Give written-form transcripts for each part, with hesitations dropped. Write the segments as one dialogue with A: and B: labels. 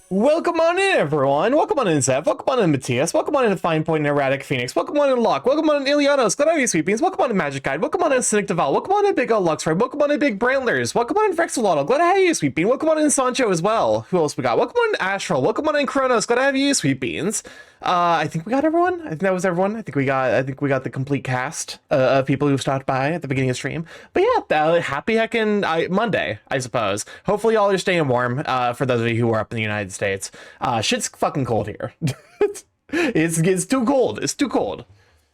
A: Welcome on in, everyone. Welcome on in, Zev. Welcome on in, Matthias. Welcome on in, Fine Point and Erratic Phoenix. Welcome on in, Locke. Welcome on in, Ilianos. Glad to have you, Sweet Beans. Welcome on in, Magic Guide. Welcome on in, Cynic Deval. Welcome on in, Big O Luxray. Welcome on in, Big Brantlers. Welcome on in, Frexolotl. Glad to have you, Sweet Bean. Welcome on in, Sancho as well. Who else we got? Welcome on in, Astral. Welcome on in, Kronos. Glad to have you, Sweet Beans. I think we got everyone. I think that was everyone. I think we got the complete cast of people who stopped by at the beginning of the stream. But yeah, happy heckin' Monday, I suppose. Hopefully y'all are staying warm. For those of you who are up in the United States, shit's fucking cold here. it's too cold. It's too cold.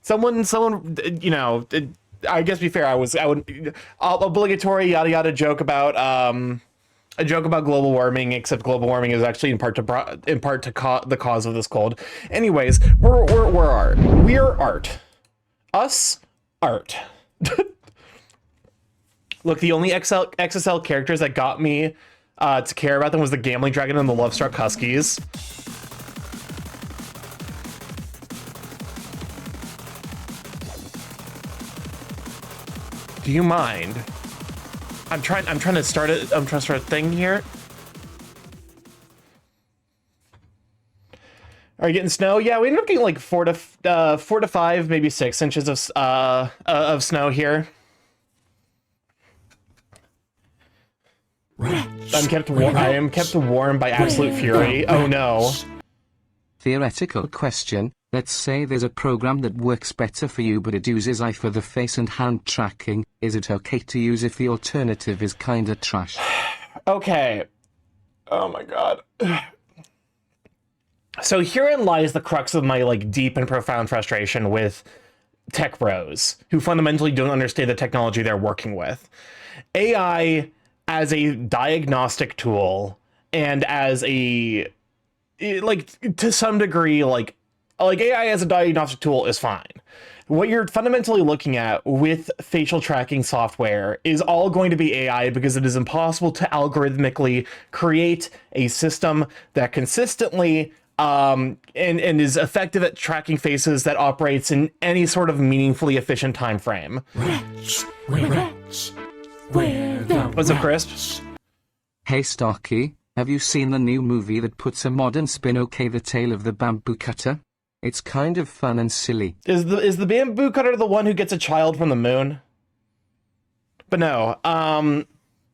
A: Someone, you know. I guess to be fair, I would obligatory yada yada joke about a joke about global warming, except global warming is actually in part to the cause of this cold. Anyways, we're art. We're art. Us art. Look, the only XSL characters that got me to care about them was the Gambling Dragon and the Lovestruck Huskies. Do you mind? I'm trying to start a thing here. Are you getting snow? Yeah, we ended up getting like 4 to 5, maybe 6 inches of snow here. I am kept warm by absolute fury. Oh no.
B: Theoretical question. Let's say there's a program that works better for you, but it uses eye for the face and hand tracking. Is it okay to use if the alternative is kinda trash?
A: Okay. Oh my god. So herein lies the crux of my like deep and profound frustration with tech bros who fundamentally don't understand the technology they're working with. AI as a diagnostic tool and as a like to some degree like AI as a diagnostic tool is fine. What you're fundamentally looking at with facial tracking software is all going to be AI because it is impossible to algorithmically create a system that consistently and is effective at tracking faces that operates in any sort of meaningfully efficient time frame.
C: Rats, where the
A: What's up, Crisp?
B: Hey Starky, have you seen the new movie that puts a modern spin? Okay, The Tale of the Bamboo Cutter? It's kind of fun and silly.
A: Is the bamboo cutter the one who gets a child from the moon? But no,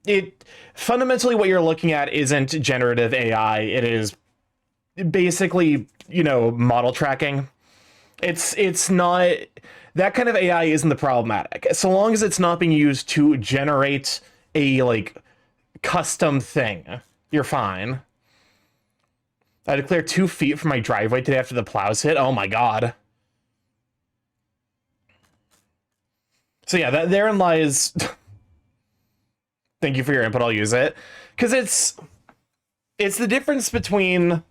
A: it fundamentally what you're looking at isn't generative AI. It is basically, you know, model tracking. It's not that kind of AI isn't the problematic. So long as it's not being used to generate a like custom thing, you're fine. I had to clear 2 feet from my driveway today after the plows hit. Oh my god. So yeah, therein lies. Thank you for your input. I'll use it because it's the difference between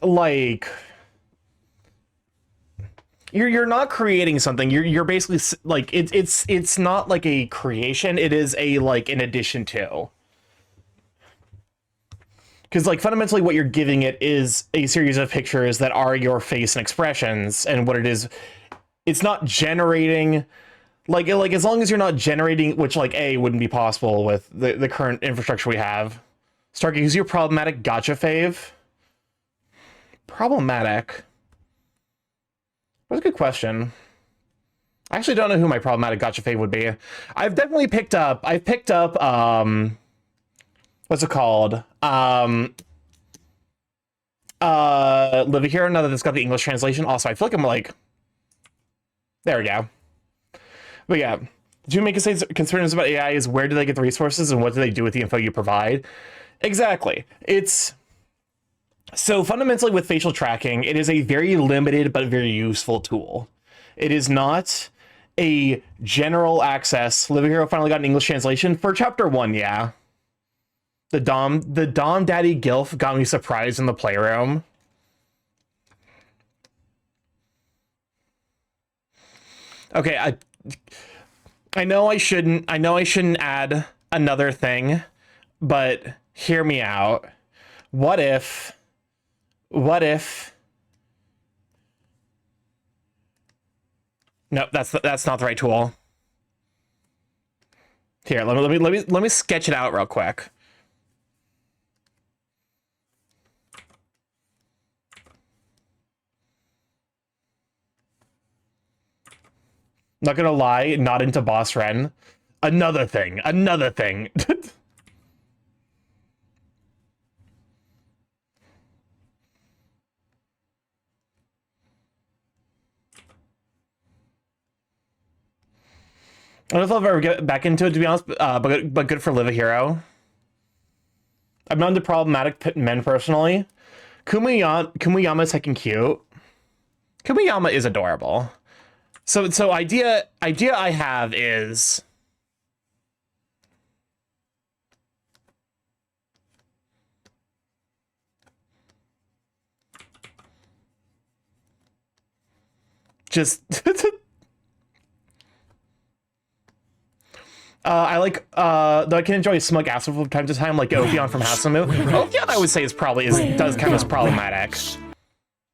A: like you're not creating something. You're basically like it's not like a creation. It is a like an addition to. Because, like, fundamentally what you're giving it is a series of pictures that are your face and expressions, and what it is, it's not generating, like as long as you're not generating, which, like, A, wouldn't be possible with the current infrastructure we have. Starky, who's your problematic gotcha fave? Problematic? That's a good question. I actually don't know who my problematic gotcha fave would be. I've picked up, what's it called? Live here, now that it's got the English translation. Also, I feel like I'm like, there we go. But yeah, do make concerns about AI is where do they get the resources and what do they do with the info you provide? Exactly. It's so fundamentally with facial tracking, it is a very limited but very useful tool. It is not a general access. Live Hero finally got an English translation for chapter 1, yeah. The Dom Daddy Gilf got me surprised in the playroom. Okay, I know I shouldn't add another thing, but hear me out. What if no, that's not the right tool. Here, let me sketch it out real quick. Not gonna lie, not into Boss Ren. Another thing. I don't know if I'll ever get back into it, to be honest, but good for Live a Hero. I'm not into problematic men personally. Kumiyama's heckin' cute. Kumiyama is adorable. So idea I have is just I like though I can enjoy smug acid from time to time, like Ophion from Hasamu. Ophion I would say does count as problematic.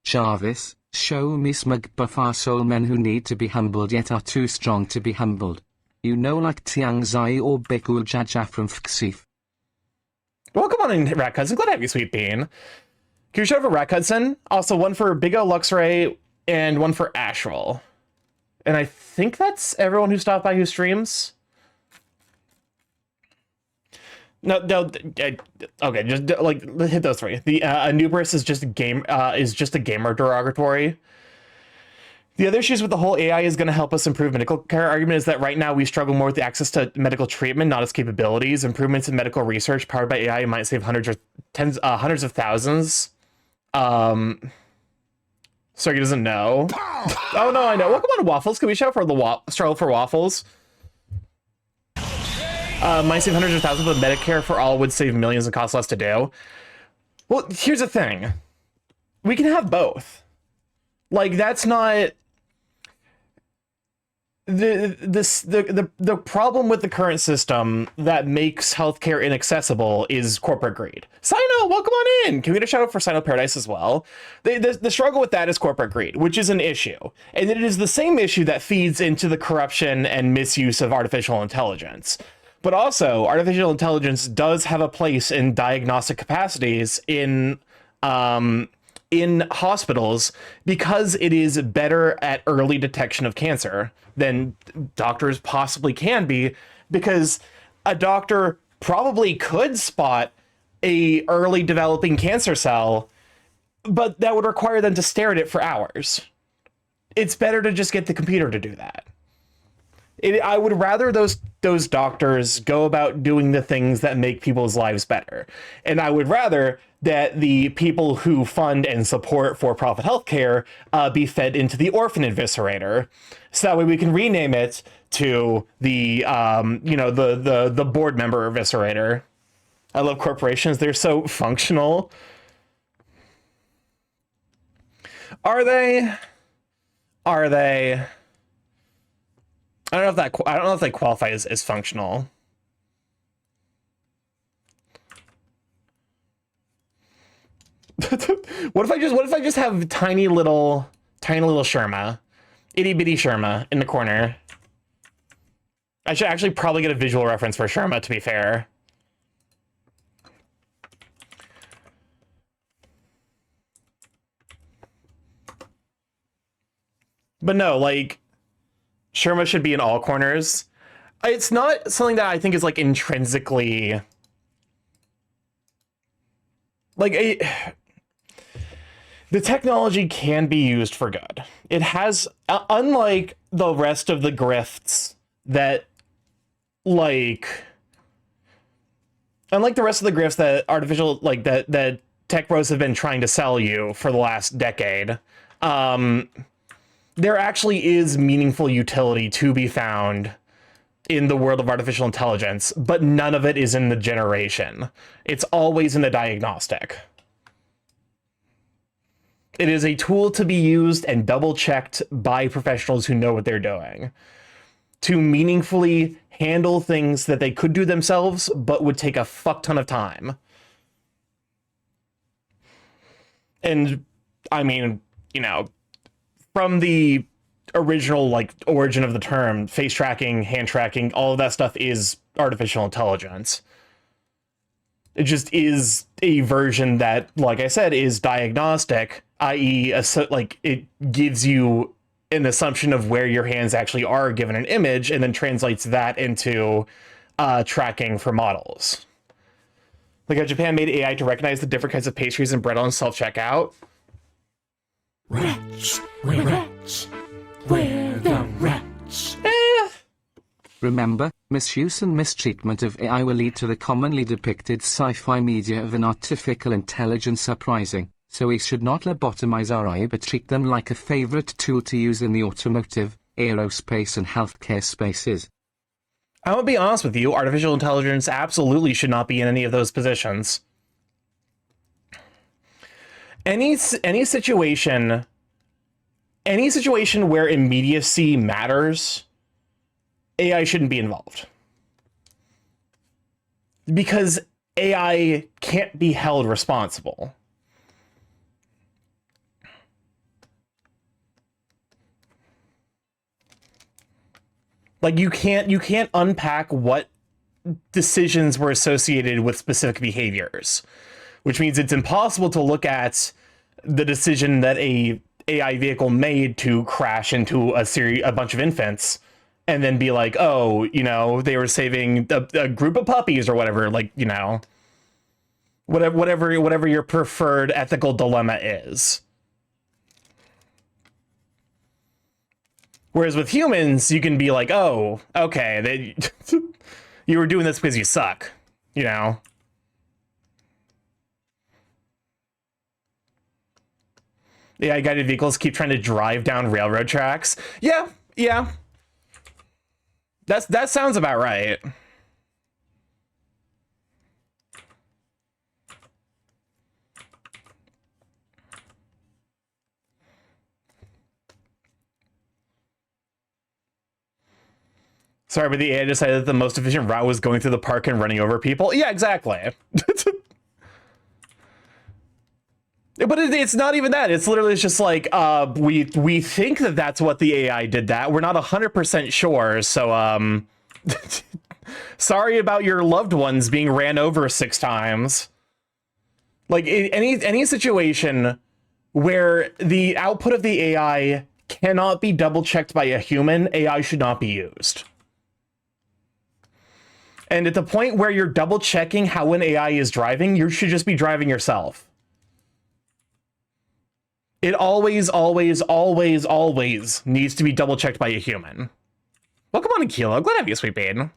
B: Jarvis, show me smug buff arsehole men who need to be humbled yet are too strong to be humbled. You know, like Tiang Zai or Bekul Jaja from Fksif.
A: Welcome on in, Rat Cousin. Glad to have you, Sweet Bean. Can you show over Rat Cousin? Also, one for Big O Luxray and one for Ashroll. And I think that's everyone who stopped by who streams. No, okay, just like hit those three. The Anubris is just a gamer derogatory. The other issues with the whole AI is going to help us improve medical care argument is that right now we struggle more with the access to medical treatment, not its capabilities. Improvements in medical research powered by AI might save hundreds of thousands. Sorry, he doesn't know. Oh no, I know. Welcome on Waffles. Can we shout for the struggle for Waffles? Might save hundreds of thousands, but Medicare for all would save millions and cost less to do. Well, here's the thing. We can have both. Like, that's not the problem with the current system that makes healthcare inaccessible is corporate greed. Sino, welcome on in. Can we get a shout out for Sino Paradise as well? The struggle with that is corporate greed, which is an issue. And it is the same issue that feeds into the corruption and misuse of artificial intelligence. But also, artificial intelligence does have a place in diagnostic capacities in hospitals because it is better at early detection of cancer than doctors possibly can be, because a doctor probably could spot a early developing cancer cell, but that would require them to stare at it for hours. It's better to just get the computer to do that. I would rather those doctors go about doing the things that make people's lives better. And I would rather that the people who fund and support for-profit healthcare be fed into the orphan eviscerator. So that way we can rename it to the, the board member eviscerator. I love corporations. They're so functional. Are they? I don't know if they qualify as functional. What if I just have tiny little Sherma, itty bitty Sherma in the corner? I should actually probably get a visual reference for Sherma, to be fair. But no, like, Sherma should be in all corners. It's not something that I think is like intrinsically like the technology can be used for good. It has, unlike the rest of the grifts that artificial, like that tech bros have been trying to sell you for the last decade. There actually is meaningful utility to be found in the world of artificial intelligence, but none of it is in the generation. It's always in the diagnostic. It is a tool to be used and double-checked by professionals who know what they're doing to meaningfully handle things that they could do themselves, but would take a fuck ton of time. And, I mean, from the original origin of the term, face tracking, hand tracking, all of that stuff is artificial intelligence. It just is a version that, like I said, is diagnostic, i.e. it gives you an assumption of where your hands actually are given an image and then translates that into tracking for models. Like how Japan made AI to recognize the different kinds of pastries and bread on self-checkout.
C: Rats, we're rats, we're the rats.
B: Remember, misuse and mistreatment of AI will lead to the commonly depicted sci-fi media of an artificial intelligence uprising, so we should not lobotomize our AI but treat them like a favorite tool to use in the automotive, aerospace and healthcare spaces.
A: I will be honest with you, artificial intelligence absolutely should not be in any of those positions. Any situation where immediacy matters, AI shouldn't be involved. Because AI can't be held responsible. Like you can't unpack what decisions were associated with specific behaviors, which means it's impossible to look at the decision that a AI vehicle made to crash into a bunch of infants and then be like, oh, they were saving a group of puppies or whatever, whatever your preferred ethical dilemma is. Whereas with humans, you can be like, oh, okay, they, you were doing this because you suck, you know? Yeah, guided vehicles keep trying to drive down railroad tracks. Yeah, yeah. That sounds about right. Sorry, but the AI decided that the most efficient route was going through the park and running over people. Yeah, exactly. But it's not even that. It's literally just like, we think that that's what the AI did that. We're not 100% sure, so, sorry about your loved ones being ran over 6 times. Like, any situation where the output of the AI cannot be double-checked by a human, AI should not be used. And at the point where you're double-checking how an AI is driving, you should just be driving yourself. It always, always, always, always needs to be double-checked by a human. Welcome on, Kilo. Glad to have you, sweet babe.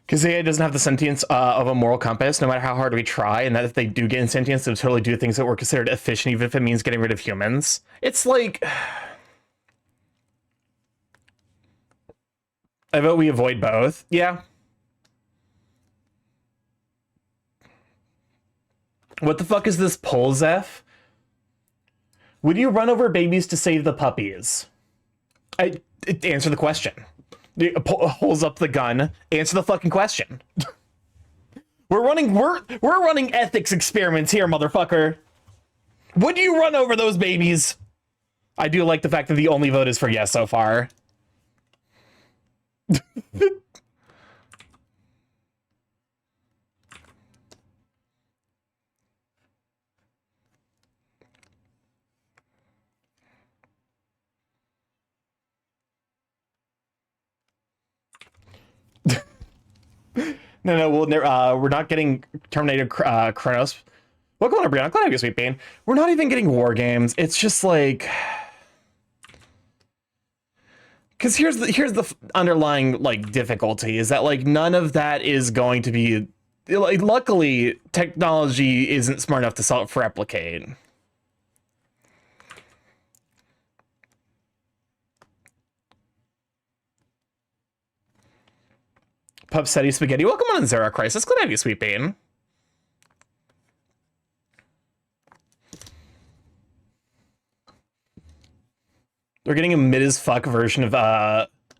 A: Because AI doesn't have the sentience of a moral compass, no matter how hard we try, and that if they do gain sentience, they'll totally do things that were considered efficient, even if it means getting rid of humans. It's like... I vote we avoid both. Yeah. What the fuck is this poll, Zeph? Would you run over babies to save the puppies? Answer the question. Holds up the gun. Answer the fucking question. we're running ethics experiments here, motherfucker. Would you run over those babies? I do like the fact that the only vote is for yes so far. No, we're not getting Terminator Chronos. Welcome on, Brianna. Glad to have you, sweet Bane. We're not even getting war games. It's just like... Because here's the underlying, like, difficulty, is that, like, none of that is going to be... Like, luckily, technology isn't smart enough to self-replicate. Pupsteady Spaghetti. Welcome on, Zara Crisis. Glad to have you, sweet Bane. We're getting a mid as fuck version of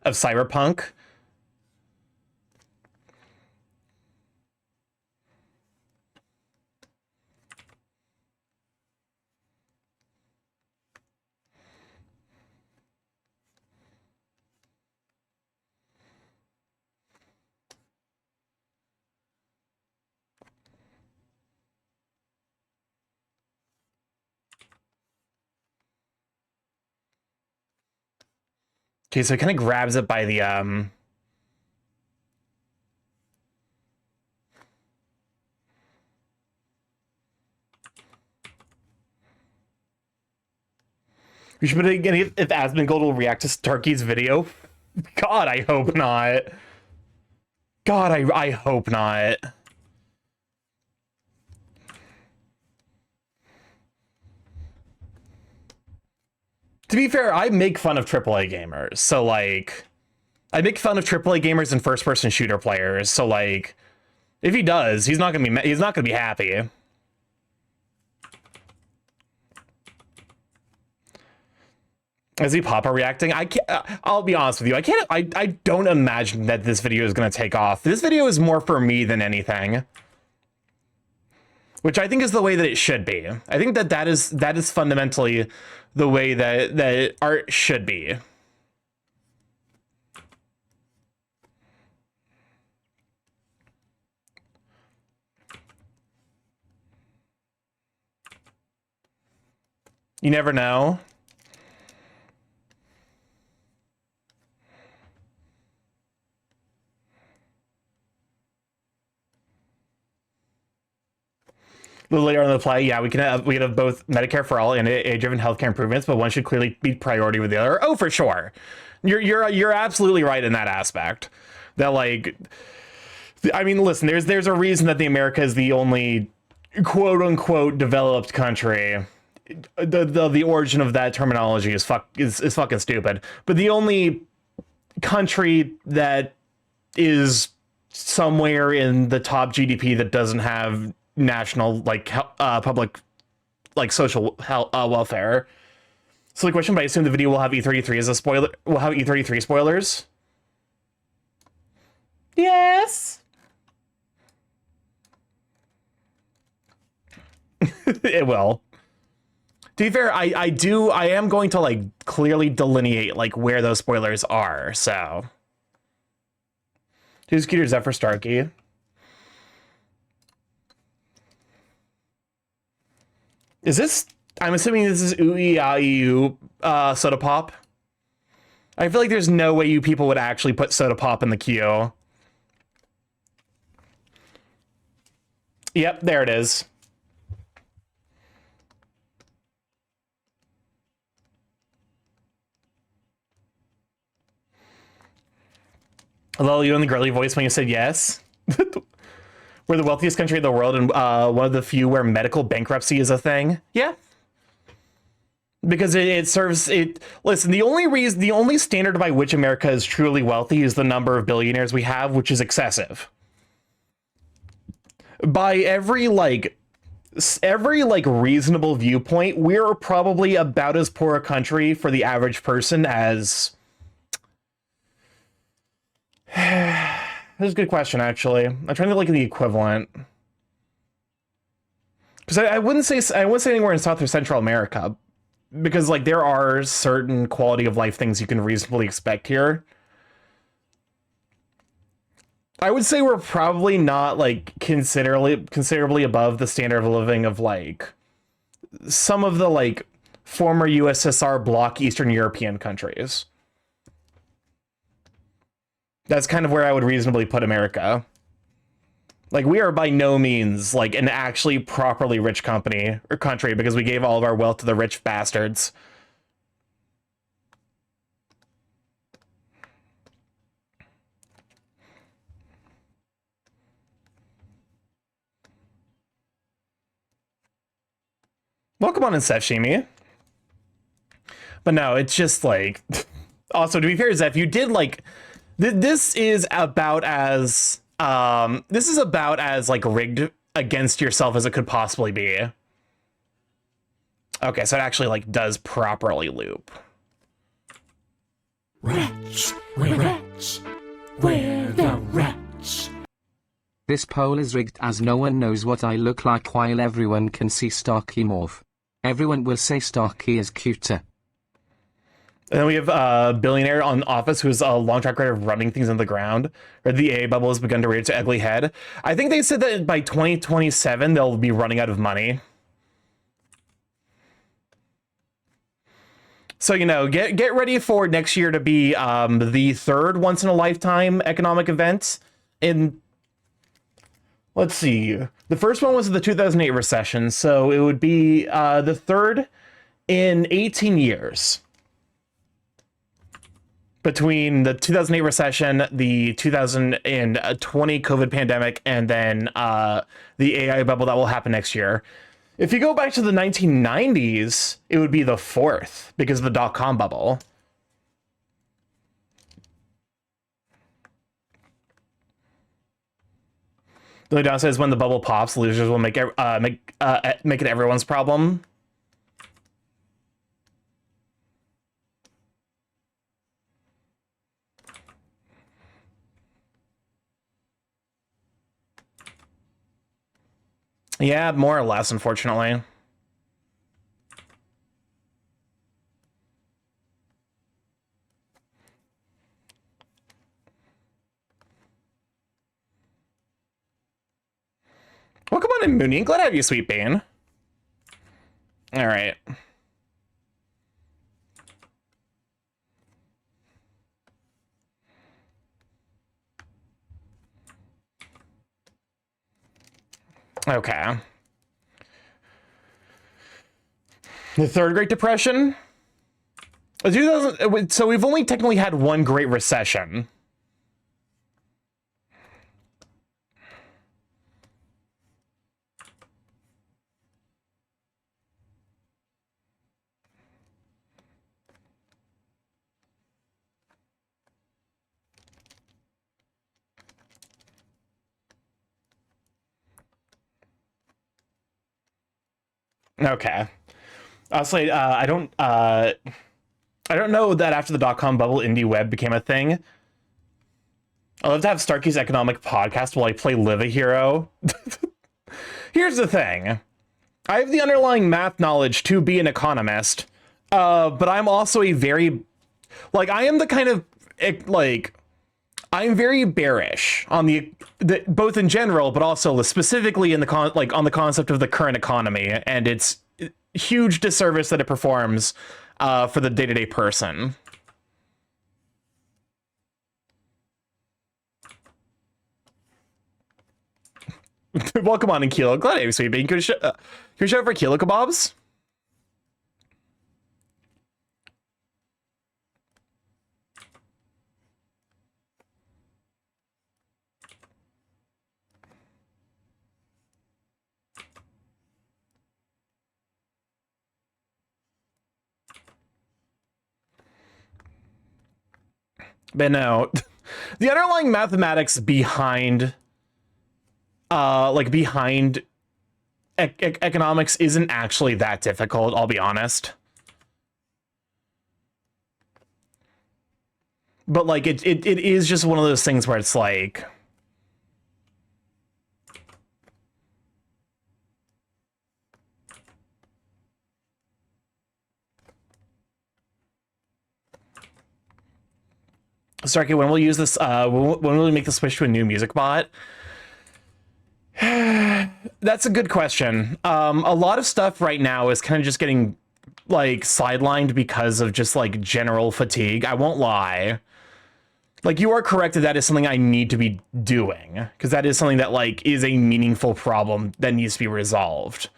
A: Cyberpunk. Okay, so it kind of grabs it by the we should put it again if Asmongold will react to Starky's video. God, I hope not. God, I hope not. To be fair, I make fun of AAA gamers, so like, I make fun of AAA gamers and first-person shooter players. So like, if he does, he's not gonna be happy. Is he Papa reacting? I can't. I'll be honest with you. I don't imagine that this video is gonna take off. This video is more for me than anything, which I think is the way that it should be. I think that is fundamentally the way that art should be. You never know. A little later on in the play, yeah, we can have both Medicare for all and age-driven healthcare improvements, but one should clearly be priority with the other. Oh, for sure. You're absolutely right in that aspect. That, like, I mean, listen, there's a reason that the America is the only quote unquote developed country. The origin of that terminology is fucking stupid. But the only country that is somewhere in the top GDP that doesn't have national public social health, welfare. So the question, but I assume the video will have E33 as a spoiler. Will have E33 spoilers. Yes. It will. To be fair, I am going to like clearly delineate like where those spoilers are. So, two scooters up for Starky. Is this? I'm assuming this is Ooey Soda Pop. I feel like there's no way you people would actually put Soda Pop in the queue. Yep, there it is. Hello, you in the girly voice when you said yes. We're the wealthiest country in the world and one of the few where medical bankruptcy is a thing. Yeah. Because it serves it. Listen, the only standard by which America is truly wealthy is the number of billionaires we have, which is excessive. By every reasonable viewpoint, we're probably about as poor a country for the average person as. That's a good question, actually. I'm trying to look at the equivalent. Because I wouldn't say anywhere in South or Central America. Because like there are certain quality of life things you can reasonably expect here. I would say we're probably not like considerably above the standard of living of like some of the like former USSR bloc Eastern European countries. That's kind of where I would reasonably put America. Like, we are by no means, like, an actually properly rich company or country because we gave all of our wealth to the rich bastards. Welcome on in, Sefshimi. But no, it's just, like... Also, to be fair, Zeph, you did, like... This is about as like rigged against yourself as it could possibly be. Okay, so it actually like does properly loop.
C: Wretch, we're the wretch.
B: This poll is rigged as no one knows what I look like while everyone can see StarkyMorph. Everyone will say Starky is cuter.
A: And then we have a billionaire on Office who's a long track record of running things into the ground. Or the AA bubble has begun to rear its ugly head. I think they said that by 2027 they'll be running out of money. So, you know, get ready for next year to be the third once-in-a-lifetime economic event. Let's see. The first one was the 2008 recession, so it would be the third in 18 years. Between the 2008 recession, the 2020 COVID pandemic, and then the AI bubble that will happen next year. If you go back to the 1990s, it would be the fourth because of the dot-com bubble. The only downside is when the bubble pops, losers will make it everyone's problem. Yeah, more or less, unfortunately. Well, come on in, Mooney. Glad to have you, Sweet Bean. All right. Okay. The Third Great Depression? 2000, so we've only technically had one Great Recession. Okay. Honestly, I don't know that after the dot-com bubble, indie web became a thing. I'd love to have Starky's economic podcast while I play Live a Hero. Here's the thing. I have the underlying math knowledge to be an economist, but I'm also a very, like, I am the kind of, like, I'm very bearish on the both in general, but also specifically in the on the concept of the current economy and its huge disservice that it performs for the day-to-day person. Welcome on in Kilo. Glad to sweet bean. Can we show up for Kilo kebabs? But no, the underlying mathematics behind economics isn't actually that difficult, I'll be honest. But like it is just one of those things where it's like Starkey, when we'll use this when will we make the switch to a new music bot? That's a good question. A lot of stuff right now is kind of just getting like sidelined because of just like general fatigue. I won't lie. Like, you are correct that that is something I need to be doing, because that is something that like is a meaningful problem that needs to be resolved.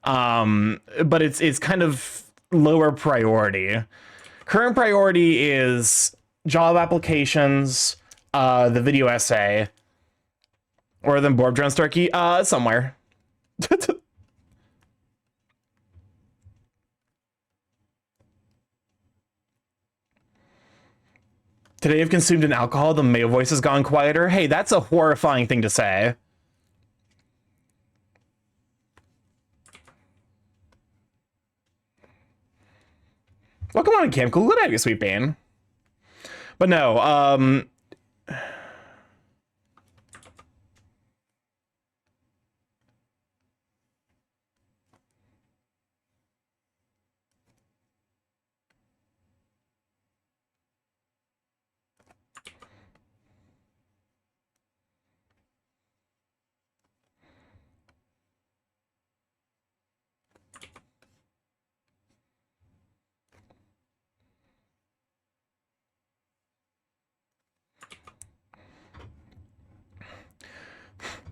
A: But it's kind of lower priority. Current priority is job applications, the video essay, or then Borb Drone Starkey, somewhere. Today I've consumed an alcohol, the male voice has gone quieter. Hey, that's a horrifying thing to say. Welcome on, Cam. Cool. Good to have you, Sweet Bean. But no,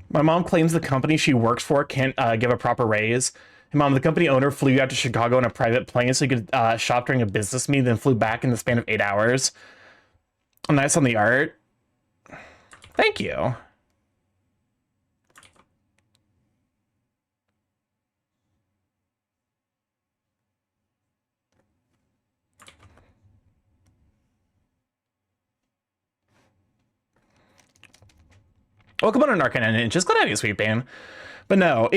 A: my mom claims the company she works for can't give a proper raise. Hey, Mom, the company owner flew you out to Chicago in a private plane so you could shop during a business meeting, then flew back in the span of 8 hours. Nice on the art. Thank you. Welcome on an Arcane and just glad to have you, Sweet Bean. But no,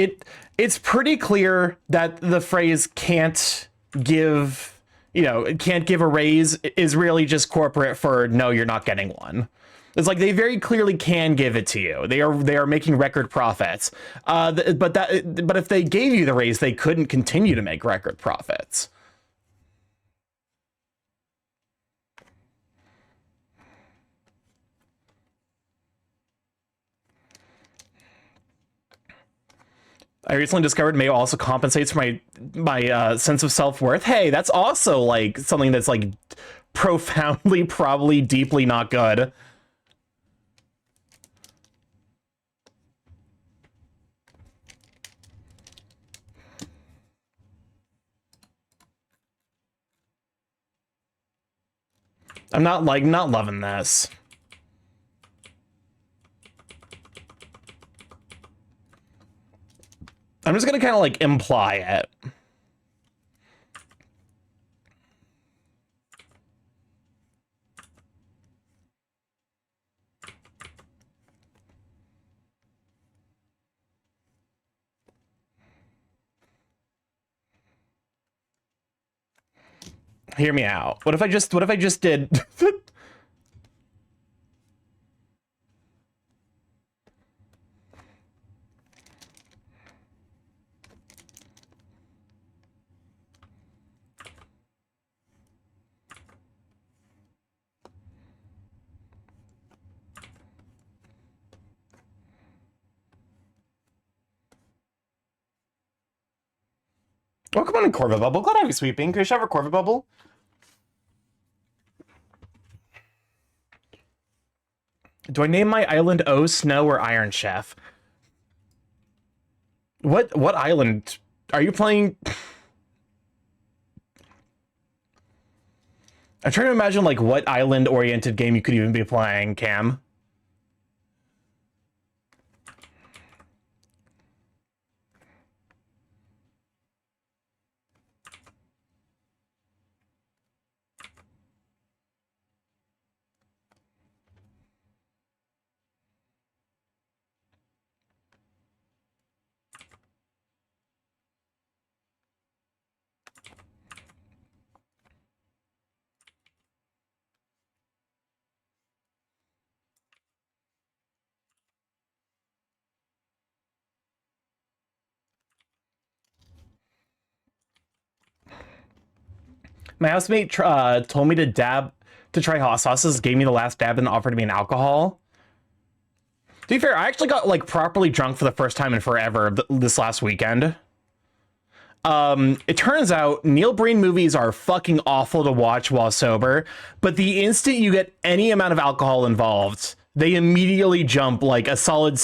A: it's pretty clear that the phrase can't give, can't give a raise is really just corporate for no, you're not getting one. It's like they very clearly can give it to you. They are making record profits. But if they gave you the raise, they couldn't continue to make record profits. I recently discovered Mayo also compensates for my sense of self-worth. Hey, that's also like something that's like profoundly, probably deeply not good. I'm not loving this. I'm just gonna kind of like imply it. Hear me out. What if I just did Oh, come on in Corvette Bubble. Glad I have you sweeping. Can I have a Corvette Bubble? Do I name my island O, Snow, or Iron Chef? What island are you playing? I'm trying to imagine like what island-oriented game you could even be playing, Cam. My housemate told me to try hot sauces, gave me the last dab, and offered me an alcohol. To be fair, I actually got like properly drunk for the first time in forever this last weekend. It turns out Neil Breen movies are fucking awful to watch while sober, but the instant you get any amount of alcohol involved, they immediately jump like a solid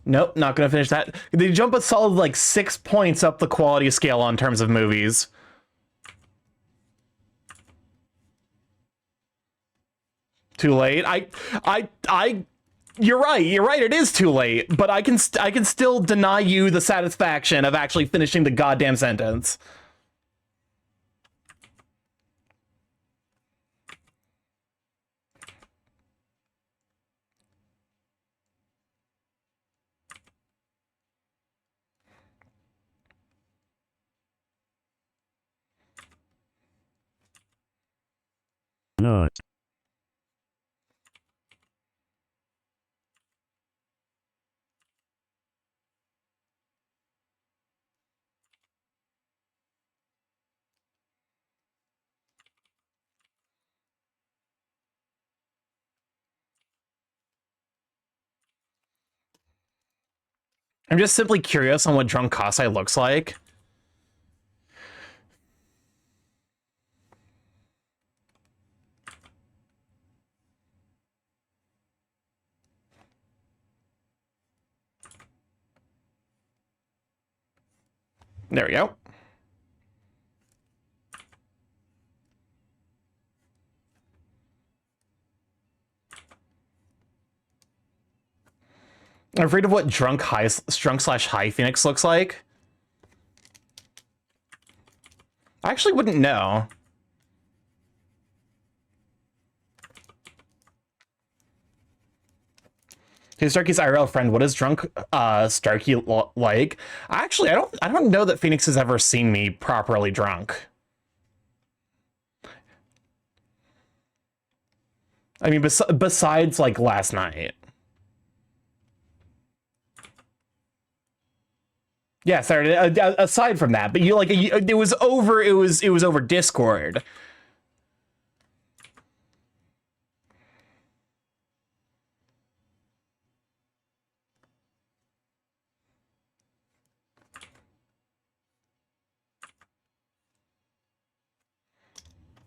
A: Nope, not gonna finish that. They jump a solid like 6 points up the quality scale on terms of movies. Too late. You're right. You're right. It is too late, but I can still deny you the satisfaction of actually finishing the goddamn sentence.
D: No.
A: I'm just simply curious on what drunk Kasai looks like. There we go. I'm afraid of what drunk slash high Phoenix looks like. I actually wouldn't know. Hey, Starky's IRL friend, what is drunk Starky like? Actually, I don't know that Phoenix has ever seen me properly drunk. I mean, besides like last night. Yeah, sorry. Aside from that, but it was over Discord.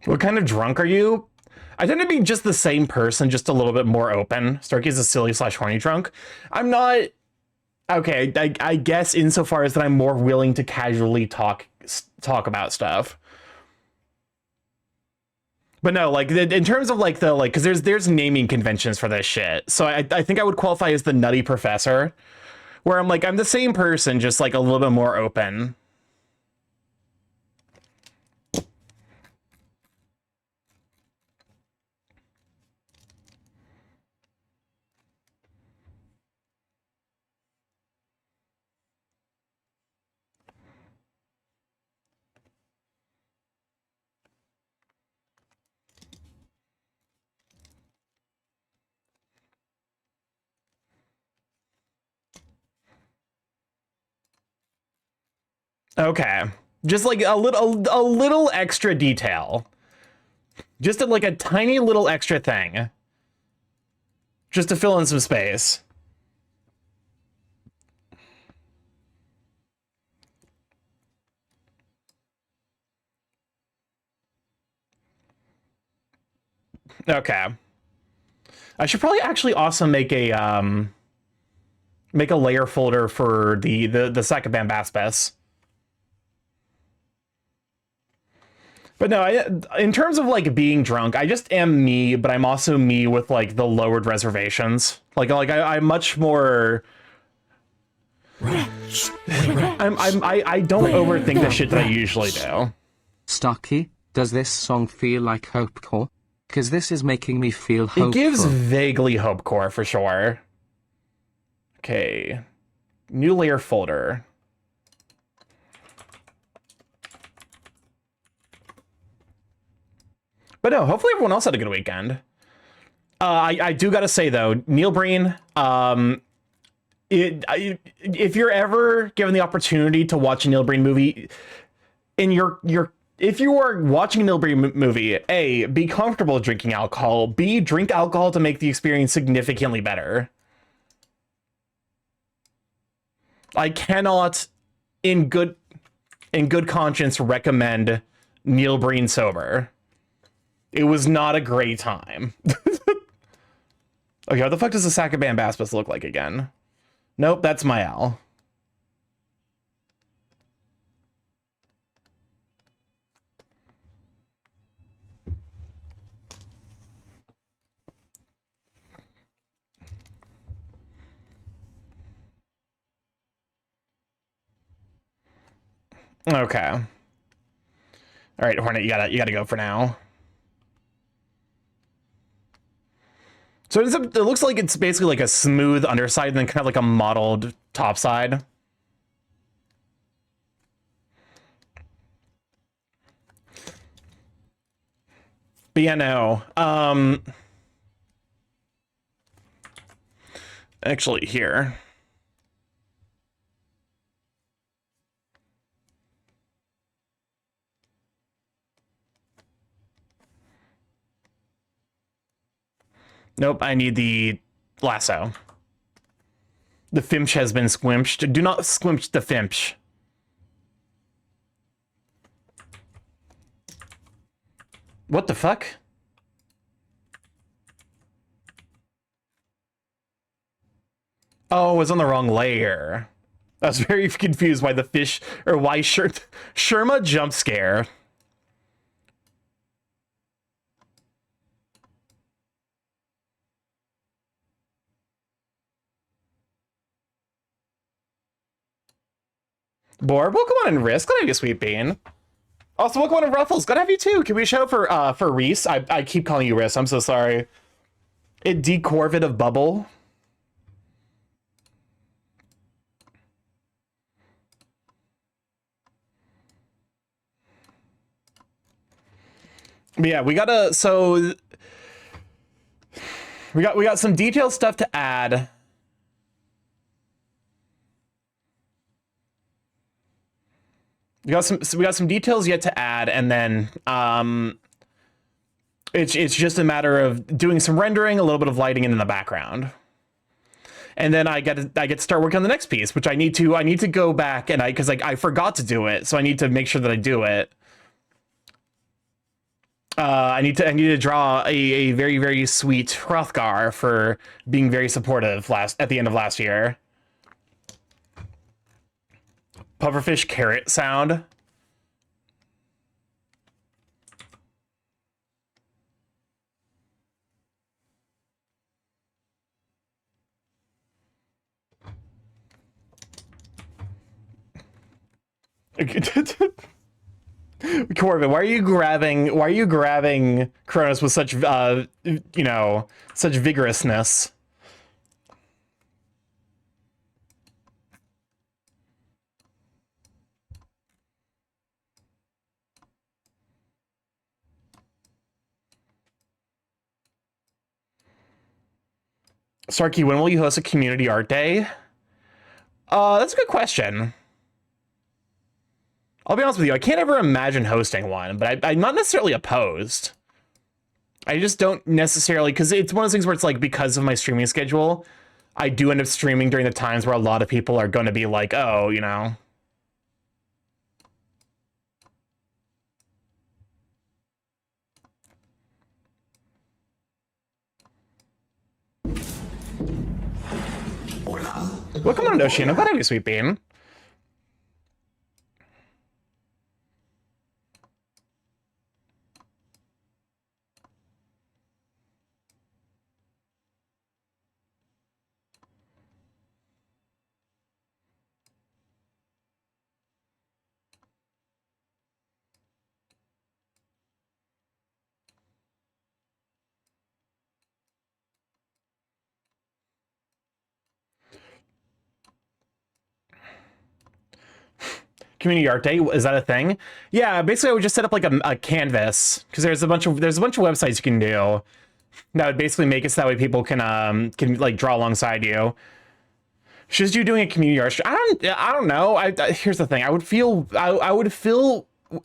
A: What kind of drunk are you? I tend to be just the same person, just a little bit more open. Starky's a silly slash horny drunk. I'm not. Okay, I guess insofar as that I'm more willing to casually talk about stuff. But no, like in terms of like the like, because there's naming conventions for this shit. So I think I would qualify as the nutty professor, where I'm like I'm the same person, just like a little bit more open. Okay, just like a little extra detail, just like a tiny little extra thing, just to fill in some space. Okay, I should probably actually also make a layer folder for the second Bambaspis. But no, in terms of like being drunk, I just am me, but I'm also me with like the lowered reservations. I'm much more. I don't overthink the shit that I usually do.
B: Starky, does this song feel like hopecore? Because this is making me feel hopeful.
A: It gives vaguely hopecore for sure. Okay, new layer folder. But no, hopefully everyone else had a good weekend. I do gotta say though, Neil Breen, if you're ever given the opportunity to watch a Neil Breen movie, if you are watching a Neil Breen movie, A, be comfortable drinking alcohol, B, drink alcohol to make the experience significantly better. I cannot, in good conscience, recommend Neil Breen sober. It was not a great time. Okay, what the fuck does the sack of Bambaspis look like again? Nope, that's my owl. Okay. All right, Hornet, you gotta go for now. So it looks like it's basically like a smooth underside and then kind of like a mottled top side. But yeah, no. Actually, here. Nope, I need the lasso. The Fimch has been squimped. Do not squimch the Fimch. What the fuck? Oh, it was on the wrong layer. I was very confused why the fish, or why Sherma jump scare. Borb, welcome on in Risk. Glad to have you, Sweet Bean. Also, welcome on in Ruffles. Glad to have you too. Can we show for Reese? I keep calling you Riss. I'm so sorry. It decorvid of bubble. But yeah, we got some detailed stuff to add. We got some details yet to add, and then it's just a matter of doing some rendering, a little bit of lighting in the background. And then I get to start working on the next piece, which I need to go back and because I forgot to do it, so I need to make sure that I do it. I need to draw a very, very sweet Hrothgar for being very supportive at the end of last year. Pufferfish carrot sound. Corbin, why are you grabbing Kronos with such such vigorousness? Starky, when will you host a community art day? That's a good question. I'll be honest with you, I can't ever imagine hosting one, but I'm not necessarily opposed. I just don't necessarily, because it's one of those things where it's like, because of my streaming schedule, I do end up streaming during the times where a lot of people are going to be like, oh, you know. Welcome on, Ocean. I'm glad I have you, Sweet Bean. Community art day, is that a thing? Yeah, basically I would just set up like a canvas, because there's a bunch of websites you can do that would basically make it so that way people can like draw alongside you. Should you doing a community art? I don't know. Here's the thing. I would feel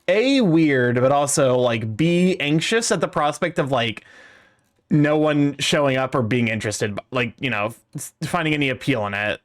A: A, weird, but also like B, anxious at the prospect of like no one showing up or being interested, like, you know, finding any appeal in it.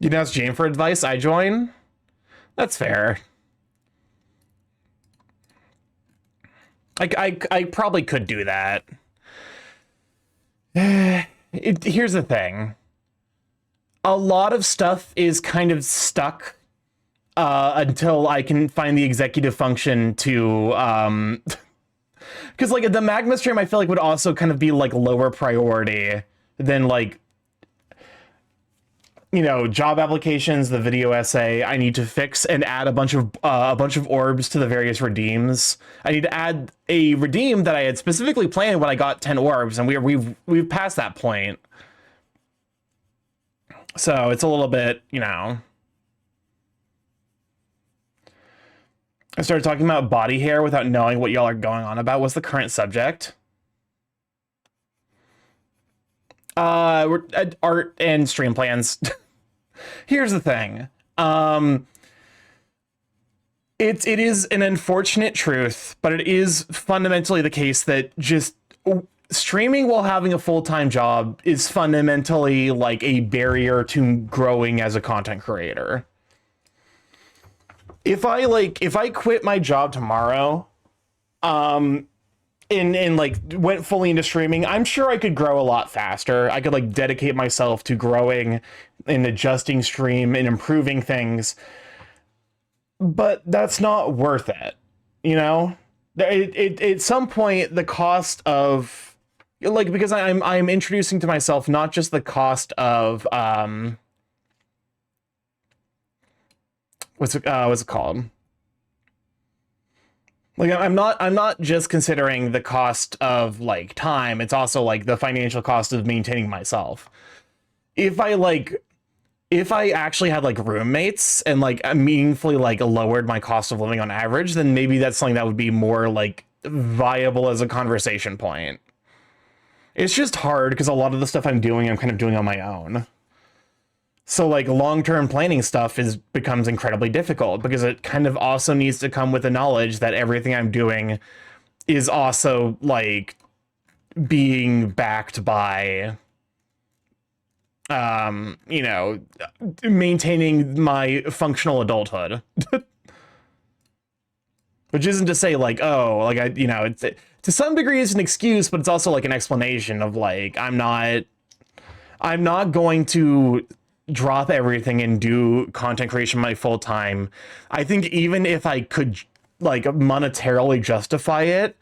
A: You can ask Jane for advice, I join? That's fair. I probably could do that. Here's the thing. A lot of stuff is kind of stuck until I can find the executive function to because like the magma stream I feel like would also kind of be like lower priority than like, you know, job applications, the video essay. I need to fix and add a bunch of orbs to the various redeems. I need to add a redeem that I had specifically planned when I got 10 orbs, and we've passed that point. So it's a little bit, you know. I started talking about body hair without knowing what y'all are going on about. What's the current subject? We're art and stream plans. Here's the thing. It is an unfortunate truth, but it is fundamentally the case that just streaming while having a full-time job is fundamentally like a barrier to growing as a content creator. If I quit my job tomorrow, and like went fully into streaming, I'm sure I could grow a lot faster. I could like dedicate myself to growing and adjusting stream and improving things. But that's not worth it, you know? At some point, the cost of like, because I'm introducing to myself not just the cost of what's it called? Like I'm not just considering the cost of like time, it's also like the financial cost of maintaining myself. If I actually had like roommates and like meaningfully like lowered my cost of living on average, then maybe that's something that would be more like viable as a conversation point. It's just hard because a lot of the stuff I'm kind of doing on my own. So like long-term planning stuff becomes incredibly difficult because it kind of also needs to come with the knowledge that everything I'm doing is also like being backed by you know, maintaining my functional adulthood. Which isn't to say like, oh, like it's to some degree it's an excuse, but it's also like an explanation of like, I'm not going to drop everything and do content creation my full time. I think even if I could like monetarily justify it,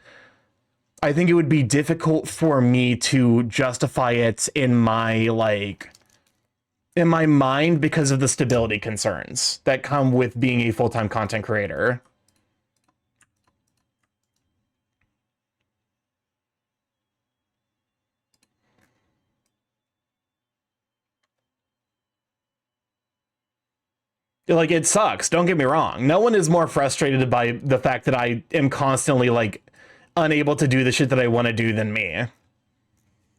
A: I think it would be difficult for me to justify it in my mind because of the stability concerns that come with being a full-time content creator. Like, it sucks, don't get me wrong. No one is more frustrated by the fact that I am constantly like unable to do the shit that I want to do than me.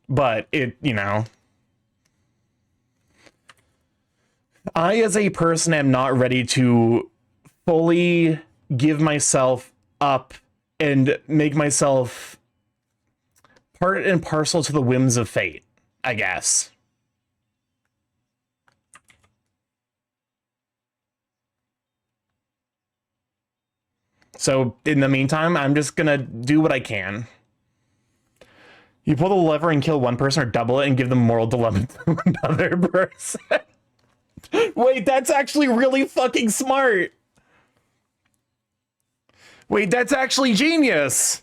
A: But I as a person am not ready to fully give myself up and make myself part and parcel to the whims of fate, I guess. So in the meantime, I'm just gonna do what I can. You pull the lever and kill one person, or double it and give them moral dilemma to another person. Wait, that's actually really fucking smart. Wait, that's actually genius.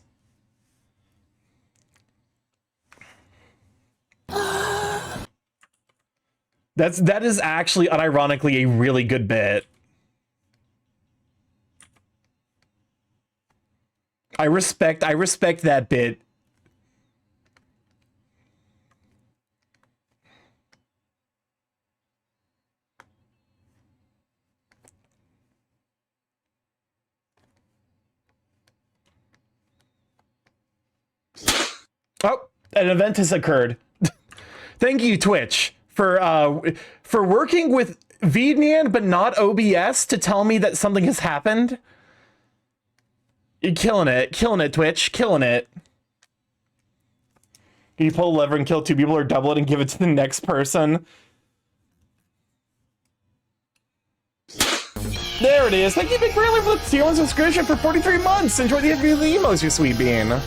A: That is actually unironically a really good bit. I respect that bit. Oh, an event has occurred. Thank you, Twitch, for working with VNAN but not OBS to tell me that something has happened. You're killing it, Twitch, killing it. You pull a lever and kill two people, or double it and give it to the next person. There it is. Thank you, Big Brailer, for the tier 1 subscription for 43 months. Enjoy the emos, you sweet bean.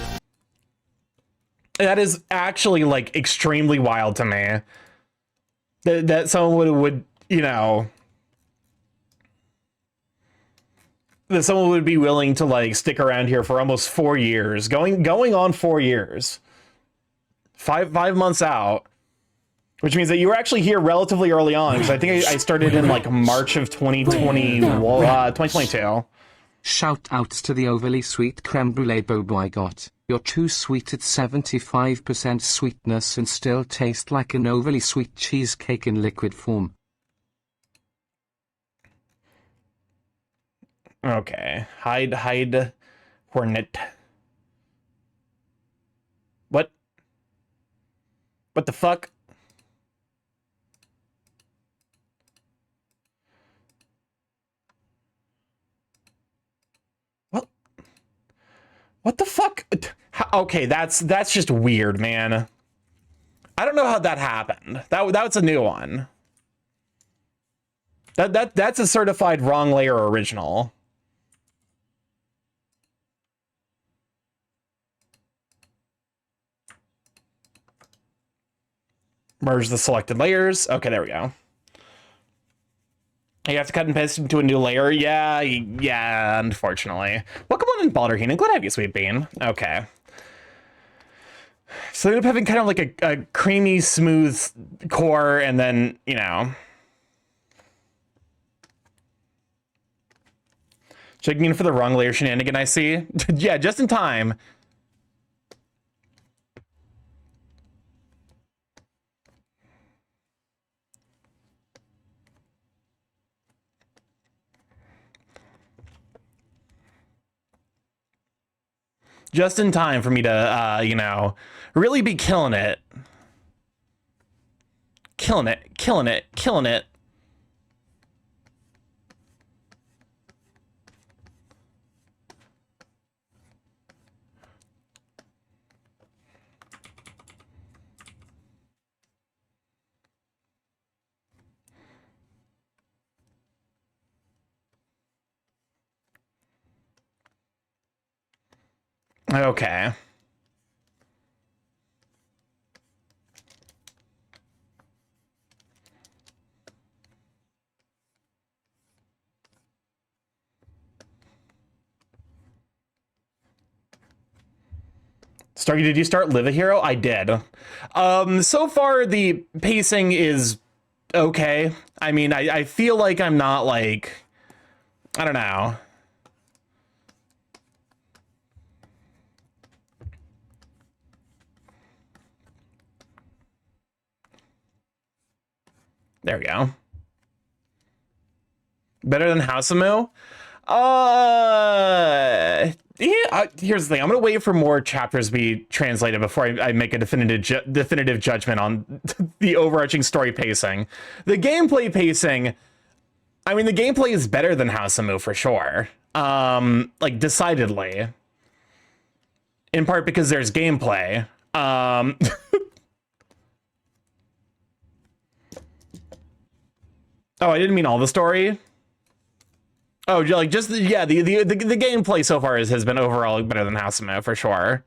A: That is actually like extremely wild to me. That someone would that someone would be willing to like stick around here for almost 4 years, going on 4 years, five months out, which means that you were actually here relatively early on, because I think I started in like March of 2022.
B: Shout outs to the overly sweet creme brulee bobo I got. You're too sweet at 75% sweetness and still taste like an overly sweet cheesecake in liquid form.
A: Okay. Hide. Hornet. What? What the fuck? What the fuck? Okay, that's just weird, man. I don't know how that happened. That was a new one. That's a certified wrong layer original. Merge the selected layers. Okay, there we go. You have to cut and paste into a new layer. Yeah, unfortunately. Welcome on in, Balderheen. Glad to have you, sweet bean. Okay. So they end up having kind of like a creamy, smooth core, and then, checking in for the wrong layer shenanigan, I see. Yeah, just in time. Just in time for me to, really be killing it. Killing it. Okay. Starky, did you start Live a Hero? I did. So far the pacing is okay. I mean, I feel like I'm not like, I don't know. There we go. Better than Hausamu? Yeah, here's the thing. I'm gonna wait for more chapters to be translated before I make a definitive judgment on the overarching story pacing. The gameplay pacing, I mean, the gameplay is better than Hausamu for sure. Like decidedly. In part because there's gameplay. Oh, I didn't mean all the story. Oh, like just yeah, the gameplay so far has been overall better than Hausamu for sure.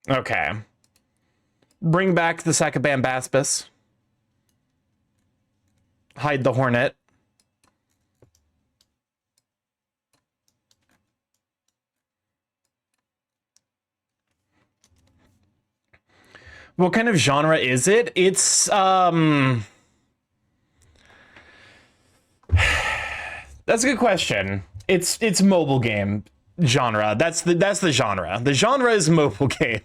A: Okay. Bring back the Sakabambaspis. Hide the Hornet. What kind of genre is it? It's that's a good question. It's mobile game genre. That's the genre. The genre is mobile game.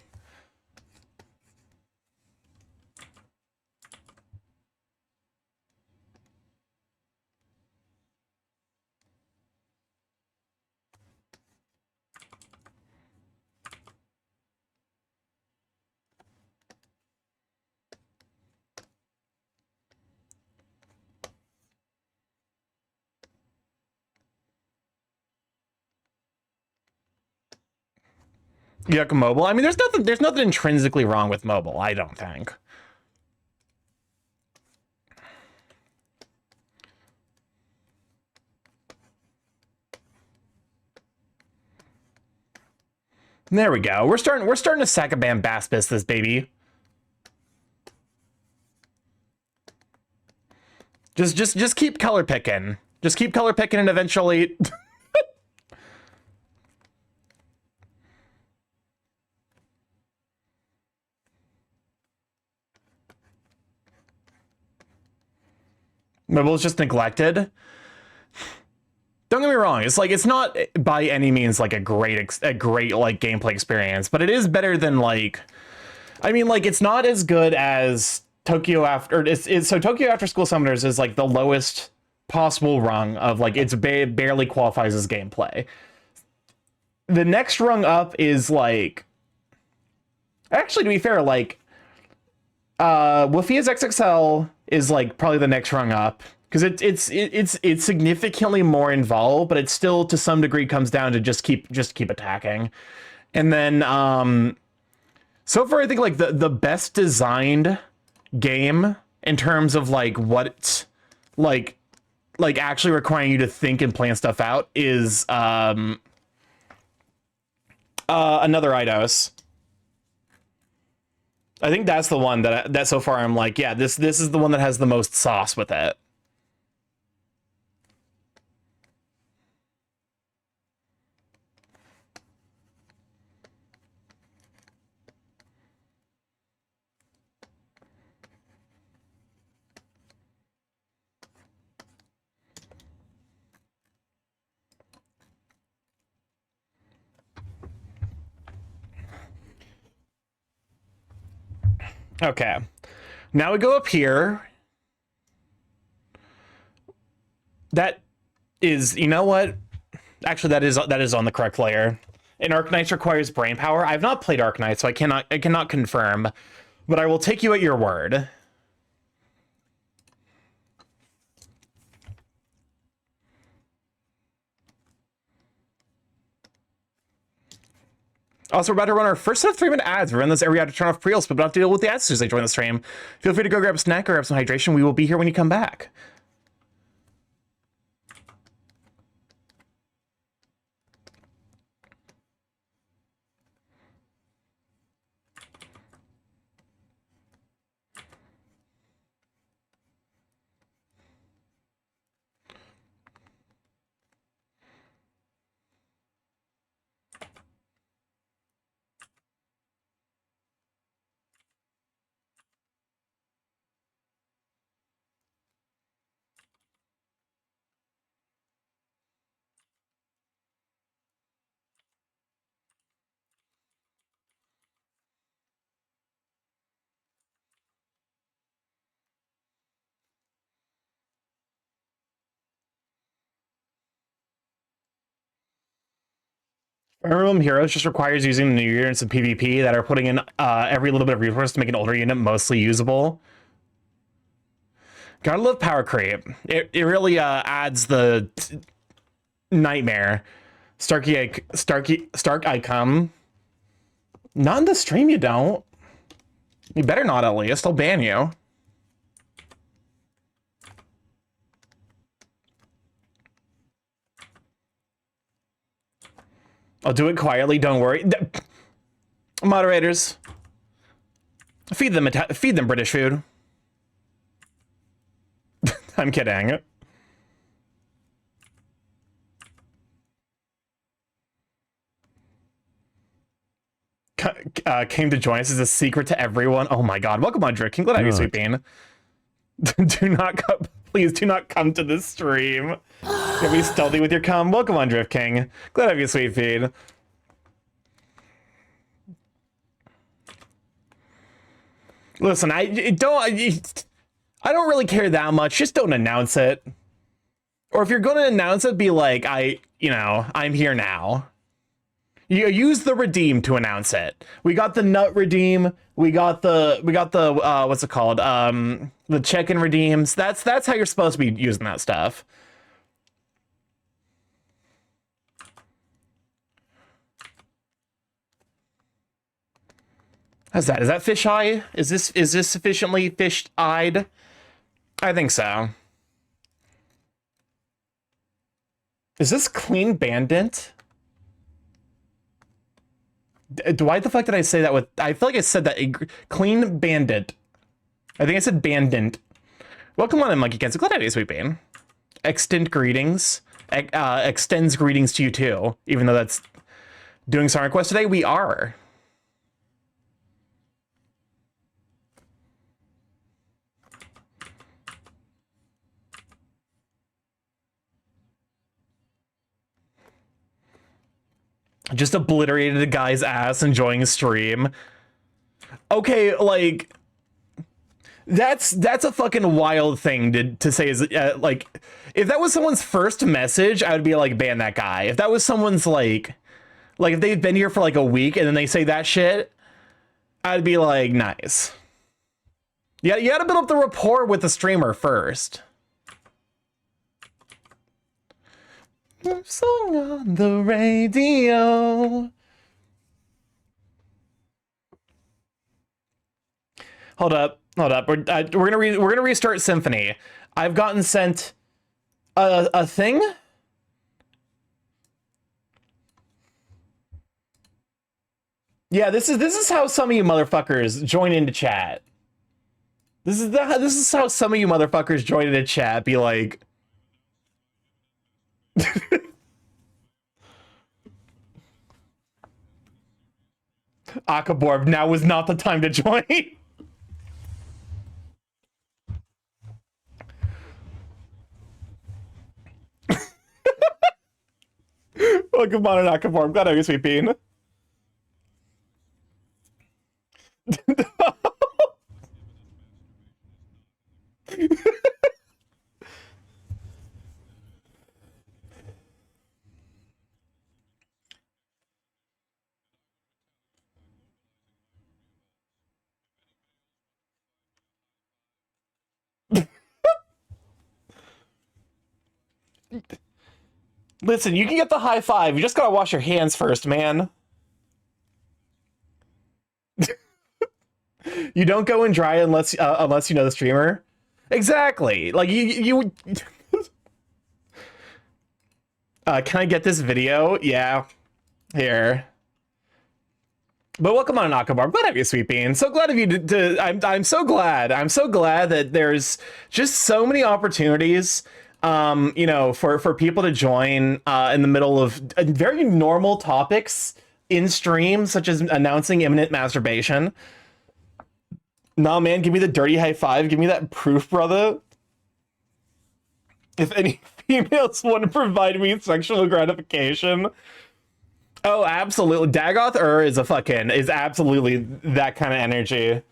A: Yuck, mobile. I mean, there's nothing intrinsically wrong with mobile, I don't think. There we go. We're starting to Sakabambaspis this baby. Just keep color picking. Just keep color picking and eventually mobile is just neglected. Don't get me wrong. It's like it's not by any means like a great like gameplay experience, but it is better than like. I mean, like it's not as good as Tokyo After. So Tokyo After School Summoners is like the lowest possible rung of like it's barely qualifies as gameplay. The next rung up is like. Actually, to be fair, like. Wafia's XXL is like probably the next rung up. Because it's significantly more involved, but it still to some degree comes down to just keep attacking. And then so far I think like the best designed game in terms of like what like actually requiring you to think and plan stuff out is another Eidos. I think that's the one that so far I'm like, yeah, this is the one that has the most sauce with it. Okay. Now we go up here. That is, you know what? Actually, that is on the correct layer. And Arknights requires brain power. I've not played Arknights, so I cannot confirm, but I will take you at your word. Also, we're about to run our first set of 3-minute ads. We're in this area to turn off pre-rolls, but we don't have to deal with the ads as they join the stream. Feel free to go grab a snack or grab some hydration. We will be here when you come back. Fire Emblem Heroes just requires using the new units in PvP that are putting in every little bit of resource to make an older unit mostly usable. Gotta love power creep. It really adds the nightmare. Stark I come. Not in the stream, you don't. You better not, at least. I'll ban you. I'll do it quietly, don't worry. Moderators. Feed them British food. I'm kidding. Came to join us as a secret to everyone. Oh my god. Welcome on, Drake. Glad to have you, Sweet Bean. Do not come. Please do not come to this stream. You'll be stealthy with your cum. Welcome on, Drift King. Glad to have you, Sweet Feed. Listen, I don't really care that much. Just don't announce it. Or if you're going to announce it, be like, I'm here now. You use the redeem to announce it. We got the nut redeem. We got the what's it called? The check-in redeems. That's how you're supposed to be using that stuff. How's that? Is that fish eye? Is this sufficiently fish-eyed? I think so. Is this clean bandit? Why the fuck did I say that with... I feel like I said that. Clean bandit. I think I said bandit. Welcome on in, Monkey Kenzo. Glad to have you, Sweet Bean. Extend greetings. Extends greetings to you too. Even though that's doing song request today, we are. Just obliterated a guy's ass enjoying a stream. Okay, like that's a fucking wild thing to say. Is like, if that was someone's first message, I would be like, ban that guy. If that was someone's like if they've been here for like a week and then they say that shit, I'd be like, nice. Yeah, you gotta build up the rapport with the streamer first. Song on the radio. Hold up. We're gonna restart Symphony. I've gotten sent a thing. Yeah, this is how some of you motherfuckers join into chat. This is how some of you motherfuckers join into chat. Be like. Akaborb, now was not the time to join. Welcome on in, Akaborb. Glad I was Sweet Bean. Listen, you can get the high five. You just gotta wash your hands first, man. You don't go and dry unless you know the streamer. Exactly. Like you can I get this video? Yeah. Here. But welcome on Nakabar. Glad to have you, Sweet Bean. So glad of you I'm so glad. I'm so glad that there's just so many opportunities you know, for people to join in the middle of very normal topics in stream, such as announcing imminent masturbation. Nah, man, give me the dirty high five. Give me that proof, brother. If any females want to provide me sexual gratification. Oh, absolutely. Dagoth is absolutely that kind of energy.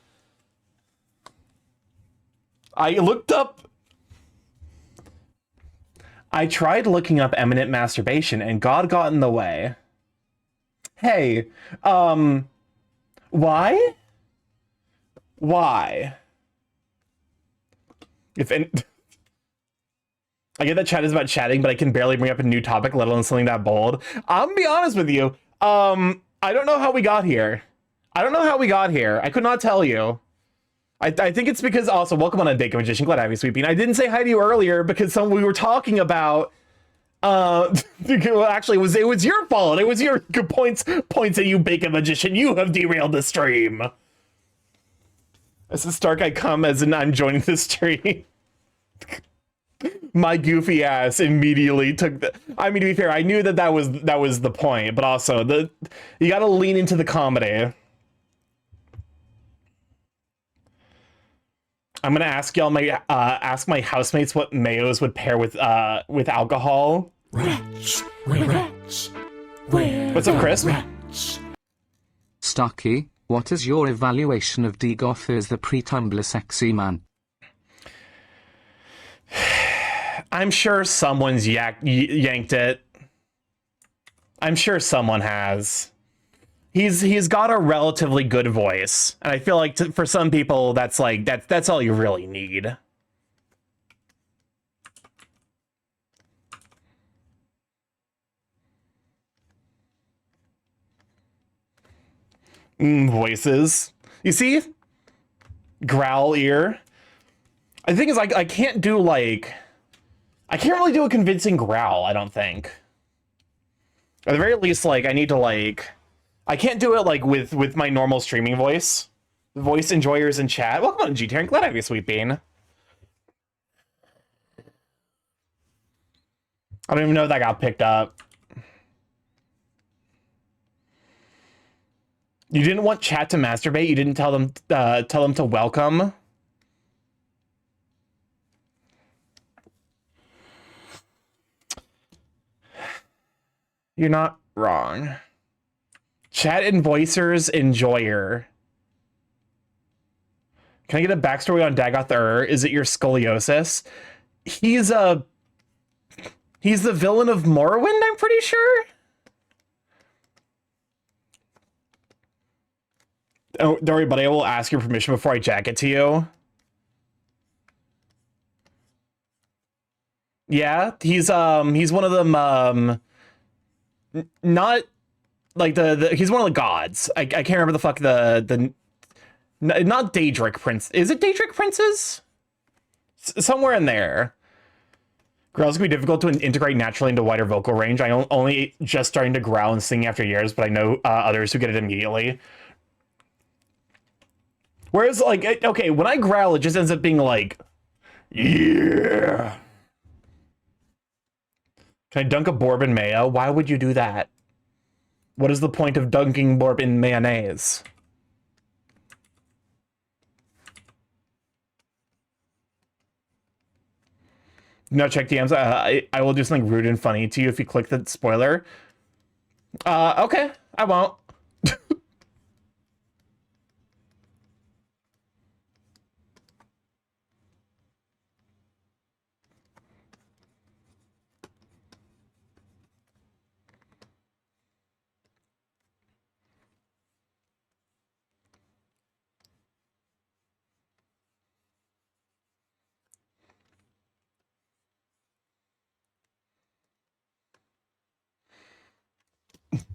A: I tried looking up imminent masturbation and God got in the way. Hey, why? Why? I get that chat is about chatting, but I can barely bring up a new topic, let alone something that bold. I'm gonna be honest with you. I don't know how we got here. I could not tell you. I think it's because also, welcome on a Bacon Magician. Glad to have you, Sweet Bean. I didn't say hi to you earlier because we were talking about well, actually it was your fault. It was your points at you, Bacon Magician. You have derailed the stream. As a Stark I come as in I'm joining the stream. My goofy ass immediately took the. I mean, to be fair, I knew that was the point, but also you got to lean into the comedy. I'm gonna ask y'all ask my housemates what mayos would pair with alcohol.
C: Wretch.
A: What's up, Chris?
B: Starky, what is your evaluation of Dagoth as the pre-Tumblr sexy man?
A: I'm sure someone's yanked it. I'm sure someone has. He's got a relatively good voice, and I feel like for some people that's all you really need. Voices. You see? Growl ear. The thing is, I can't do I can't really do a convincing growl, I don't think. At the very least, I need to I can't do it with my normal streaming voice. Voice enjoyers in chat. Welcome on G-Tier. Glad to have you, Sweet Bean. I don't even know if that got picked up. You didn't want chat to masturbate? You didn't tell them to welcome? You're not wrong. Chat and voicers enjoyer. Can I get a backstory on Dagoth? Is it your scoliosis? He's the villain of Morrowind, I'm pretty sure. Oh, don't worry, buddy. I will ask your permission before I jack it to you. Yeah, he's one of them. Not like he's one of the gods. I can't remember the fuck the not Daedric Prince. Is it Daedric Princes? Somewhere in there. Growls can be difficult to integrate naturally into wider vocal range. I only just starting to growl and sing after years, but I know others who get it immediately. Whereas, okay, when I growl, it just ends up being yeah. Can I dunk a Borb in mayo? Why would you do that? What is the point of dunking Borb in mayonnaise? No, check DMs. I will do something rude and funny to you if you click the spoiler. Okay, I won't.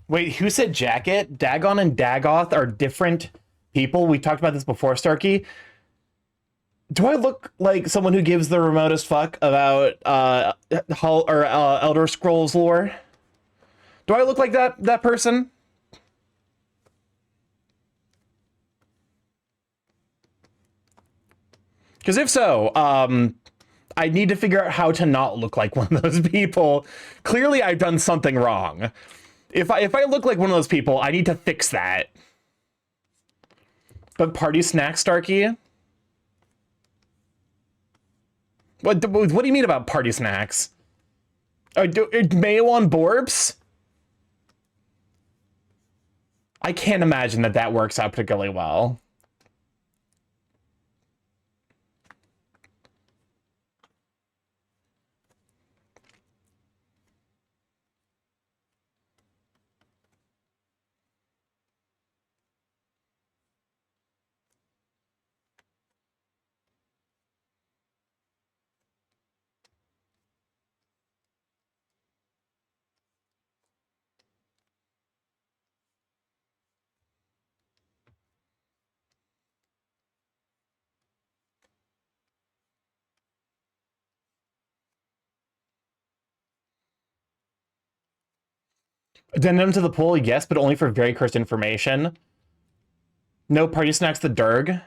A: Wait, who said jacket? Dagon and Dagoth are different people, we talked about this before, Starky. Do I look like someone who gives the remotest fuck about Elder Scrolls lore? Do I look like that person? Because if so, I need to figure out how to not look like one of those people. Clearly, I've done something wrong. If I look like one of those people, I need to fix that. But party snack, Starky? What do you mean about party snacks? Mayo on Borbs? I can't imagine that works out particularly well. Addendum to the pool, yes, but only for very cursed information. No party snacks, the Durg.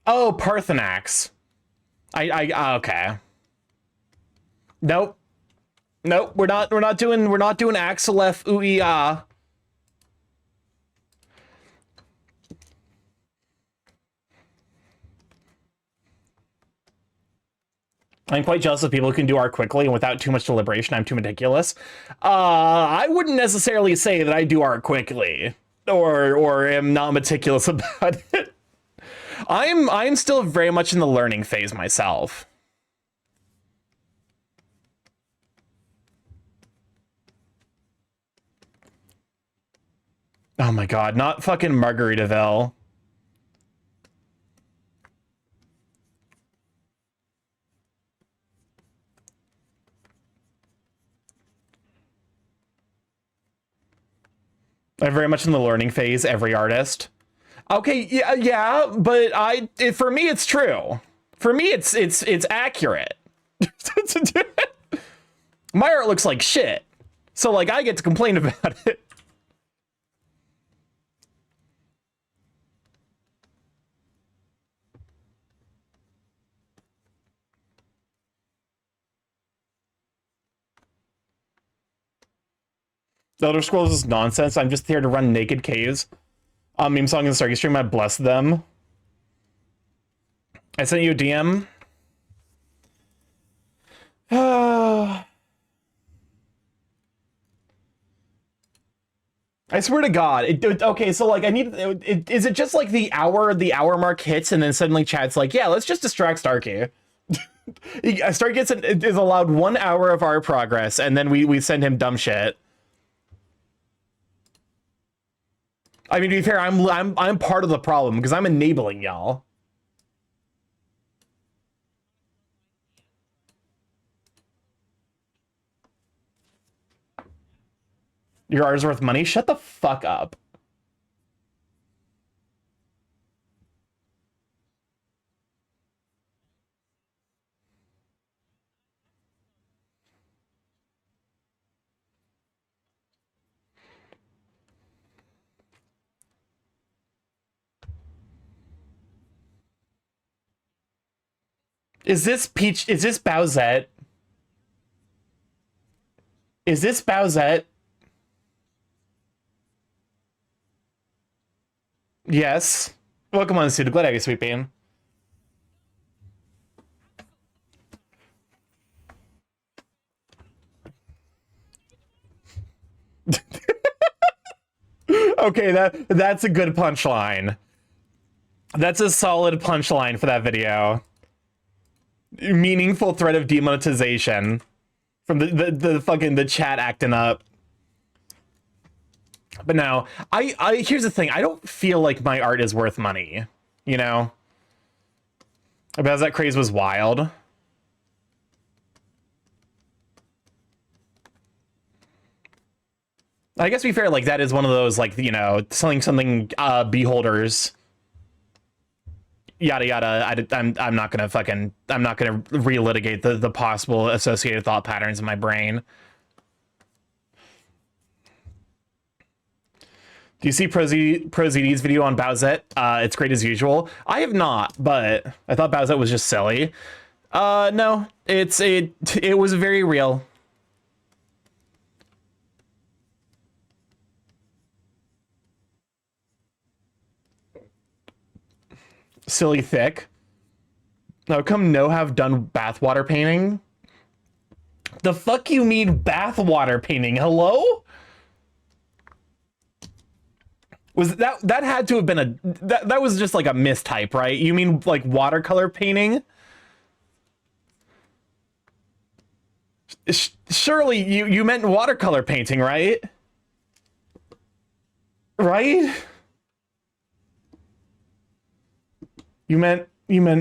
A: Oh, Parthenax. Okay. Nope. Nope, we're not doing Axelef ooh-ee-ah. I'm quite jealous of people who can do art quickly and without too much deliberation. I'm too meticulous. I wouldn't necessarily say that I do art quickly or am not meticulous about it. I'm still very much in the learning phase myself. Oh my god, not fucking Margaritaville. I'm very much in the learning phase, every artist. Okay, yeah, but for me it's true. For me it's accurate. My art looks like shit. So like I get to complain about it. The Elder Scrolls is nonsense. I'm just here to run naked caves. Meme song in the Starky stream, I bless them. I sent you a DM. I swear to God. Okay, so like I need. Is it just like the hour mark hits and then suddenly chat's like, yeah, let's just distract Starky. Starky is allowed 1 hour of our progress, and then we send him dumb shit. I mean, to be fair, I'm part of the problem because I'm enabling y'all. Your art is worth money? Shut the fuck up. Is this Peach? Is this Bowsette? Is this Bowsette? Yes. Welcome on, Suda. Glad to have you, Sweet Bean. Okay, that's a good punchline. That's a solid punchline for that video. Meaningful threat of demonetization from the fucking the chat acting up. But no, I here's the thing. I don't feel like my art is worth money, you know? Because that craze was wild. I guess to be fair, like that is one of those like, you know, something beholders. Yada yada. I'm not gonna relitigate the possible associated thought patterns in my brain. Do you see ProZD's video on Bowsette? It's great as usual. I have not, but I thought Bowsette was just silly. No, it was very real. Silly thick. How come no have done bathwater painting? The fuck you mean bathwater painting? Hello? Was that had to have been that was just like a mistype, right? You mean like watercolor painting? Surely you meant watercolor painting, right? Right? You meant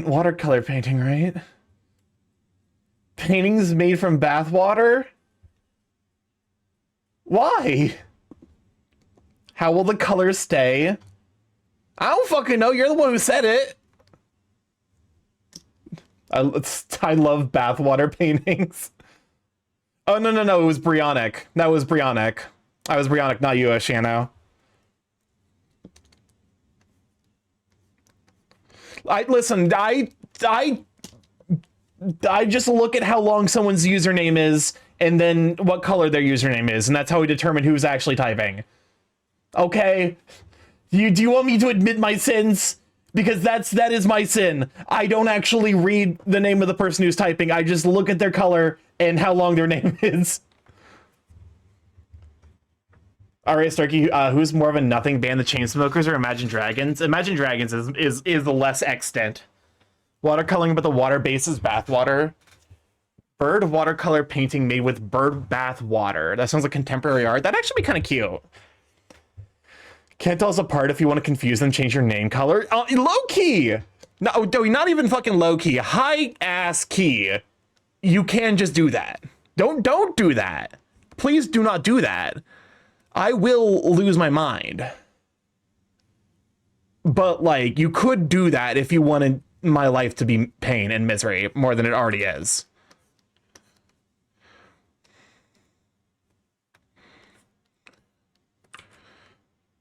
A: watercolor painting, right? Paintings made from bathwater? Why? How will the colors stay? I don't fucking know. You're the one who said it. I love bathwater paintings. Oh, no. It was Brionic. That was Brionic. I was Brionic, not you, Shano. Listen, I just look at how long someone's username is and then what color their username is, and that's how we determine who's actually typing. Okay? Do you want me to admit my sins? Because that is my sin. I don't actually read the name of the person who's typing. I just look at their color and how long their name is. All right, Starky, who's more of a nothing band, the Chainsmokers or Imagine Dragons? Imagine Dragons is the less extant. Watercoloring, but the water base is bathwater. Bird watercolor painting made with bird bath water. That sounds like contemporary art. That'd actually be kind of cute. Can't tell us apart if you want to confuse them, change your name color. Low key! No, not even fucking low key. High ass key. You can just do that. Don't do that. Please do not do that. I will lose my mind. But, like, you could do that if you wanted my life to be pain and misery more than it already is.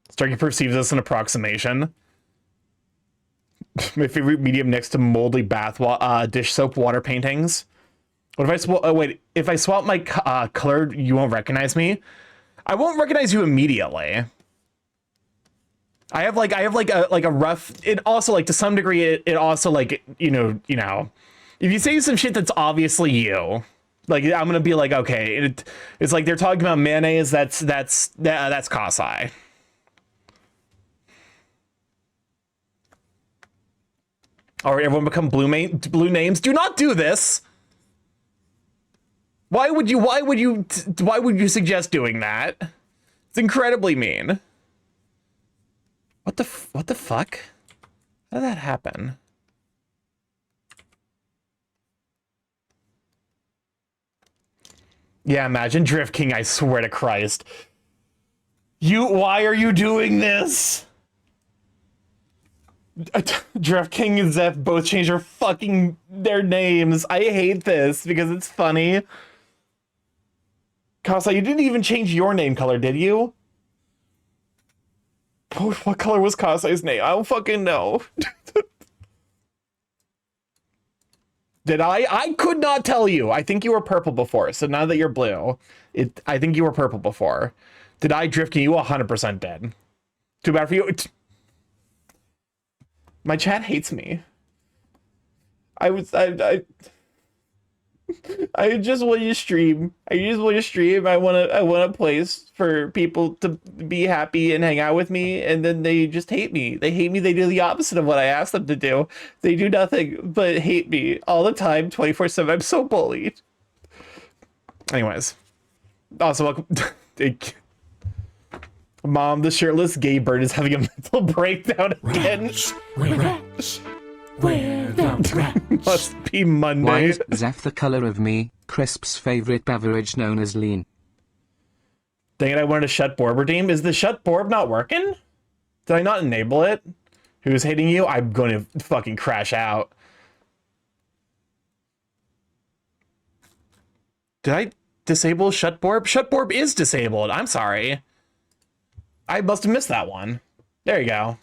A: Starky perceives this as an approximation. My favorite medium next to moldy bath dish soap water paintings. What if if I swap my color, you won't recognize me? I won't recognize you immediately. I have like a rough. It also, like, to some degree, it also, like, you know, if you say some shit that's obviously you, like, I'm gonna be like, okay, it's like they're talking about mayonnaise. That's Kasai. All right, everyone become blue names. Do not do this. Why would you suggest doing that? It's incredibly mean. What the fuck? How did that happen? Yeah, imagine Drift King, I swear to Christ. Why are you doing this? Drift King and Zeph both changed their names. I hate this because it's funny. Kasa, you didn't even change your name color, did you? What color was Kasai's name? I don't fucking know. Did I? I could not tell you. I think you were purple before, so now that you're blue, I think you were purple before. Did I drift you? 100% dead. Too bad for you. My chat hates me. I just want to stream. I want a place for people to be happy and hang out with me, and then they just hate me. They hate me. They do the opposite of what I ask them to do. They do nothing but hate me all the time, 24/7. I'm so bullied. Anyways, also welcome. Mom, the shirtless gay bird is having a mental breakdown again.
C: Wretch, where the wretch?
A: Must be
B: Why
A: Monday.
B: is Zeph the color of me, Crisp's favorite beverage known as lean?
A: Dang it, I wanted to shut Borb redeem. Is the shut Borb not working? Did I not enable it? Who's hating you? I'm going to fucking crash out. Did I disable shut Borb? Shut Borb is disabled. I'm sorry. I must have missed that one. There you go.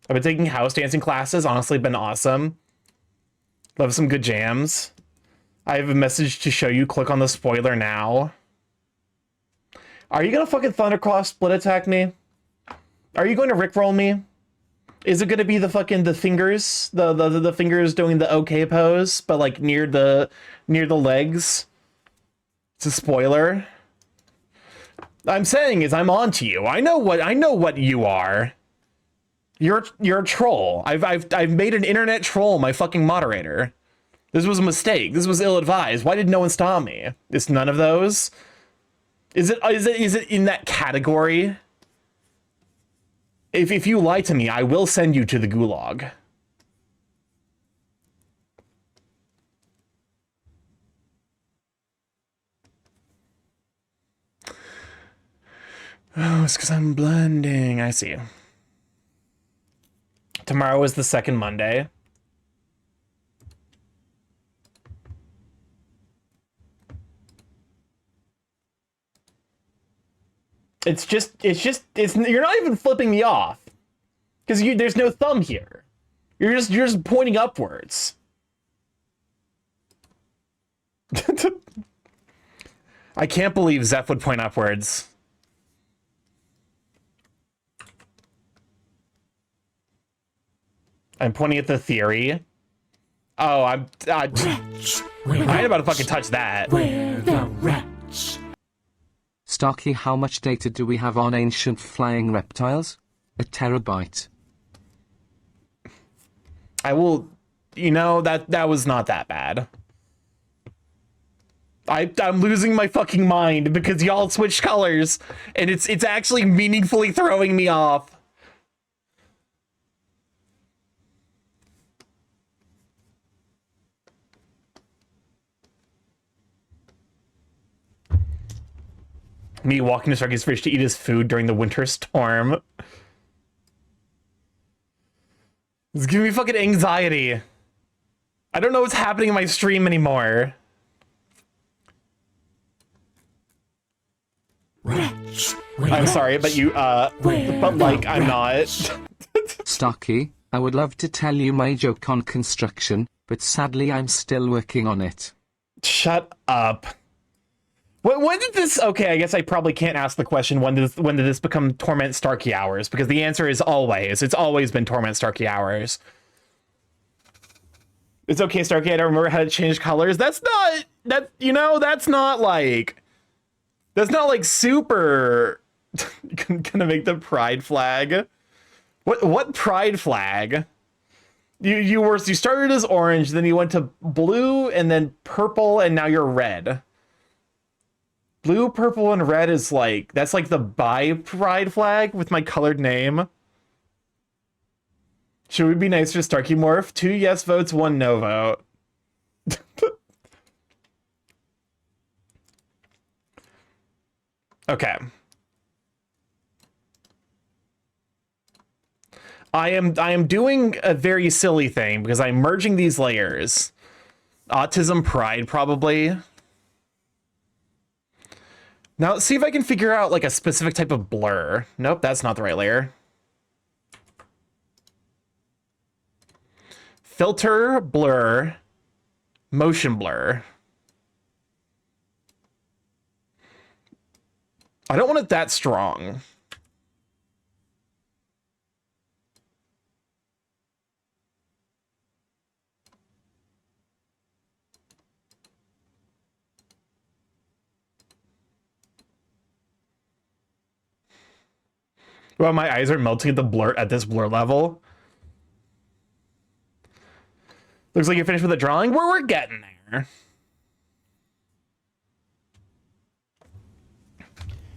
A: I've been taking house dancing classes. Honestly, been awesome. Love some good jams. I have a message to show you. Click on the spoiler now. Are you gonna fucking Thunderclaw split attack me? Are you going to Rickroll me? Is it gonna be the fucking the fingers? The fingers doing the okay pose, but like near the legs? It's a spoiler. I'm saying is I'm on to you. I know what you are. You're a troll. I've made an internet troll my fucking moderator. This was a mistake. This was ill-advised. Why did no one stop me? It's none of those. Is it in that category? If you lie to me, I will send you to the gulag. Oh, it's because I'm blending. I see. Tomorrow is the second Monday. You're not even flipping me off. Because there's no thumb here. You're just pointing upwards. I can't believe Zeph would point upwards. I'm pointing at the theory. Oh, I ain't about to fucking touch that.
C: We're the wretch.
B: Starky, how much data do we have on ancient flying reptiles? A terabyte.
A: I will, that was not that bad. I'm losing my fucking mind because y'all switched colors, and it's actually meaningfully throwing me off. Me walking to Starky's fridge to eat his food during the winter storm. It's giving me fucking anxiety. I don't know what's happening in my stream anymore.
C: Wretch.
A: I'm sorry, but I'm not.
B: Starky, I would love to tell you my joke on construction, but sadly I'm still working on it.
A: Shut up. When did this... Okay, I guess I probably can't ask the question, when did this become Torment Starky Hours? Because the answer is always. It's always been Torment Starky Hours. It's okay, Starky, I don't remember how to change colors. That's not... That's not like super... Gonna make the pride flag. What pride flag? You started as orange, then you went to blue, and then purple, and now you're red. Blue, purple, and red is like... That's like the bi-pride flag with my colored name. Should we be nicer to StarkyMorph? 2 yes votes, 1 no vote. Okay. I am doing a very silly thing because I'm merging these layers. Autism pride, probably. Now, let's see if I can figure out like a specific type of blur. Nope, that's not the right layer. Filter, blur, motion blur. I don't want it that strong. Well, my eyes are melting at this blur level. Looks like you're finished with the drawing. We're getting there.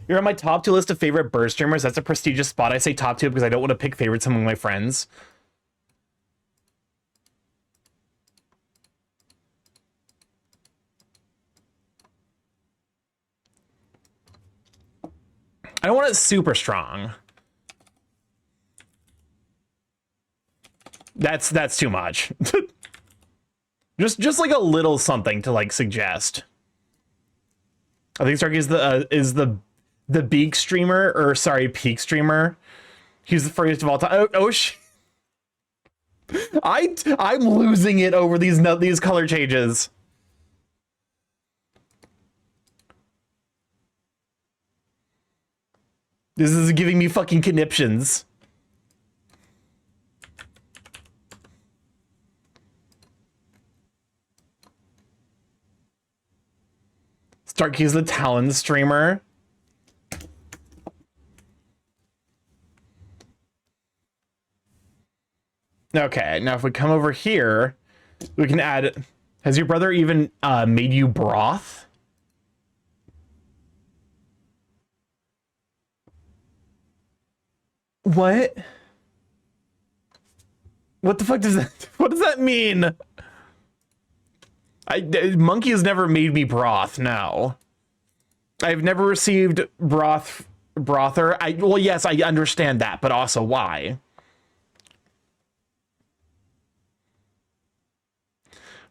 A: You're on my top 2 list of favorite bird streamers. That's a prestigious spot. I say top 2 because I don't want to pick favorites among my friends. I don't want it super strong. That's too much. just like a little something to like suggest. I think Starky is the beak streamer, or sorry, peak streamer. He's the first of all time. I'm losing it over these color changes. This is giving me fucking conniptions. Starky's the Talon streamer. Okay, now if we come over here, we can add... Has your brother even made you broth? What? What the fuck does that... What does that mean? Monkey has never made me broth, no. I've never received brother. Well, yes, I understand that, but also why?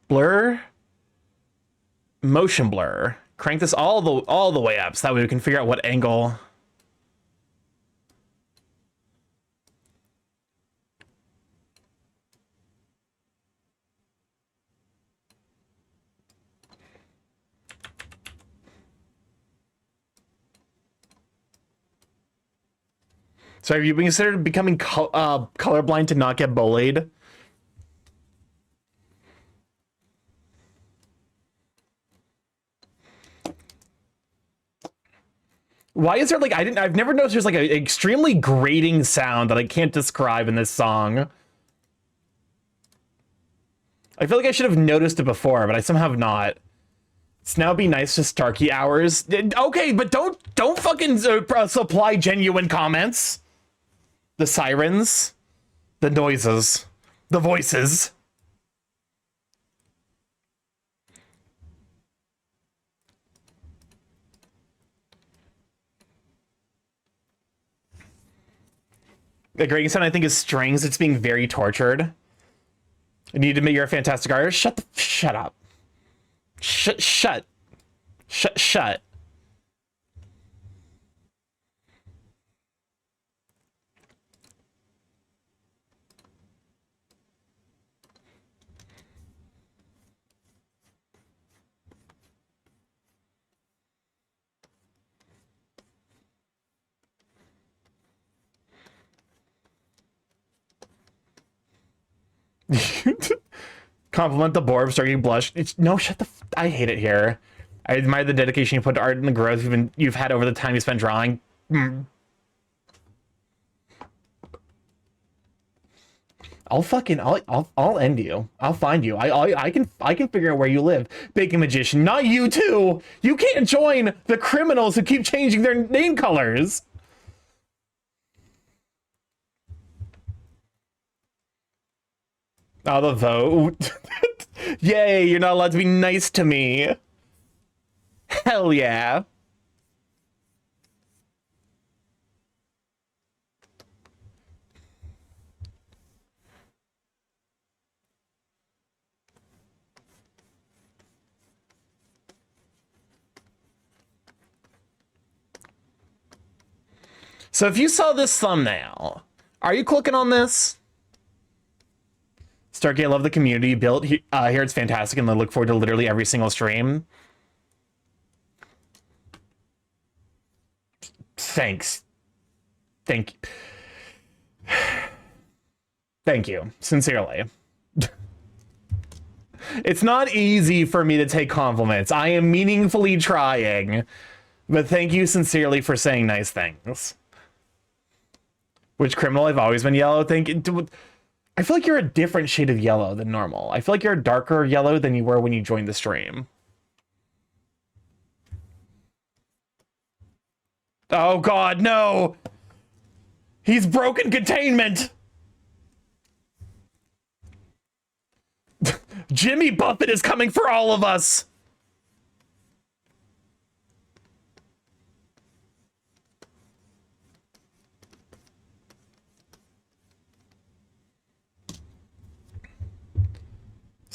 A: Blur, motion blur. Crank this all the way up so that way we can figure out what angle. So have you been considered becoming colorblind to not get bullied? Why is there like I've never noticed there's like an extremely grating sound that I can't describe in this song. I feel like I should have noticed it before, but I somehow have not. It's now be nice to Starky hours. Okay, but don't fucking supply genuine comments. The sirens, the noises, the voices. The grating sound, I think, is strings. It's being very tortured. I need to admit you're a fantastic artist. Shut up. Shut. Compliment the Borb, starting blush. No, shut the. I hate it here. I admire the dedication you put to art and the growth you've had over the time you spent drawing. I'll end you. I'll find you. I can figure out where you live. Bacon magician, not you too. You can't join the criminals who keep changing their name colors. Oh, the vote. Yay, you're not allowed to be nice to me. Hell yeah. So if you saw this thumbnail, are you clicking on this? Starky, I love the community you built. Here it's fantastic, and I look forward to literally every single stream. Thanks. Thank you. Thank you. Sincerely. It's not easy for me to take compliments. I am meaningfully trying. But thank you sincerely for saying nice things. Which criminal? I've always been yellow. Thank you. I feel like you're a different shade of yellow than normal. I feel like you're a darker yellow than you were when you joined the stream. Oh god, no! He's broken containment! Jimmy Buffett is coming for all of us!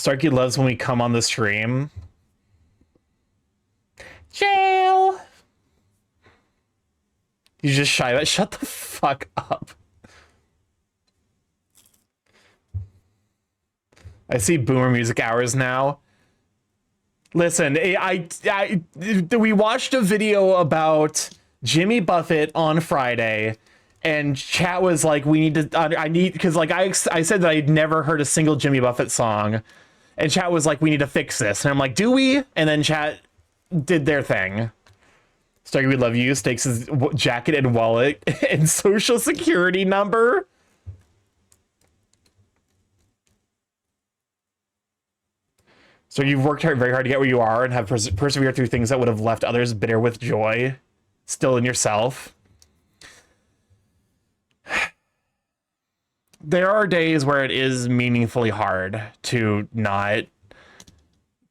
A: Starky loves when we come on the stream. Jail. You just shy that. Shut the fuck up. I see boomer music hours now. Listen, we watched a video about Jimmy Buffett on Friday, and chat was like, we need to, because like I said that I'd never heard a single Jimmy Buffett song, and chat was like, we need to fix this. And I'm like, do we? And then chat did their thing. Starky, we love you. Stakes his jacket and wallet and social security number. So you've worked very hard to get where you are and have persevered through things that would have left others bitter with joy still in yourself. There are days where it is meaningfully hard to not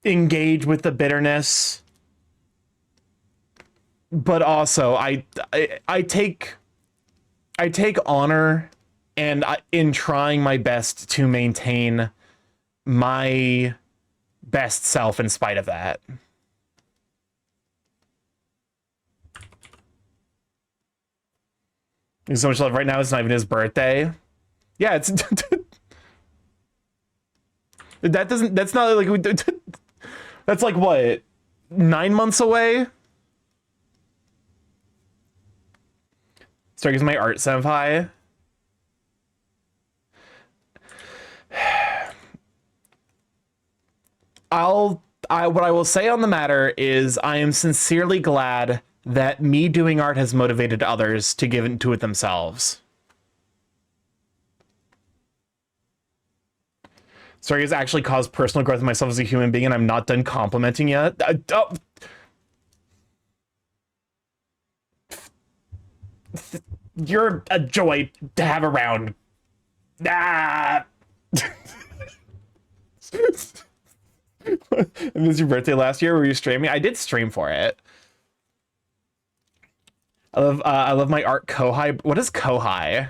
A: engage with the bitterness. But also, I take honor and in trying my best to maintain my best self in spite of that. There's so much love right now. It's not even his birthday. Yeah, it's that's not like that's like what, 9 months away. Stark is my art senpai. What I will say on the matter is I am sincerely glad that me doing art has motivated others to give into it themselves. Sorry, has actually caused personal growth in myself as a human being, and I'm not done complimenting yet. You're a joy to have around. Ah. It was your birthday last year. Were you streaming? I did stream for it. I love my art kohai. What is kohai?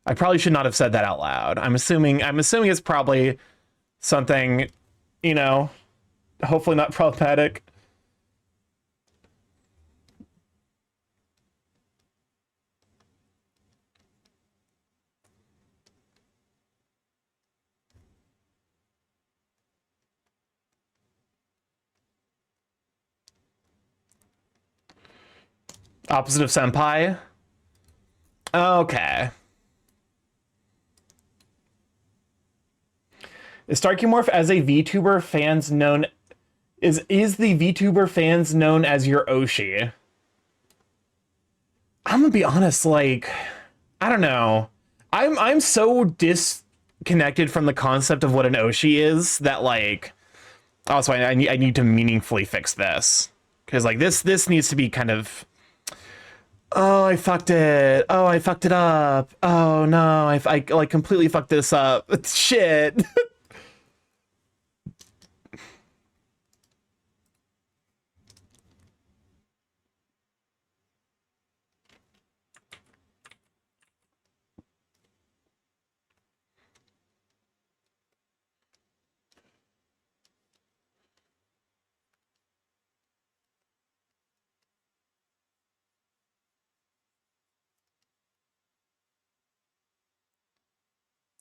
A: I probably should not have said that out loud. I'm assuming it's probably something, you know, hopefully not problematic. Opposite of senpai? Okay. Is StarkyMorph as a VTuber fans known is the VTuber fans known as your Oshi? I'm gonna be honest, like, I don't know. I'm so disconnected from the concept of what an Oshi is that, like, also I need to meaningfully fix this. Because like this needs to be kind of, oh, I fucked it. Oh, I fucked it up. Oh no, I like completely fucked this up. Shit.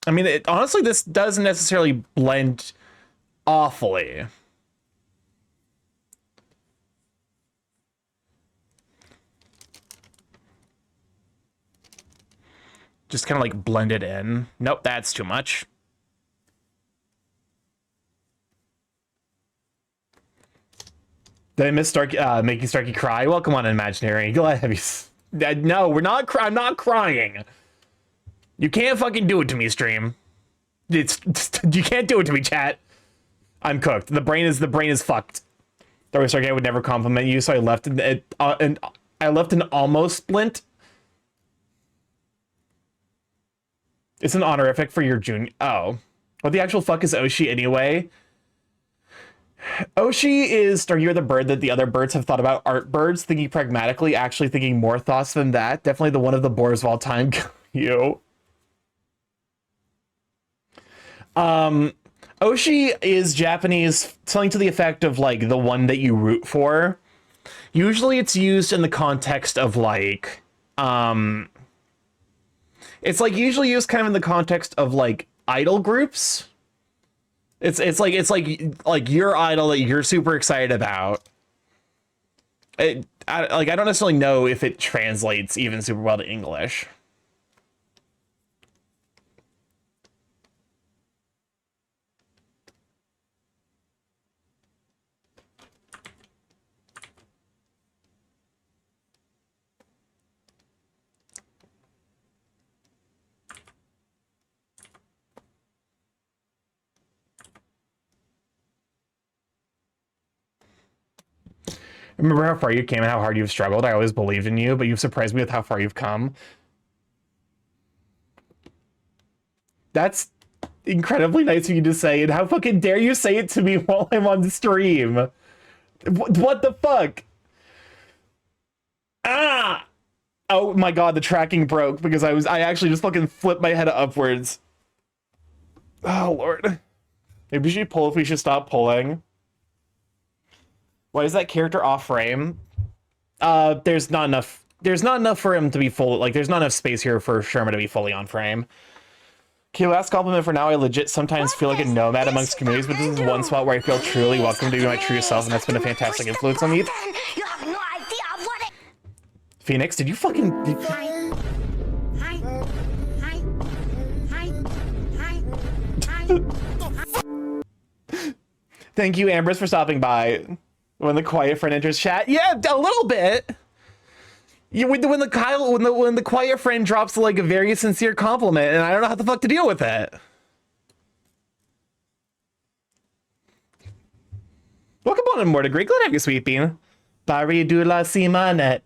A: I mean, honestly, this doesn't necessarily blend awfully. Just kind of like blend it in. Nope, that's too much. Did I miss making Starky cry? Welcome on Imaginary. Glad to have you. No, we're not. I'm not crying. You can't fucking do it to me, stream. You can't do it to me, chat. I'm cooked. The brain is fucked. Starky, I would never compliment you, so I left I left an almost splint. It's an honorific for your junior. Oh, what the actual fuck is Oshi anyway? Oshi is Starky, you're the bird that the other birds have thought about. Art birds thinking pragmatically, actually thinking more thoughts than that. Definitely the one of the bores of all time. You. Oshi is Japanese, something to the effect of like the one that you root for. Usually it's used in the context of like, it's like usually used kind of in the context of like idol groups. It's like your idol that you're super excited about. I don't necessarily know if it translates even super well to English. Remember how far you came and how hard you've struggled? I always believed in you, but you've surprised me with how far you've come. That's incredibly nice of you to say, and how fucking dare you say it to me while I'm on the stream? What the fuck? Ah! Oh my god, the tracking broke because I actually just fucking flipped my head upwards. Oh lord. Maybe we should pull if we should stop pulling. Why is that character off frame? There's not enough for him to be full, like there's not enough space here for Sherman to be fully on frame. Okay, last compliment for now. I legit sometimes feel like a nomad amongst communities, but this is one spot where I feel truly welcome to be my true self, and that's been a fantastic influence on me.
C: You have no idea what it...
A: Phoenix, did you fucking... Thank you, Ambrose, for stopping by. When the quiet friend enters chat, yeah, a little bit. When the quiet friend drops like a very sincere compliment, and I don't know how the fuck to deal with it. Welcome on in, Morta Greek. Glad to have you, sweet bean. Baridula Simanet.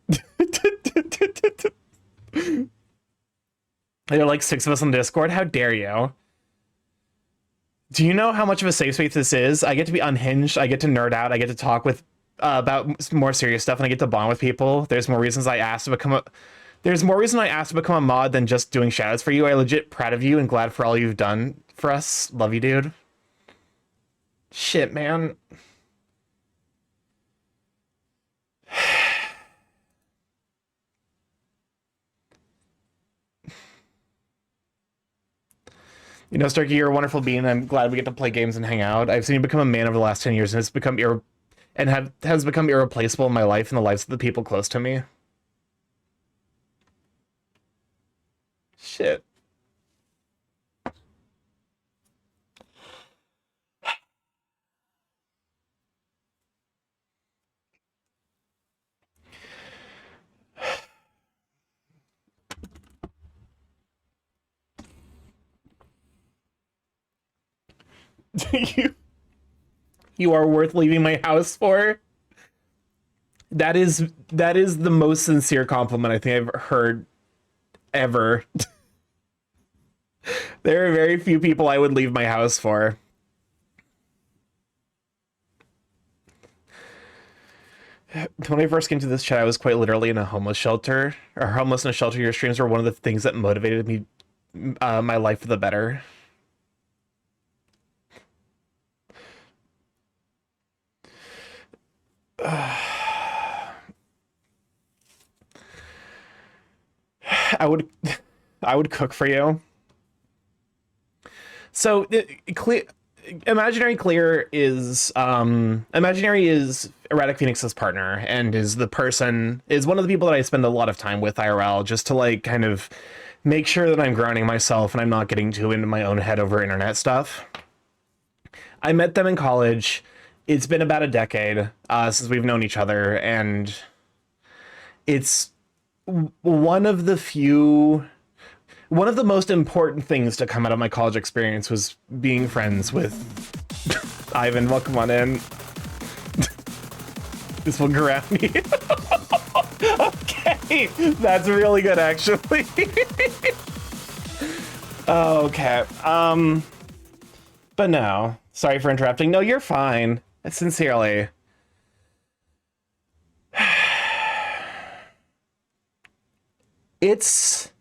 A: There are like 6 of us on Discord. How dare you? Do you know how much of a safe space this is? I get to be unhinged. I get to nerd out. I get to talk with about more serious stuff, and I get to bond with people. There's more reasons I asked to become a. There's more reason I asked to become a mod than just doing shoutouts for you. I legit proud of you and glad for all you've done for us. Love you, dude. Shit, man. You know, Starky, you're a wonderful being. I'm glad we get to play games and hang out. I've seen you become a man over the last 10 years, and has become irreplaceable in my life and the lives of the people close to me. Shit. You are worth leaving my house for. That is the most sincere compliment I think I've heard ever. There are very few people I would leave my house for. When I first came to this chat, I was quite literally in a homeless shelter, or homeless in a shelter. Your streams were one of the things that motivated me, my life for the better. I would cook for you. So Imaginary Clear is Imaginary is Erratic Phoenix's partner, and is one of the people that I spend a lot of time with IRL, just to like kind of make sure that I'm grounding myself and I'm not getting too into my own head over internet stuff. I met them in college. It's been about a decade since we've known each other, and it's one of the most important things to come out of my college experience was being friends with Ivan. Welcome on in. This will ground me. Okay, that's really good, actually. Okay, but no, sorry for interrupting. No, you're fine. Sincerely. It's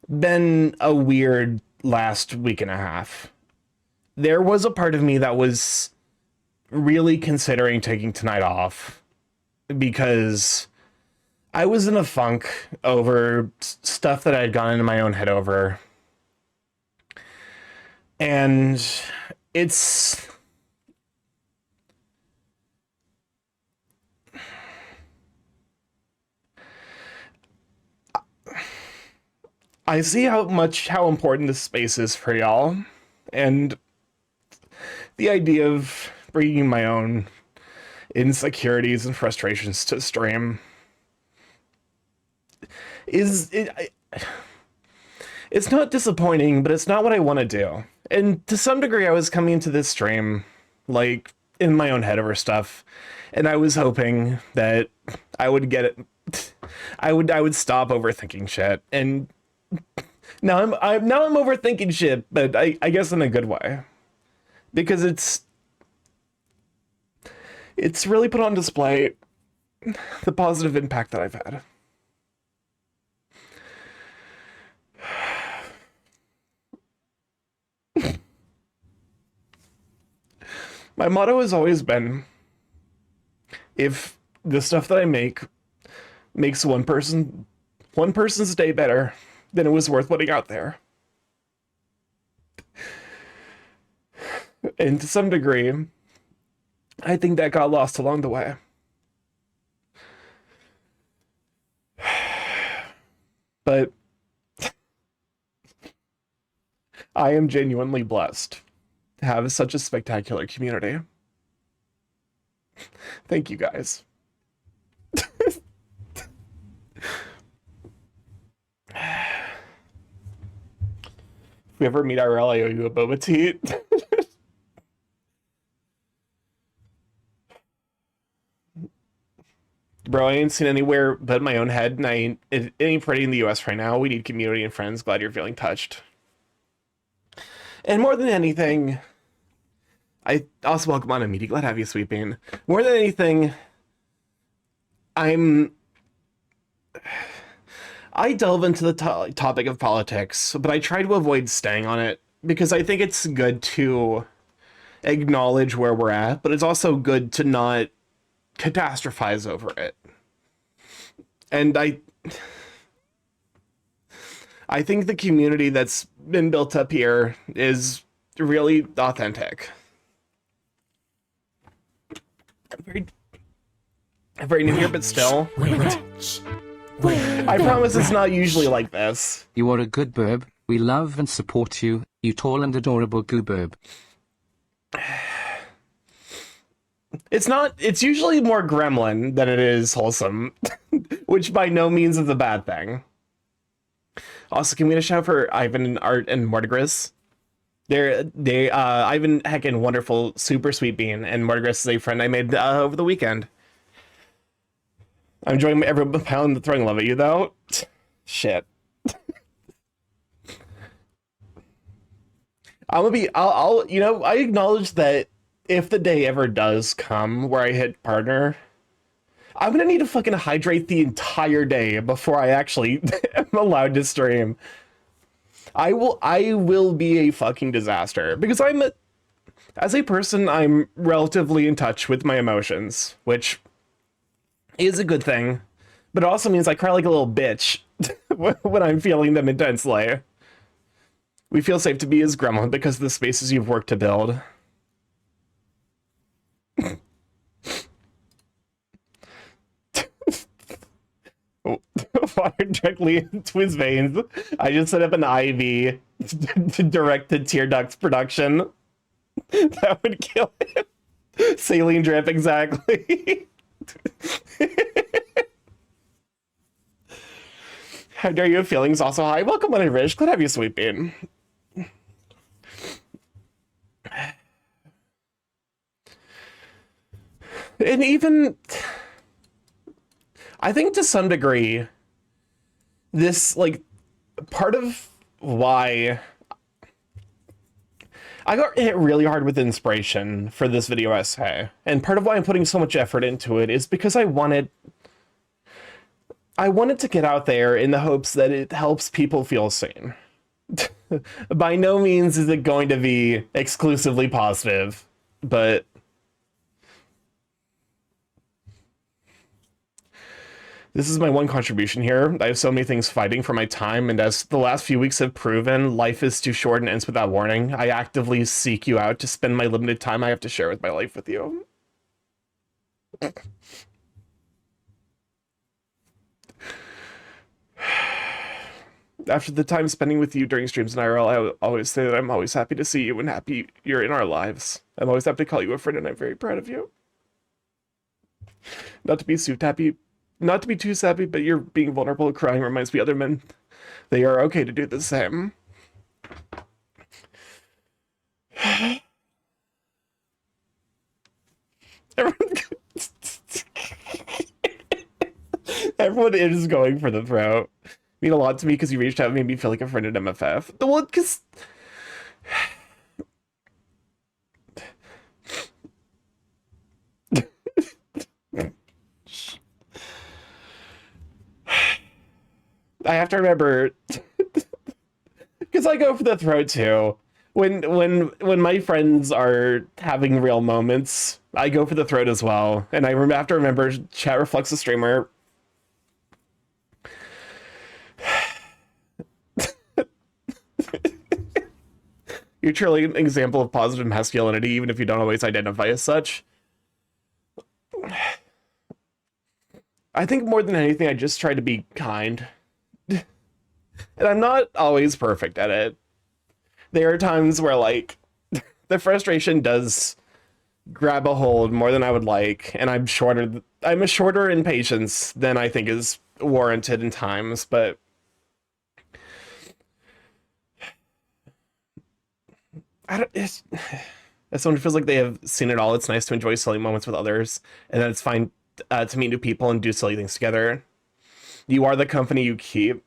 A: been a weird last week and a half. there was a part of me that was really considering taking tonight off because I was in a funk over stuff that I had gone into my own head over. And it's... I see how important this space is for y'all, and the idea of bringing my own insecurities and frustrations to stream it's not disappointing, but it's not what I want to do. And to some degree, I was coming into this stream like in my own head over stuff, and I was hoping that I would get it. I would stop overthinking shit, and now I'm overthinking shit, but I guess in a good way, because it's really put on display the positive impact that I've had. My motto has always been, if the stuff that I make makes one person's day better, then it was worth putting out there. And to some degree, I think that got lost along the way. But I am genuinely blessed to have such a spectacular community. Thank you guys. If we ever meet IRL, I owe you a boba tea. Bro, I ain't seen anywhere but my own head, and I ain't pretty in the US right now. We need community and friends. Glad you're feeling touched. And more than anything, I also welcome on Amity. Glad to have you, Sweeping. More than anything, I delve into the topic of politics, but I try to avoid staying on it because I think it's good to acknowledge where we're at, but it's also good to not catastrophize over it. And I think the community that's been built up here is really authentic. Very new here, but still. I promise it's not usually like this.
B: You are a good birb. We love and support you, you tall and adorable gooberb.
A: It's usually more gremlin than it is wholesome, which by no means is a bad thing. Also, can we get a shout for Ivan, Art, and Mortigris? Ivan, heckin' wonderful, super sweet bean, and Mortigris is a friend I made over the weekend. I'm enjoying every pound throwing love at you, though. Shit. I acknowledge that if the day ever does come where I hit partner, I'm gonna need to fucking hydrate the entire day before I actually am allowed to stream. I will be a fucking disaster because as a person, I'm relatively in touch with my emotions, which is a good thing, but it also means I cry like a little bitch when I'm feeling them intensely. We feel safe to be as gremlin because of the spaces you've worked to build. Water directly into his veins. I just set up an IV to direct the tear ducts production. That would kill him. Saline drip, exactly. How dare you? Feelings also high. Welcome on, Rich. Glad to have you, sweet bean. And even, I think to some degree, this, like, part of why I got hit really hard with inspiration for this video essay, and part of why I'm putting so much effort into it is because I wanted to get out there in the hopes that it helps people feel seen. By no means is it going to be exclusively positive, but this is my one contribution here. I have so many things fighting for my time, and as the last few weeks have proven, life is too short and ends without warning. I actively seek you out to spend my limited time I have to share with my life with you. After the time spending with you during streams in IRL, I always say that I'm always happy to see you and happy you're in our lives. I'm always happy to call you a friend, and I'm very proud of you. Not to be too sappy, but you're being vulnerable and crying reminds me other men, they are okay to do the same. Everyone is going for the throat. Mean a lot to me because you reached out and made me feel like a friend at MFF. Well, because I have to remember because I go for the throat too. When my friends are having real moments, I go for the throat as well. And I have to remember, chat reflects the streamer. You're truly an example of positive masculinity, even if you don't always identify as such. I think more than anything, I just try to be kind. And I'm not always perfect at it. There are times where, like, the frustration does grab a hold more than I would like, and I'm a shorter in patience than I think is warranted in times, but as someone who feels like they have seen it all, it's nice to enjoy silly moments with others, and then it's fine to meet new people and do silly things together. You are the company you keep.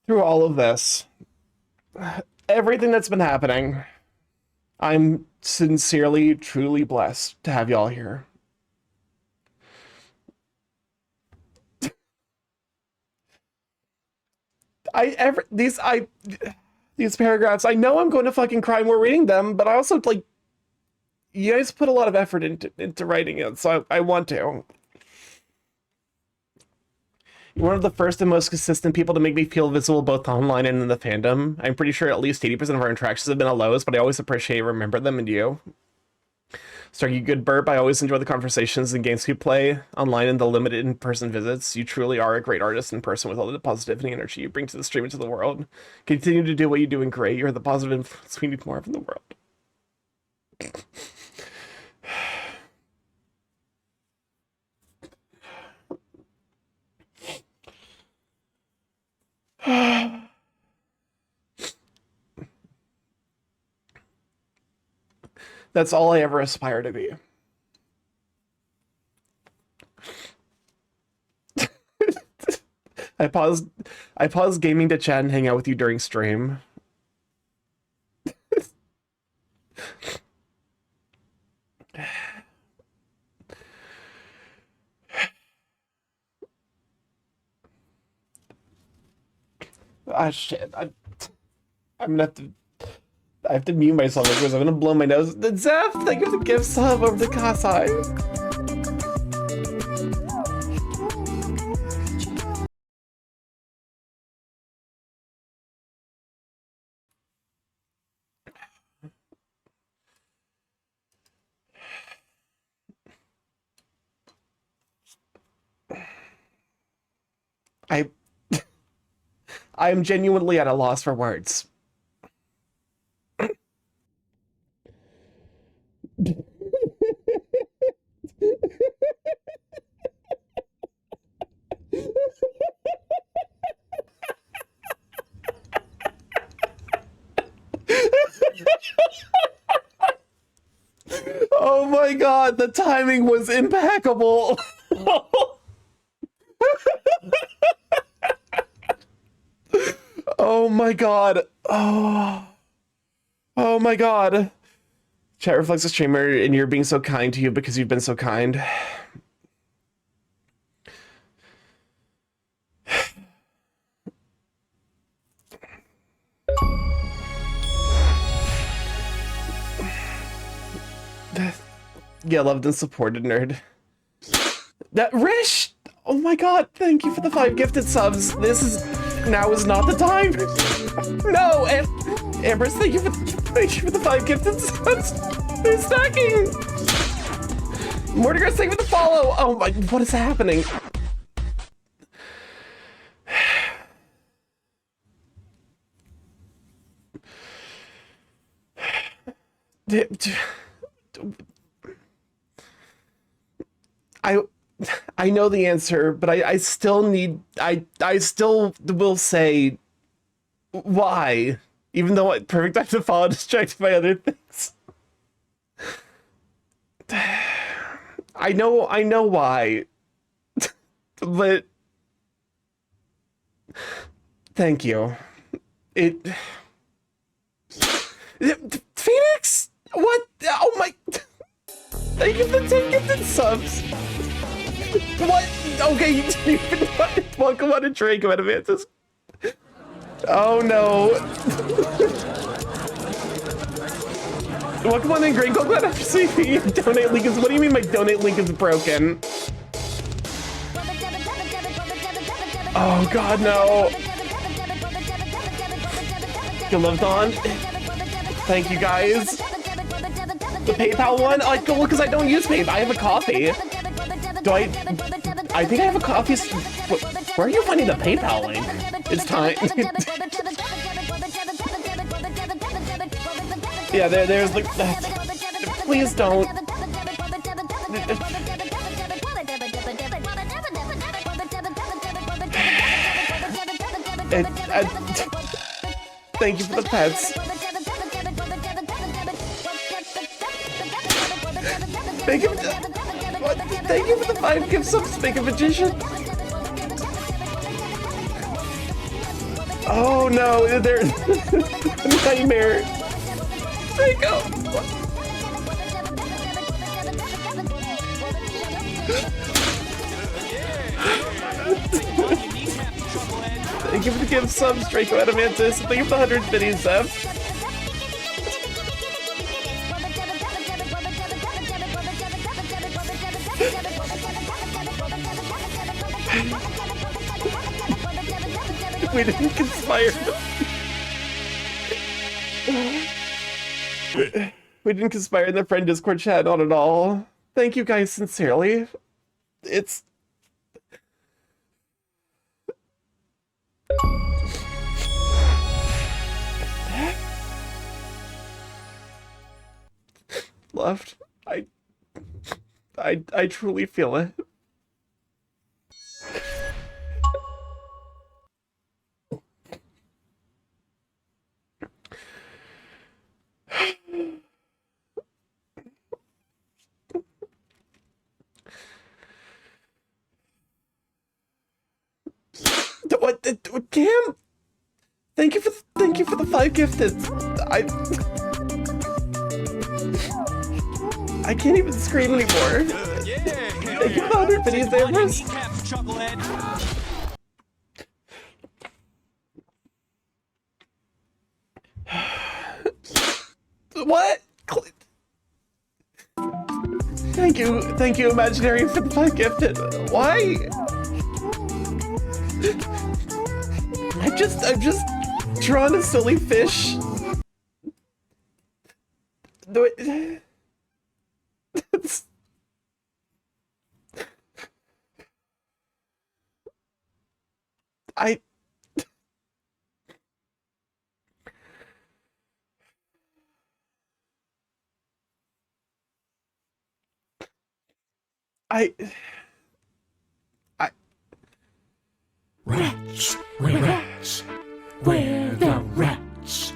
A: Through all of this, everything that's been happening, I'm sincerely, truly blessed to have y'all here. These paragraphs, I know I'm going to fucking cry more reading them, but I also, like, you guys put a lot of effort into writing it, so I want to. You're one of the first and most consistent people to make me feel visible both online and in the fandom. I'm pretty sure at least 80% of our interactions have been at lows, but I always appreciate and remember them and you. Starky good burp, I always enjoy the conversations and games we play online and the limited in-person visits. You truly are a great artist in person with all the positivity and energy you bring to the stream and to the world. Continue to do what you do and great. You're the positive influence we need more of in the world. That's all I ever aspire to be. I paused gaming to chat and hang out with you during stream. Ah, shit. I'm gonna have to. I have to mute myself because I'm gonna blow my nose. The Zeph, thank you for the gift sub over the Kasai. I am genuinely at a loss for words. Oh my god, the timing was impeccable. Oh my god. Oh my god. Chat reflects a streamer, and you're being so kind to you because you've been so kind. Yeah, loved and supported, nerd. That Rish! Oh my god, thank you for the 5 gifted subs. Now is not the time. No, Amber's, thank you for the 5 gifted subs. They're stacking. Mortigrass, thank you for the follow. Oh my, what is happening? I know the answer, but I still need, I still will say why, even though perfect time to follow distracted by other things. I know why, but thank you. Phoenix? What? Oh my, thank you for the 10 gifted subs. What? Okay, welcome on to Draco Advances. Oh no. Welcome on in, Greg. Glad after seeing me. Donate link is. What do you mean my donate link is broken? Oh god, no. You loved on. Thank you guys. The PayPal one? I go because I don't use PayPal. I have a coffee. Do I think I have a coffee. Where are you finding the PayPal link? It's time. Yeah, there's like. Please don't. Thank you for the pets. Thank you. Thank you for the 5 gifts subs, Make a Magician. Oh no, they're nightmare. Draco. Thank you for the gift subs, Draco Adamantis. Thank you for the 100 videos, Zeph. We didn't conspire. We didn't conspire in the friend Discord chat, not at all. Thank you guys sincerely. It's... Loved. I truly feel it. What? Cam? Thank you for the 5 gifted. I can't even scream anymore. Thank you for the 100 videos, Ambrose. What? Thank you, Imaginary, for the 5 gifted. Why? I'm just drawn a silly fish.
C: Wretch, we're wretch, we're the wretch.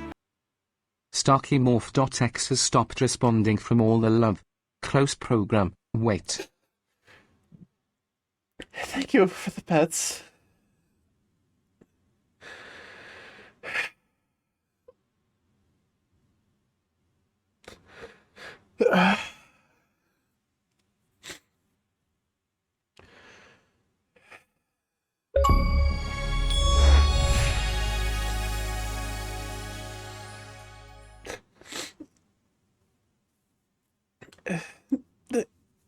B: StarkyMorph.x has stopped responding from all the love. Close program. Wait.
A: Thank you for the pets.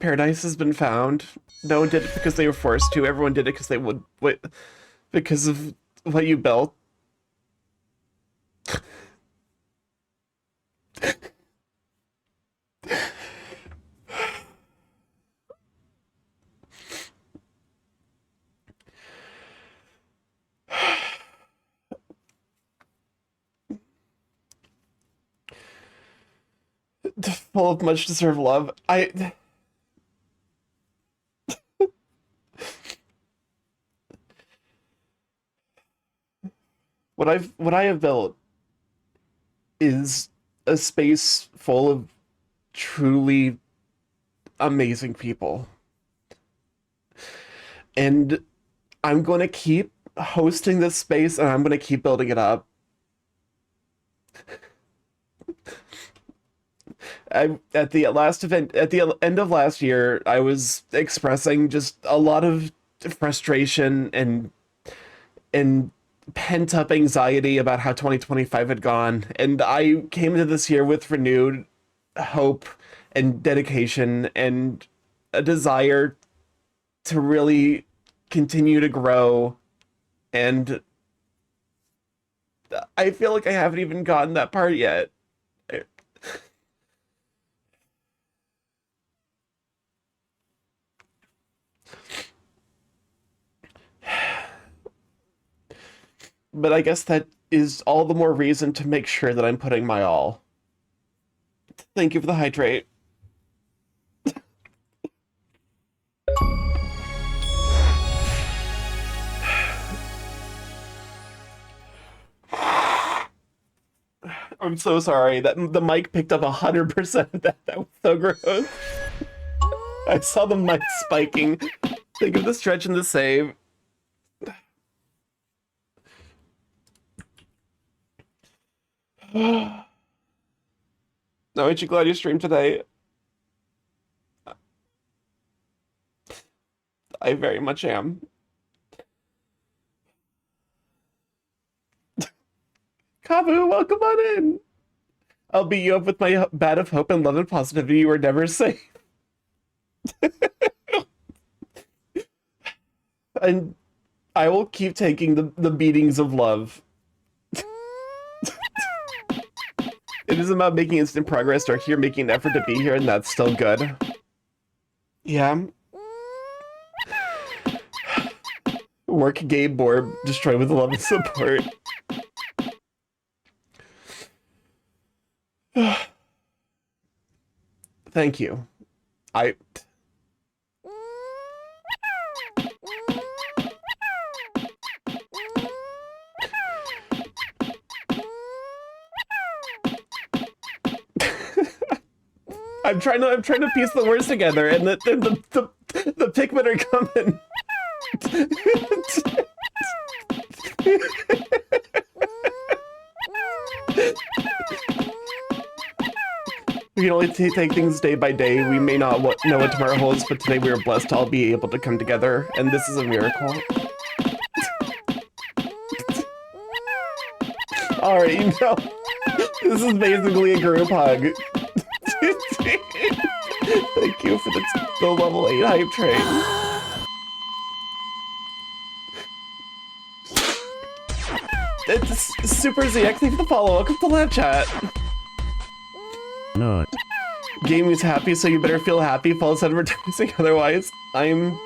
A: paradise has been found. No one did it because they were forced to. Everyone did it because they would, because of what you built. Full of much deserved love. What I have built is a space full of truly amazing people. And I'm going to keep hosting this space and I'm going to keep building it up. At the last event, at the end of last year, I was expressing just a lot of frustration and pent up anxiety about how 2025 had gone. And I came into this year with renewed hope and dedication and a desire to really continue to grow. And I feel like I haven't even gotten that part yet. But I guess that is all the more reason to make sure that I'm putting my all. Thank you for the hydrate. I'm so sorry that the mic picked up 100% of that. That was so gross. I saw the mic spiking. Think of the stretch and the save. No, aren't you glad you streamed today? I very much am. Kabu, welcome on in. I'll beat you up with my bat of hope and love and positivity. You were never safe. And I will keep taking the beatings of love. It isn't about making instant progress or here making an effort to be here, and that's still good. Yeah. Work Gabe Borb, destroy with love and support. Thank you. I'm trying to piece the words together, and the Pikmin are coming. We can only take things day by day. We may not know what tomorrow holds, but today we are blessed to all be able to come together, and this is a miracle. Alright, you know, this is basically a group hug. Thank you for the level 8 hype train. It's Super ZX, thank you for the follow. Welcome to live chat.
D: Not.
A: Game is happy, so you better feel happy. False advertising, otherwise, I'm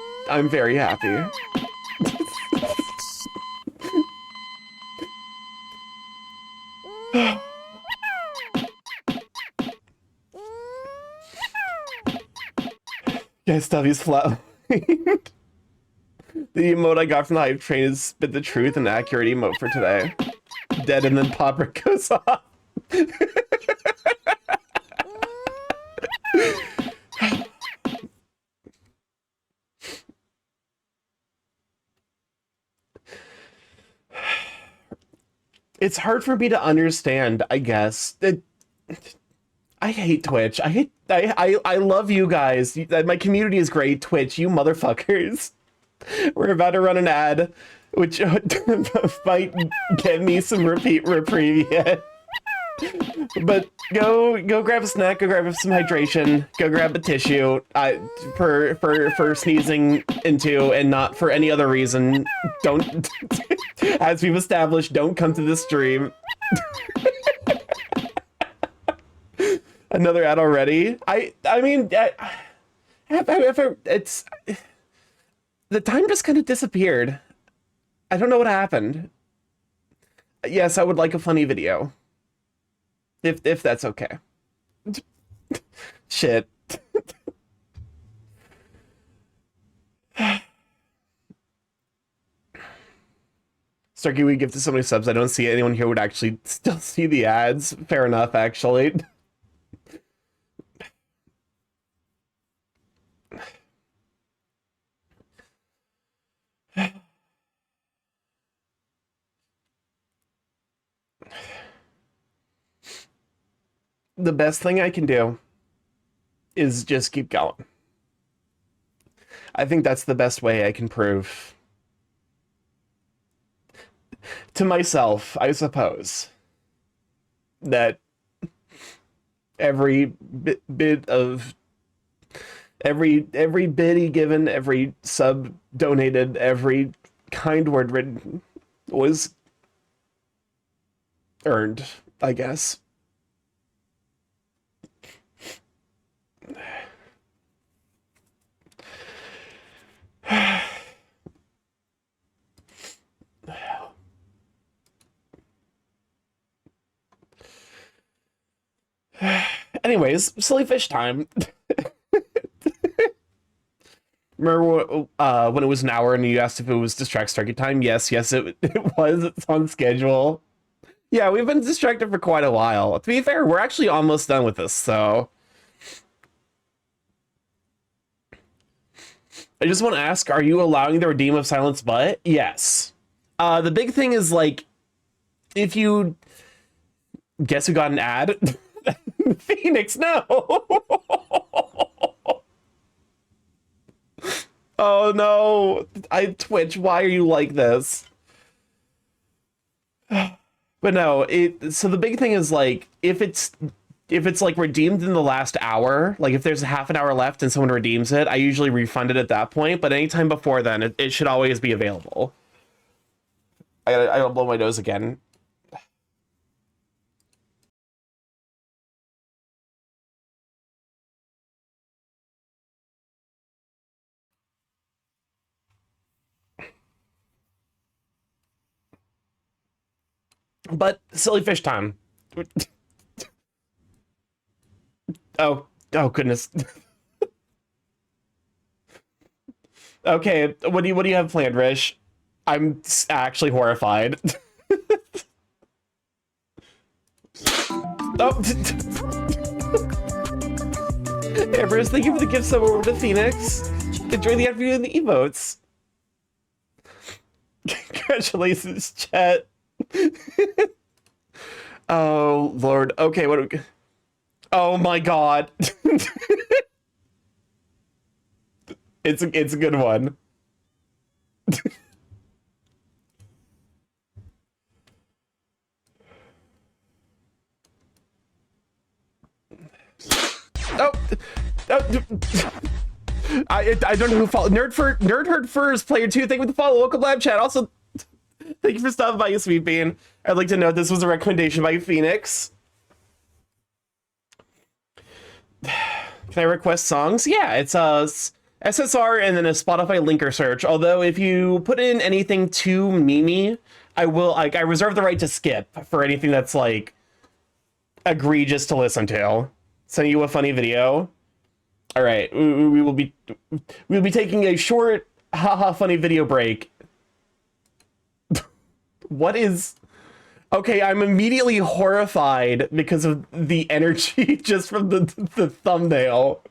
A: very happy. Guys, Stubby's flat. The emote I got from the hype train is spit the truth and accurate emote for today. Dead and then Popper goes off. It's hard for me to understand, I guess. I hate Twitch. I love you guys. My community is great. Twitch, you motherfuckers. We're about to run an ad, which might get me some reprieve yet. But go grab a snack, go grab some hydration, go grab a tissue for sneezing into and not for any other reason. Don't, as we've established, don't come to this stream. Another ad already. I mean, it's the time just kind of disappeared. I don't know what happened. Yes, I would like a funny video. If that's okay. Shit. Starky, we gifted so many subs. I don't see anyone here would actually still see the ads. Fair enough, actually. The best thing I can do is just keep going. I think that's the best way I can prove to myself, I suppose, that every bit of every biddy given, every sub donated, every kind word written was earned, I guess. Anyways, silly fish time. Remember when it was an hour and you asked if it was distract Starky time? Yes, it was. It's on schedule. Yeah, we've been distracted for quite a while. To be fair, we're actually almost done with this, so. I just want to ask, are you allowing the redeem of silence but? Yes. The big thing is, like, if you... Guess who got an ad? Phoenix, no! Oh no! Twitch, why are you like this? But no, so the big thing is, like, if it's like redeemed in the last hour, like if there's a half an hour left and someone redeems it, I usually refund it at that point, but anytime before then, it should always be available. I gotta blow my nose again. But silly fish time. Oh goodness. Okay, what do you have planned, Rish? I'm actually horrified. Oh. Ambrose, thank you for the gift sub over to Phoenix. Enjoy the afternoon and the emotes. Congratulations, chat. Oh Lord. Okay, what do we... Oh my God. It's a good one. Oh, I don't know who followed. Nerdherd Furs player 2. Thank you for the follow. Welcome live chat. Also, thank you for stopping by, you sweet bean. I'd like to note this was a recommendation by Phoenix. Can I request songs? Yeah, it's SSR and then a Spotify linker search. Although if you put in anything too memey, I reserve the right to skip for anything that's like egregious to listen to. Send you a funny video. All right, we'll be taking a short haha funny video break. What is... Okay, I'm immediately horrified because of the energy just from the thumbnail.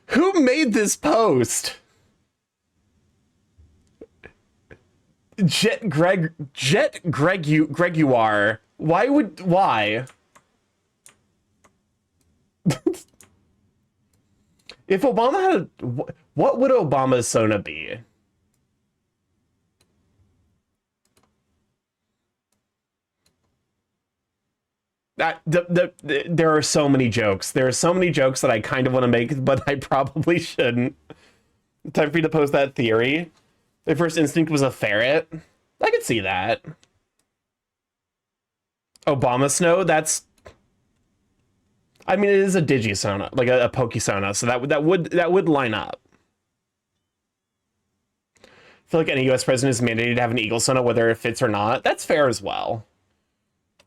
A: Who made this post? Greguar. Why? If Obama had what would Obama's Sona be? There are so many jokes. There are so many jokes that I kind of want to make, but I probably shouldn't. Time for you to post that theory. My first instinct was a ferret. I could see that. Obama Snow, that's... I mean, it is a Digisona, like a Pokesona, so that would line up. I feel like any US president is mandated to have an Eagle Sona, whether it fits or not. That's fair as well.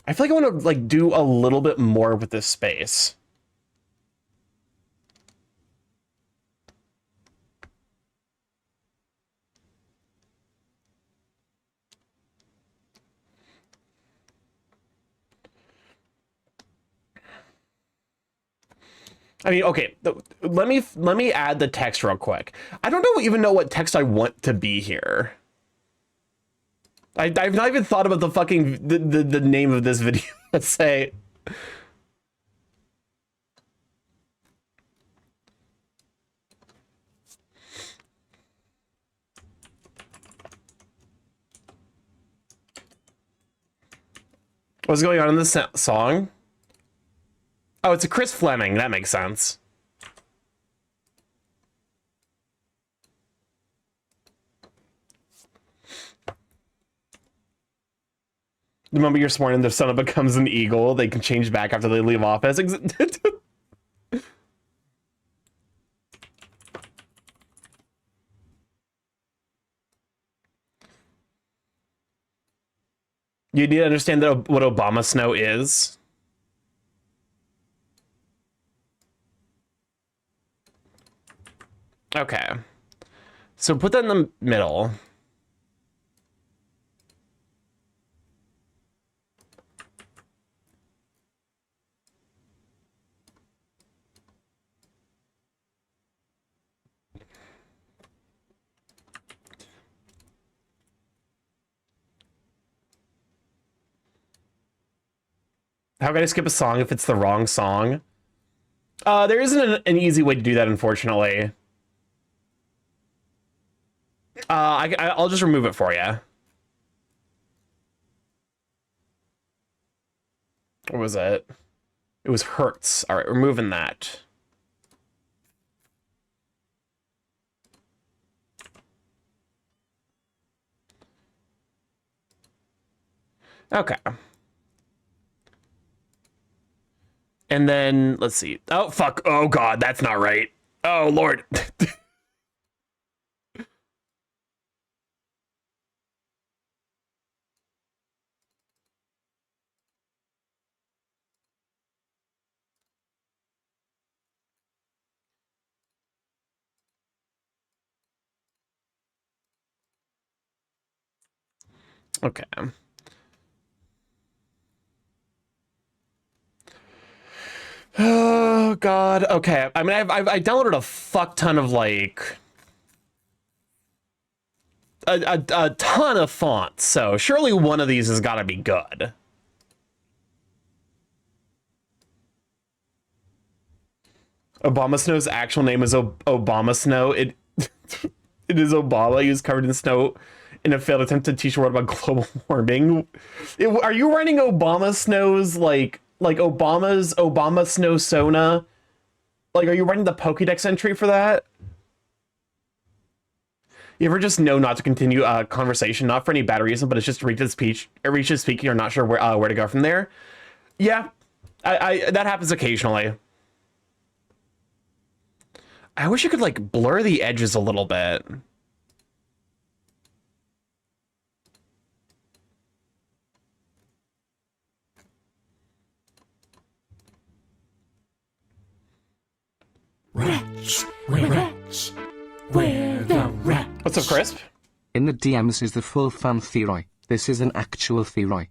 A: I feel like I want to like do a little bit more with this space. I mean, okay, let me add the text real quick. I don't even know what text I want to be here. I've not even thought about the fucking the name of this video. Let's say. What's going on in this song? Oh, it's a Chris Fleming. That makes sense. The moment you're sworn in, the son becomes an eagle. They can change back after they leave office. You need to understand that what Obama Snow is. Okay. So put that in the middle. How can I skip a song if it's the wrong song? There isn't an easy way to do that, unfortunately. I'll just remove it for you. What was it? It was Hertz. All right, removing that. Okay. And then, let's see. Oh, fuck. Oh, God, that's not right. Oh, Lord. Okay. Oh, God. Okay. I mean, I downloaded a fuck ton of, like... A ton of fonts, so surely one of these has got to be good. Obama Snow's actual name is Obama Snow. It is Obama. He was covered in snow in a failed attempt to teach the world about global warming. Are you running Obama Snow's like Obama Snow Sona? Like, are you running the Pokédex entry for that? You ever just know not to continue a conversation, not for any bad reason, but it's just to reach his speech, you're not sure where to go from there? Yeah, I that happens occasionally. I wish you could like blur the edges a little bit.
C: Wretch, wretch, where the wretch.
A: What's up, Crisp?
B: In the DMs is the full fan theory. This is an actual theory.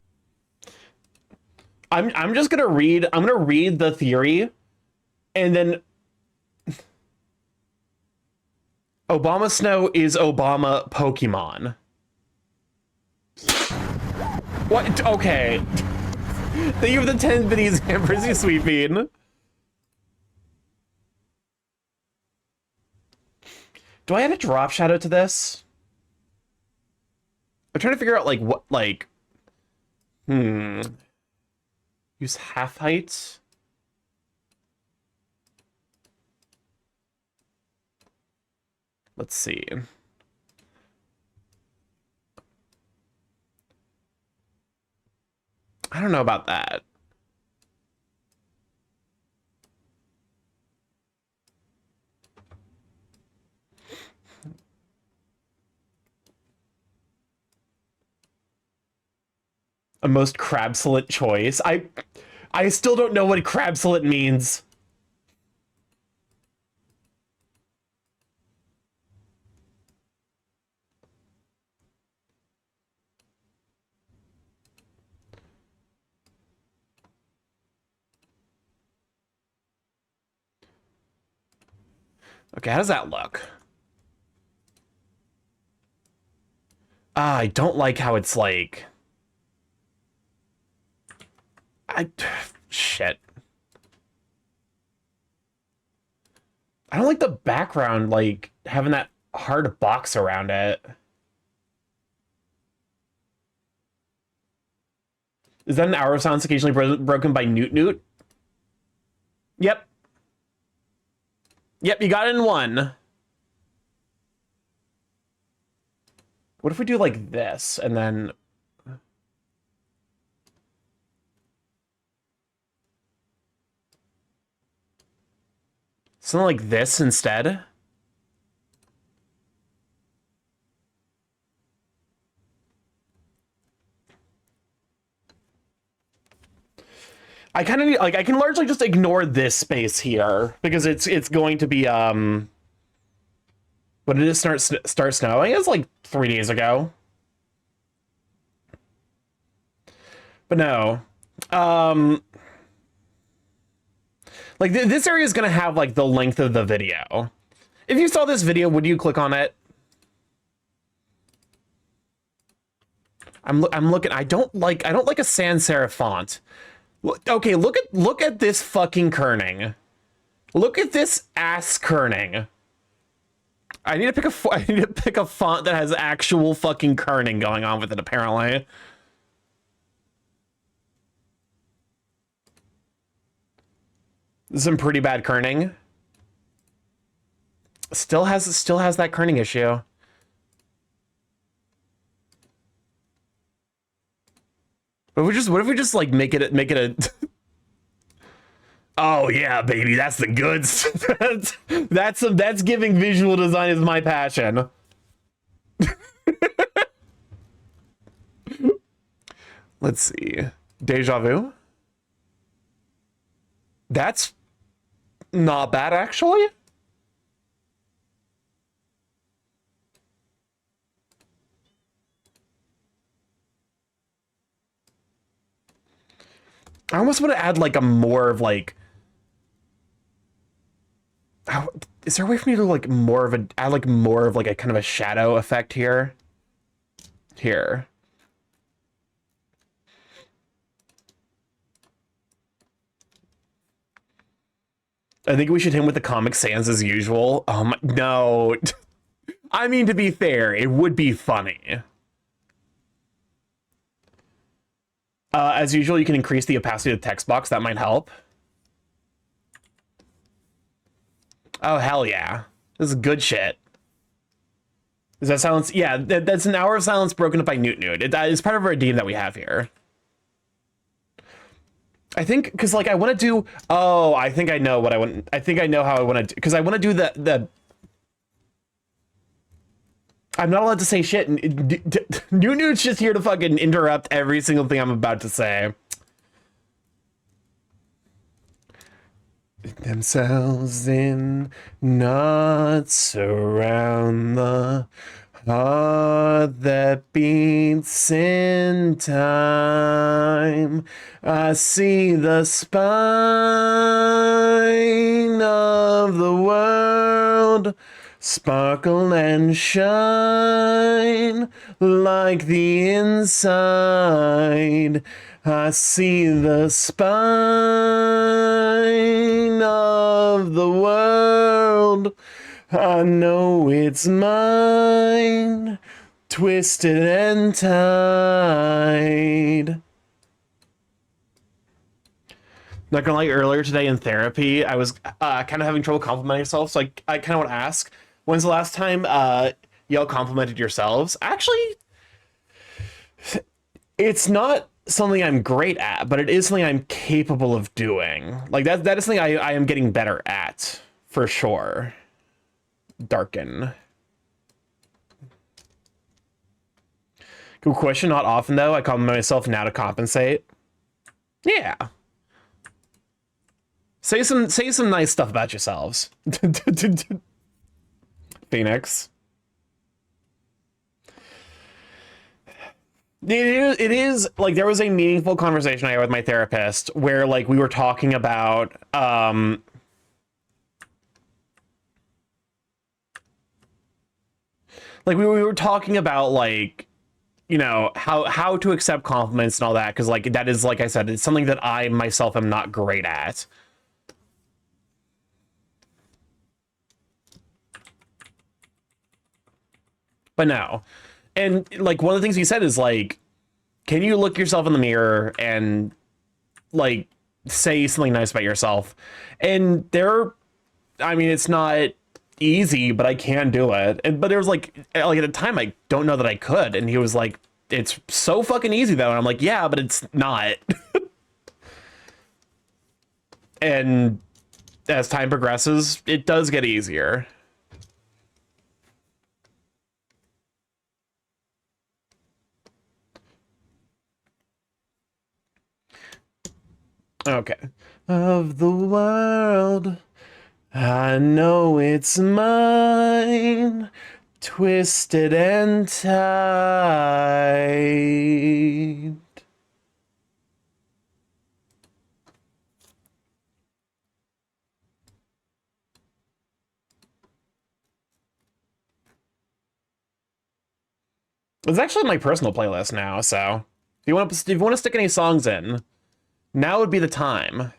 A: I'm just gonna read. I'm gonna read the theory, and then Obama Snow is Obama Pokemon. What? Okay. Thank you for the 10 biddies, Ambersy Sweet Bean. Do I add a drop shadow to this? I'm trying to figure out, like, what, like... Use half height? Let's see. I don't know about that. A most crabsolent choice. I still don't know what crabsolent means. Okay, how does that look? I don't like how it's like... Shit. I don't like the background, like, having that hard box around it. Is that an hour of silence occasionally broken by Newt Newt? Yep. Yep, you got it in one. What if we do like this, and then... Something like this instead? I kind of need, like, I can largely just ignore this space here because it's going to be when did it start snowing? It's like 3 days ago. But no. Like this area is going to have like the length of the video. If you saw this video, would you click on it? I'm looking. I don't like a sans serif font. Okay, look at this fucking kerning. Look at this ass kerning. I need to pick a font that has actual fucking kerning going on with it, apparently. This is some pretty bad kerning. Still has that kerning issue. What if we just like make it a Oh yeah, baby, that's the goods. that's giving visual design is my passion. Let's see. Deja vu. That's not bad, actually. I almost want to add like a more of like... is there a way for me to like add like more of like a kind of a shadow effect here? Here. I think we should hit him with the Comic Sans as usual. No. I mean, to be fair, it would be funny. As usual, you can increase the opacity of the text box. That might help. Oh, hell yeah. This is good shit. Is that silence? Yeah, that's an hour of silence broken up by Newt Newt. That is part of our redeem that we have here. I think, because, like, I want to do... Oh, I think I know what I want... I think I know how I want to do... Because I want to do the... I'm not allowed to say shit. Newt Newt's just here to fucking interrupt every single thing I'm about to say. Themselves in knots around the Heart that beats in time. I see the spine of the world sparkle and shine like the inside. I see the spine of the world. I know it's mine, twisted and tied. Not gonna lie, earlier today in therapy, I was kind of having trouble complimenting myself, so I kind of want to ask, when's the last time y'all complimented yourselves? Actually, it's not something I'm great at, but it is something I'm capable of doing. Like, that is something I am getting better at, for sure. Darken. Good question. Not often though. I compliment myself now to compensate. Yeah. Say some nice stuff about yourselves. Phoenix. It is like there was a meaningful conversation I had with my therapist where like we were talking about like we were talking about like, you know, how to accept compliments and all that, because like that is, like I said, it's something that I myself am not great at. But no. And like one of the things he said is like, can you look yourself in the mirror and like say something nice about yourself? And I mean, it's not easy, but I can do it. But there was like at the time I don't know that I could, and he was like, it's so fucking easy though, and I'm like, yeah, but it's not. And as time progresses, it does get easier. Okay. Of the world, I know it's mine, twisted and tied. It's actually my personal playlist now, so if you want to stick any songs in, now would be the time.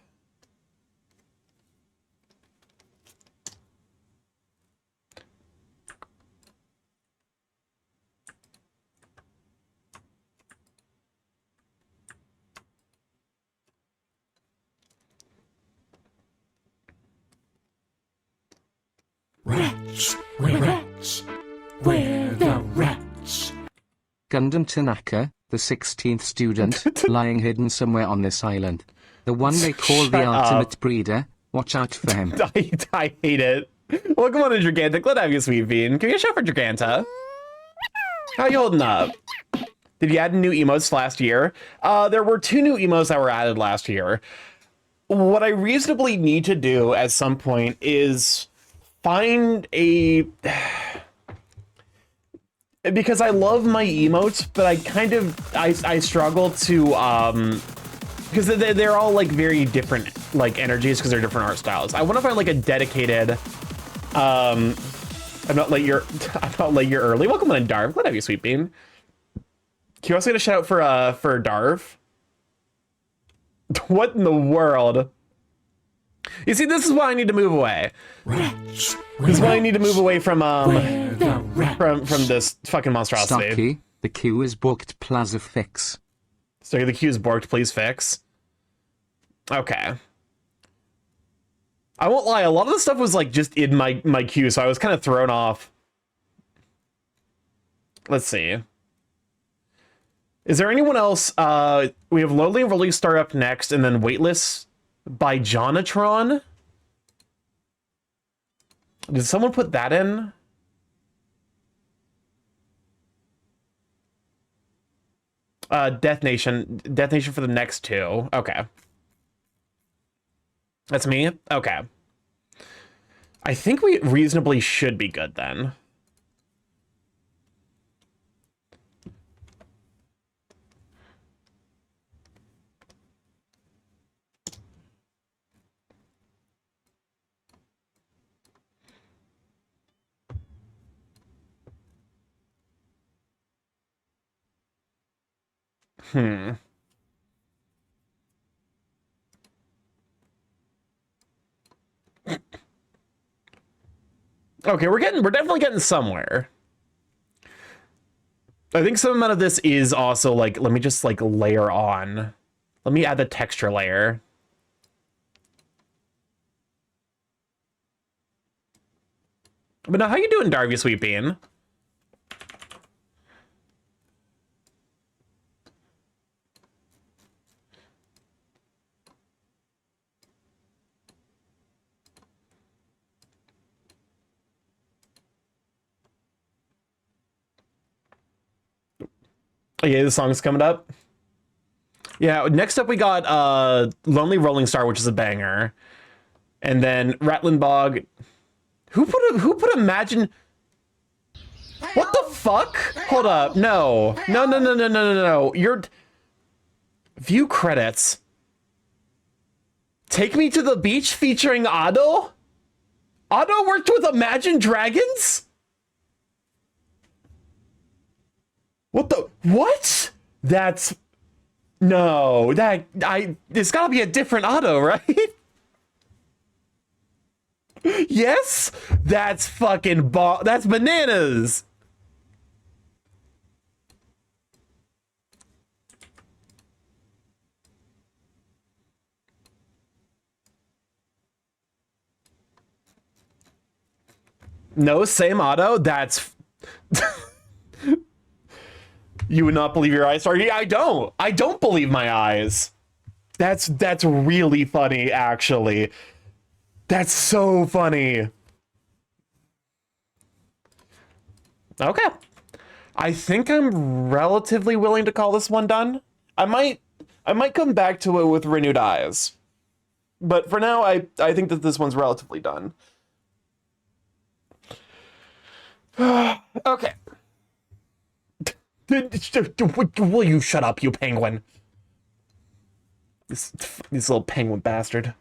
C: Wretch, wretch, we're the wretch.
B: Gundam Tanaka, the 16th student, lying hidden somewhere on this island. The one they call the
A: Shut
B: ultimate
A: up.
B: breeder. Watch out for him.
A: I hate it. Welcome on to Giganta. Glad to have you, Sweet Bean. Give me a shout for Giganta. How you holding up? Did you add new emotes last year? There were 2 new emotes that were added last year. What I reasonably need to do at some point is find a... Because I love my emotes, but I kind of... I struggle to... Because they're all like very different like energies because they're different art styles. I want to find like a dedicated... I'm not late, you're early. Welcome on, Darv. Glad to have you, Sweet Bean. Can you also get a shout out for Darv? What in the world? You see, this is why I need to move away.
C: Wretch,
A: This is why I need to move away from
C: we're the wretch.
A: from this fucking monstrosity.
B: Starky, the queue is booked. Plaza fix.
A: So the queue's borked, please fix. Okay. I won't lie, a lot of the stuff was like just in my queue, so I was kind of thrown off. Let's see. Is there anyone else? We have Lonely and Rolling Star up next, and then Weightless by Jonatron. Did someone put that in? Death Nation for the next 2. Okay. That's me? Okay. I think we reasonably should be good then. Okay, we're definitely getting somewhere. I think some amount of this is also like, let me just like layer on. Let me add the texture layer. But now, how you doing, Darby Sweet Bean? Oh, yeah, the song's coming up. Yeah, next up we got Lonely Rolling Star, which is a banger. And then Rattling Bog. Who put Imagine? What the fuck? Hold up. No. No. You're view credits. Take Me to the Beach featuring Otto? Otto worked with Imagine Dragons? What? That's no, it's gotta be a different Otto, right? Yes? That's fucking that's bananas. No, same Otto. That's you would not believe your eyes, Starky. I don't believe my eyes. That's really funny, actually. That's so funny. Okay. I think I'm relatively willing to call this one done. I might come back to it with renewed eyes. But for now, I think that this one's relatively done. Okay. Will you shut up, you penguin? This little penguin bastard.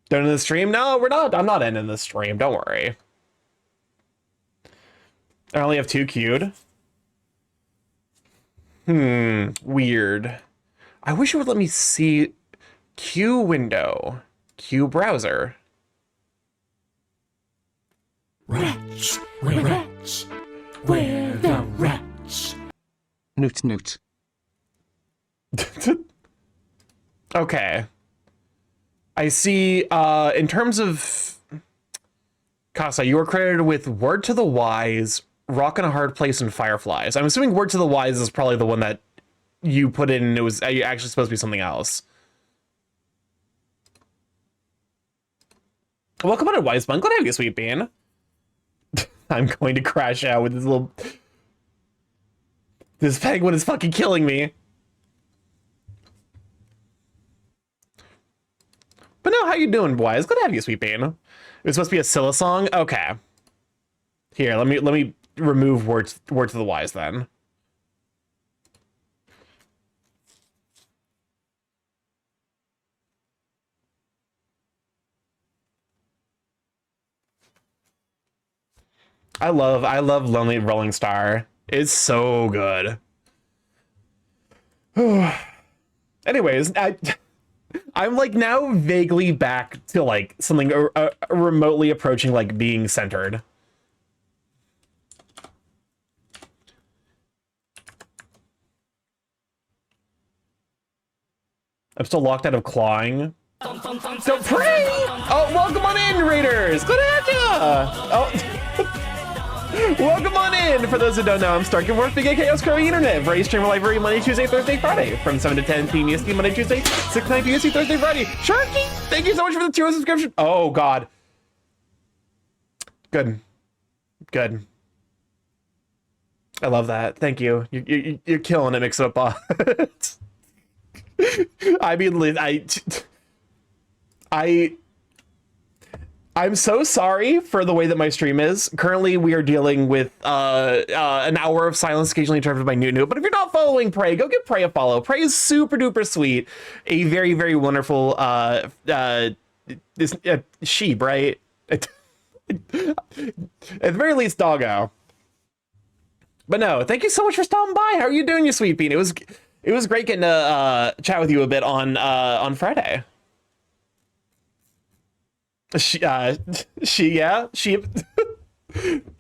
A: Done in the stream? No, we're not. I'm not ending the stream. Don't worry. I only have 2 queued. Weird. I wish it would let me see queue window, queue browser.
C: Wretch, we're the wretch.
B: Newt.
A: Okay. I see, in terms of Casa, you were credited with Word to the Wise, Rock in a Hard Place, and Fireflies. I'm assuming Word to the Wise is probably the one that you put in and it was actually supposed to be something else. Welcome on, Wise Bun. Glad to have you, Sweet Bean. I'm going to crash out with this little... This penguin is fucking killing me. But no, how you doing, boys? Good to have you, Sweet Bean. It was supposed to be a Scylla song? Okay. Here, let me remove word to the Wise then. I love Lonely Rolling Star. It's so good. Anyways, I'm like now vaguely back to like something remotely approaching like being centered. I'm still locked out of clawing. So pray! Oh, welcome on in, Raiders! Good to have ya! Oh. Welcome on in! For those who don't know, I'm StarkyMorph, Big Chaos Curry Internet. Very stream live every Monday, Tuesday, Thursday, Friday. From 7 to 10 p.m. EST, Monday, Tuesday, 6 to 9 p.m. EST, Thursday, Friday. Sharky, thank you so much for the 2 subscription. Oh, God. Good. I love that. Thank you. You're killing it, Mix It Up. I mean, I'm so sorry for the way that my stream is. Currently, we are dealing with an hour of silence occasionally interrupted by Newt. But if you're not following Prey, go give Prey a follow. Prey is super duper sweet. A very, very wonderful sheep, right? At the very least, doggo. But no, thank you so much for stopping by. How are you doing, you sweet bean? It was great getting to chat with you a bit on Friday. She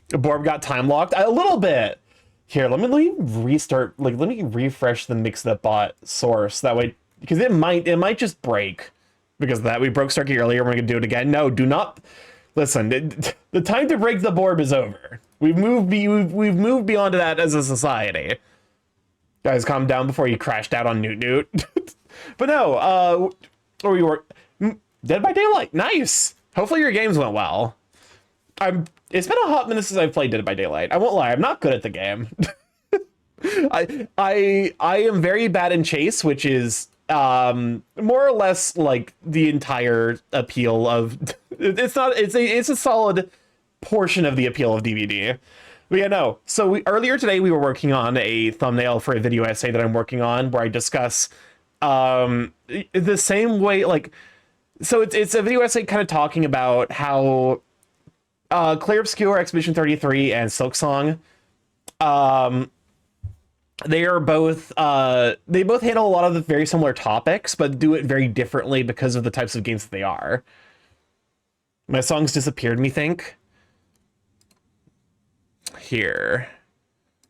A: Borb got time locked a little bit. Here, let me restart. Like, let me refresh the mix that bot source that way, because it might just break because of that. We broke Starky earlier. We're gonna do it again. No, do not listen. The time to break the Borb is over. We've moved beyond that as a society. Guys, calm down before you crashed out on Newt Newt. But no, or we were Dead by Daylight. Nice. Hopefully your games went well. It's been a hot minute since I've played Dead by Daylight. I won't lie, I'm not good at the game. I am very bad in chase, which is more or less like the entire appeal of it's a solid portion of the appeal of DVD. But yeah, no. So earlier today we were working on a thumbnail for a video essay that I'm working on where I discuss the same way, like, so it's a video essay kind of talking about how Clear Obscure, Expedition 33, and Silksong, they are both they both handle a lot of the very similar topics, but do it very differently because of the types of games that they are. My songs disappeared, methink. Here.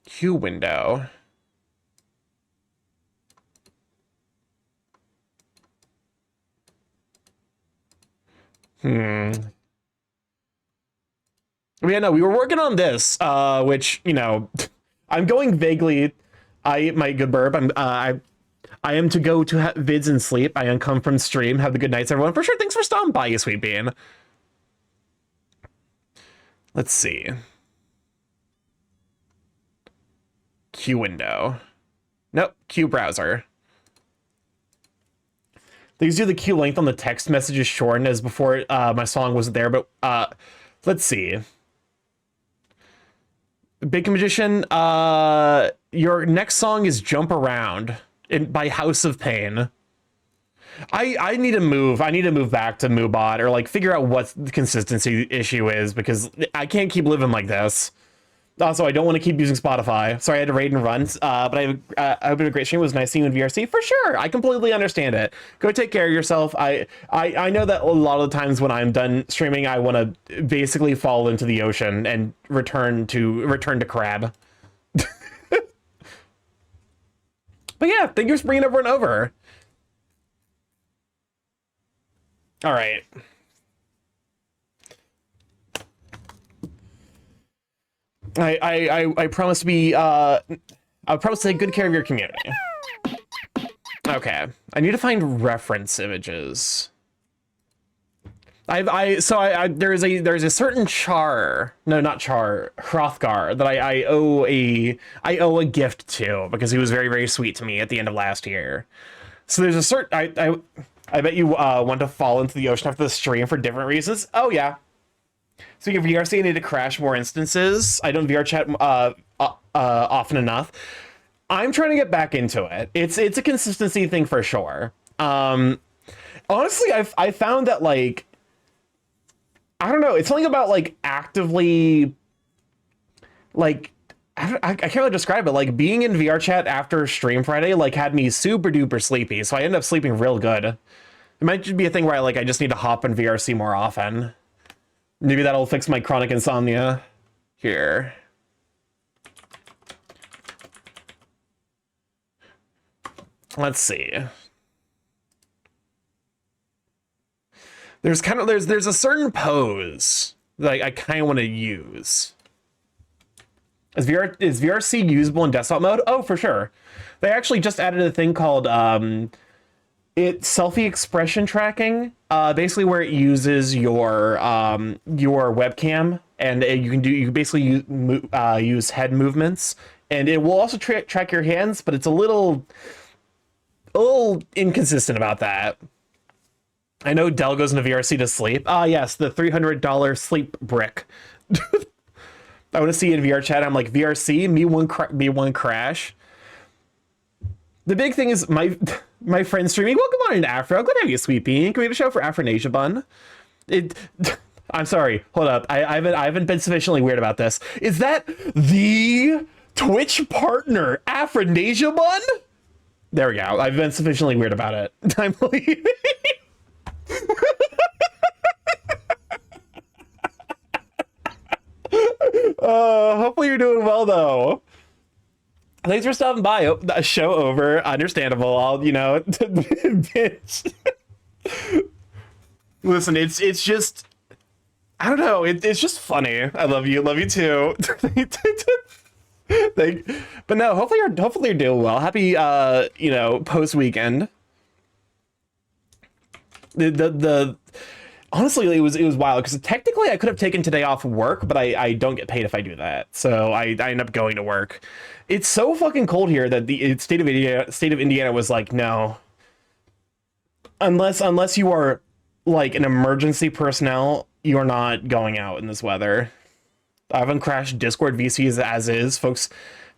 A: Queue window. Yeah, no, we were working on this, which, you know, I'm going vaguely. My good burb, I am to go to vids and sleep. I am come from stream. Have a good nights, everyone. For sure, thanks for stopping by, you sweet bean. Let's see. Q window. Nope, Q browser. These do the queue length on the text message is shortened as before my song wasn't there, but let's see. Big Magician, your next song is Jump Around by House of Pain. I need to move. I need to move back to Moobot or like figure out what the consistency issue is because I can't keep living like this. Also, I don't want to keep using Spotify. Sorry, I had to raid and run. But I hope it was a great stream. It was nice seeing you in VRC. For sure. I completely understand it. Go take care of yourself. I know that a lot of the times when I'm done streaming, I want to basically fall into the ocean and return to crab. But yeah, thank you for bringing everyone over. All right. I promise to be I promise to take good care of your community. Okay, I need to find reference images. There's a certain Hrothgar that I owe a gift to because he was very, very sweet to me at the end of last year. So there's a certain I bet you want to fall into the ocean after the stream for different reasons. Oh yeah. Speaking of VRC, I need to crash more instances. I don't VR chat often enough. I'm trying to get back into it. It's a consistency thing for sure. Honestly, I found that, like, I don't know. It's something about like actively, like, I can't really describe it. Like being in VR chat after Stream Friday like had me super duper sleepy, so I ended up sleeping real good. It might just be a thing where I just need to hop in VRC more often. Maybe that'll fix my chronic insomnia. Here. Let's see. There's a certain pose that I kind of want to use. Is VRC usable in desktop mode? Oh, for sure. They actually just added a thing called selfie expression tracking, basically where it uses your webcam and you can basically use head movements, and it will also track your hands, but it's a little inconsistent about that. I know Dell goes into VRC to sleep. Yes, the $300 sleep brick. I want to see in VR chat. I'm like, VRC, me one crash. The big thing is my friend streaming. Welcome on in Afro. Glad to have you, sweet bean. Can we have a show for Afronasia Bun? I'm sorry. Hold up. I haven't been sufficiently weird about this. Is that the Twitch partner, Aphrodisiamon? There we go. I've been sufficiently weird about it. I'm leaving. Hopefully you're doing well, though. Thanks for stopping by. Oh, the show over. Understandable. I'll, you know, bitch. Listen, it's just, I don't know. It's just funny. I love you. Love you too. But no, hopefully you're doing well. Happy, you know, post weekend. The honestly, it was wild because technically I could have taken today off work, but I don't get paid if I do that, so I end up going to work. It's so fucking cold here that the state of Indiana was like, no, unless you are like an emergency personnel, you are not going out in this weather. I haven't crashed Discord VCs as is, folks.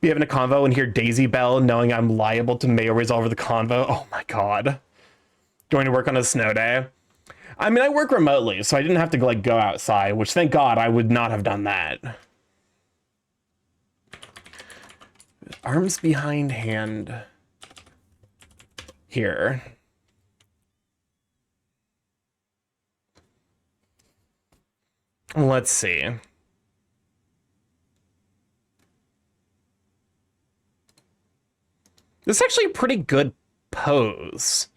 A: Be having a convo and hear Daisy Bell knowing I'm liable to mail resolve the convo. Oh my god, going to work on a snow day. I mean, I work remotely, so I didn't have to like go outside, which thank God I would not have done that. Arms behind hand here. Let's see. This is actually a pretty good pose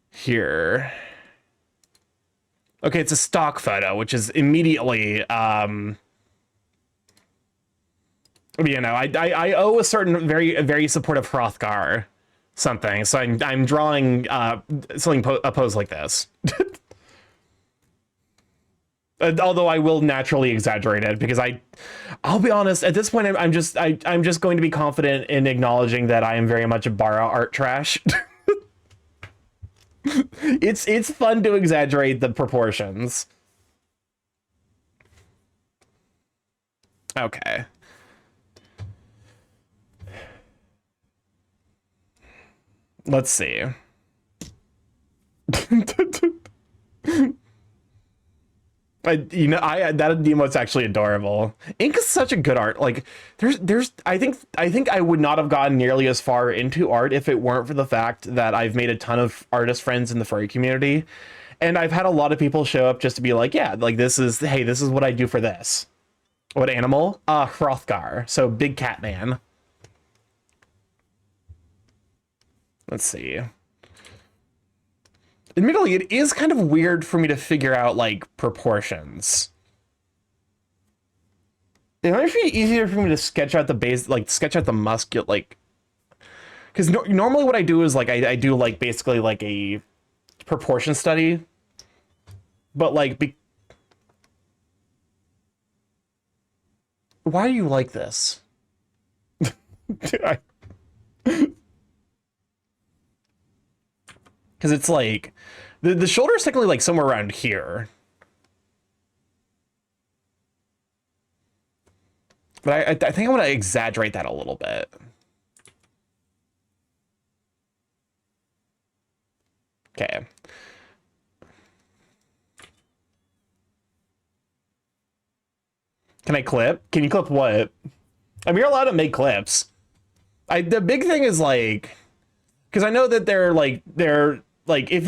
A: here. Okay, it's a stock photo, which is immediately, you know, I owe a certain very supportive Hrothgar something, so I'm drawing something a pose like this. Although I will naturally exaggerate it because I'll be honest, at this point I'm just going to be confident in acknowledging that I am very much a borrow art trash. It's fun to exaggerate the proportions. Okay. Let's see. That emote's actually adorable. Ink is such a good art. Like I think I would not have gotten nearly as far into art if it weren't for the fact that I've made a ton of artist friends in the furry community, and I've had a lot of people show up just to be like, yeah, like this is what I do for this. What animal? Hrothgar. So big cat man. Let's see. Admittedly, it is kind of weird for me to figure out, like, proportions. It might be easier for me to sketch out the base, like, sketch out the muscle, like... Because normally what I do is, like, I do, like, basically, like, a proportion study. But, like, why do you like this? Because it's like the shoulder is technically like somewhere around here, but I think I want to exaggerate that a little bit. Okay. Can I clip? Can you clip what? I mean, you're allowed to make clips. The big thing is like, because I know that they're like if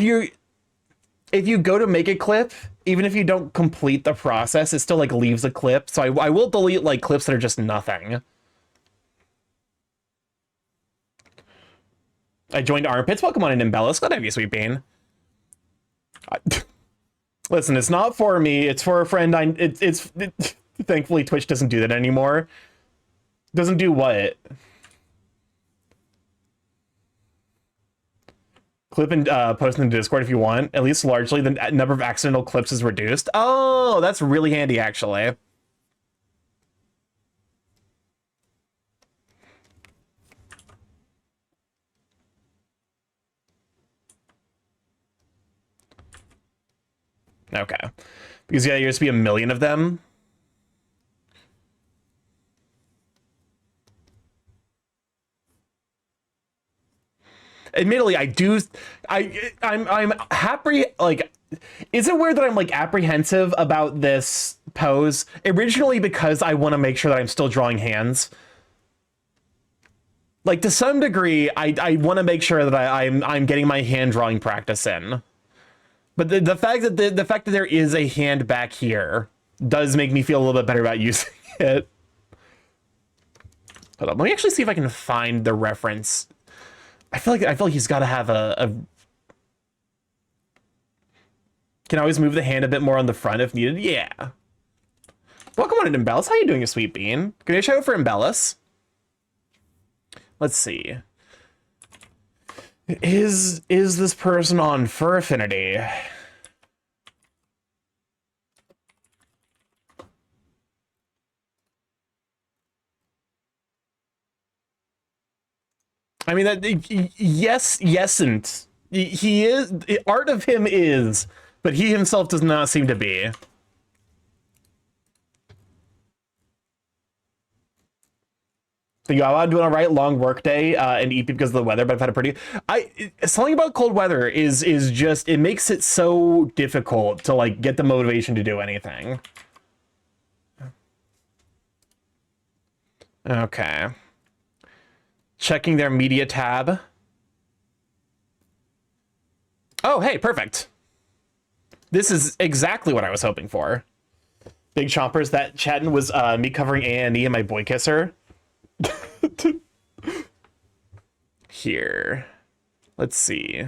A: you go to make a clip, even if you don't complete the process, it still like leaves a clip. So I will delete like clips that are just nothing. I joined Armpits. Welcome on in, Nimbellus. Glad to have you, Sweet Bean. Listen, it's not for me. It's for a friend. Thankfully, Twitch doesn't do that anymore. Doesn't do what? Clip and post in the Discord if you want. At least largely the number of accidental clips is reduced. Oh, that's really handy, actually. Okay. Because yeah, there used to be a million of them. Admittedly, I'm happy, like, is it weird that I'm like apprehensive about this pose? Originally because I want to make sure that I'm still drawing hands. Like, to some degree, I want to make sure that I'm getting my hand drawing practice in. But the fact that the fact that there is a hand back here does make me feel a little bit better about using it. Hold on, let me actually see if I can find the reference. I feel like he's got to have a. Can always move the hand a bit more on the front if needed. Yeah. Welcome on in, Embellis. How you doing, you sweet bean? Can you show out for Embellis? Let's see. Is this person on Fur Affinity? I mean, that yes, and he is. Art of him is, but he himself does not seem to be. So I'm doing all right. Long work day and eat because of the weather, but I've had a pretty. Something about cold weather is just it makes it so difficult to like get the motivation to do anything. Okay. Checking their media tab. Oh, hey, perfect. This is exactly what I was hoping for. Big chompers. That chatting was me covering A&E and my boy kisser. Here. Let's see.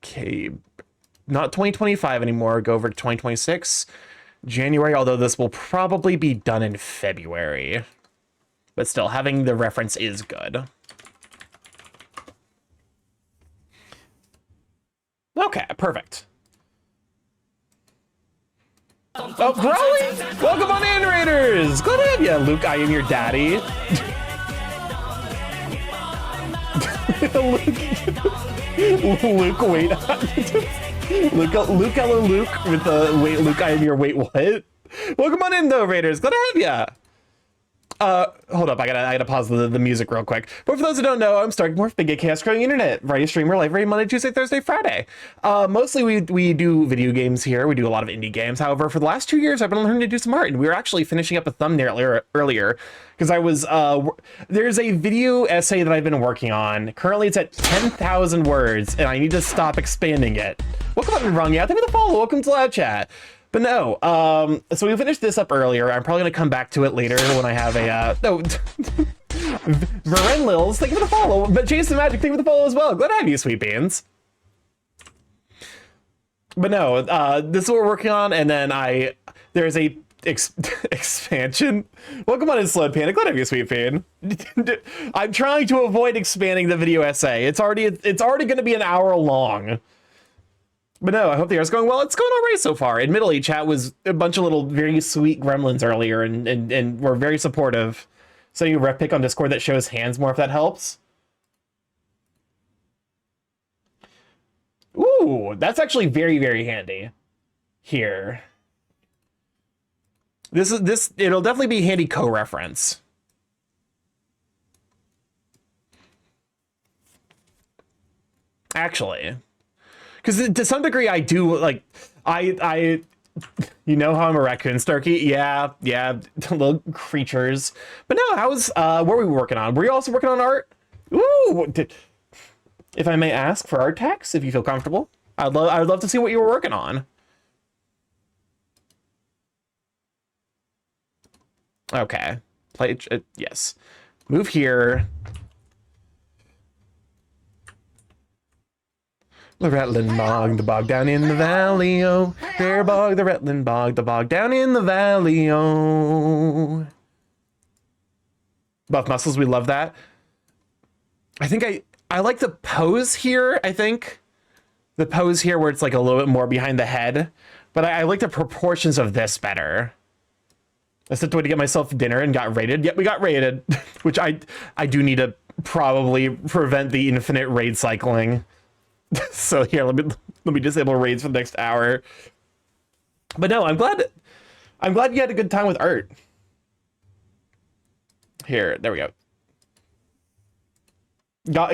A: Okay. Not 2025 anymore. Go over to 2026. January, although this will probably be done in February. But still, having the reference is good. Okay, perfect. Oh, Growly! Welcome on in, Raiders! Glad to have you, Luke. I am your daddy. Luke, wait. Luke, hello, Luke. With the wait, Luke, I am your wait, what? Welcome on in, though, Raiders. Glad to have ya. Hold up, I gotta pause the music real quick. But for those who don't know, I'm StarkyMorph, big gay chaos growing internet, variety streamer, live every Monday, Tuesday, Thursday, Friday. Mostly we do video games here. We do a lot of indie games. However, for the last 2 years, I've been learning to do some art, and we were actually finishing up a thumbnail earlier because I was there's a video essay that I've been working on. Currently, it's at 10,000 words, and I need to stop expanding it. Welcome on, Wrong. Yeah, thank you for the follow. Welcome to Loud Chat. But no, so we finished this up earlier. I'm probably gonna come back to it later when I have a, no, Varen Lils, thank you for the follow. But Jason Magic, thank you for the follow as well. Glad to have you, sweet beans. But no, this is what we're working on, and then there's a expansion. Welcome on in, Slowed Panic. Glad to have you, sweet bean. I'm trying to avoid expanding the video essay. It's already gonna be an hour long. But no, I hope the air's going well. It's going all right so far. Admittedly, chat was a bunch of little very sweet gremlins earlier and were very supportive. So you rep pick on Discord that shows hands more if that helps. Ooh, that's actually very, very handy here. It'll definitely be handy co-reference. Actually. Because to some degree, I do, like, I you know how I'm a raccoon, Starky? Yeah, little creatures. But no, what were we working on? Were you also working on art? Ooh, if I may ask for art tax, if you feel comfortable. I'd love to see what you were working on. Okay, play, yes. Move here. The rattling bog, the bog down in the valley, oh. There bog, the rattling bog, the bog down in the valley, oh. Buff muscles, we love that. I think I like the pose here, I think. The pose here where it's like a little bit more behind the head. But I like the proportions of this better. I stepped away to get myself dinner and got raided. Yep, we got raided. Which I do need to probably prevent the infinite raid cycling. So here, let me disable raids for the next hour. But no, I'm glad you had a good time with art. Here, there we go.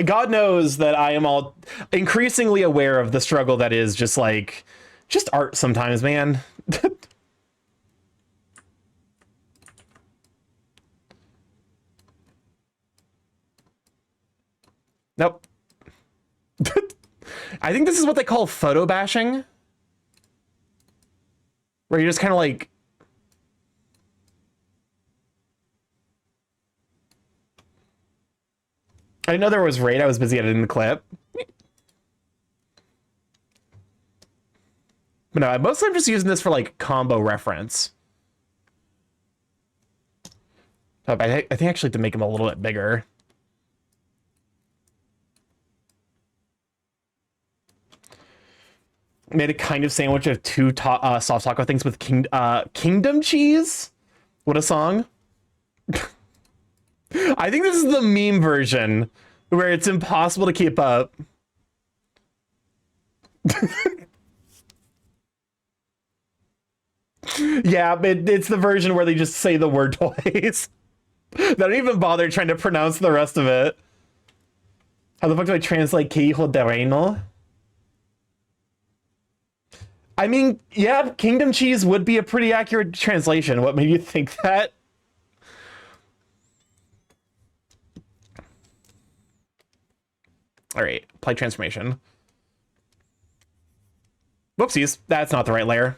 A: God knows that I am all increasingly aware of the struggle that is just art sometimes, man. Nope. I think this is what they call photo bashing. Where you're just kind of like... I didn't know there was raid. I was busy editing the clip. But no, mostly I'm just using this for like combo reference. Oh, I think actually to make them a little bit bigger. Made a kind of sandwich of two soft taco things with kingdom cheese. What a song. I think this is the meme version where it's impossible to keep up. Yeah, it's the version where they just say the word twice. They don't even bother trying to pronounce the rest of it. How the fuck do I translate que hijo de reino? I mean, yeah, kingdom cheese would be a pretty accurate translation. What made you think that? All right, apply transformation. Whoopsies, that's not the right layer.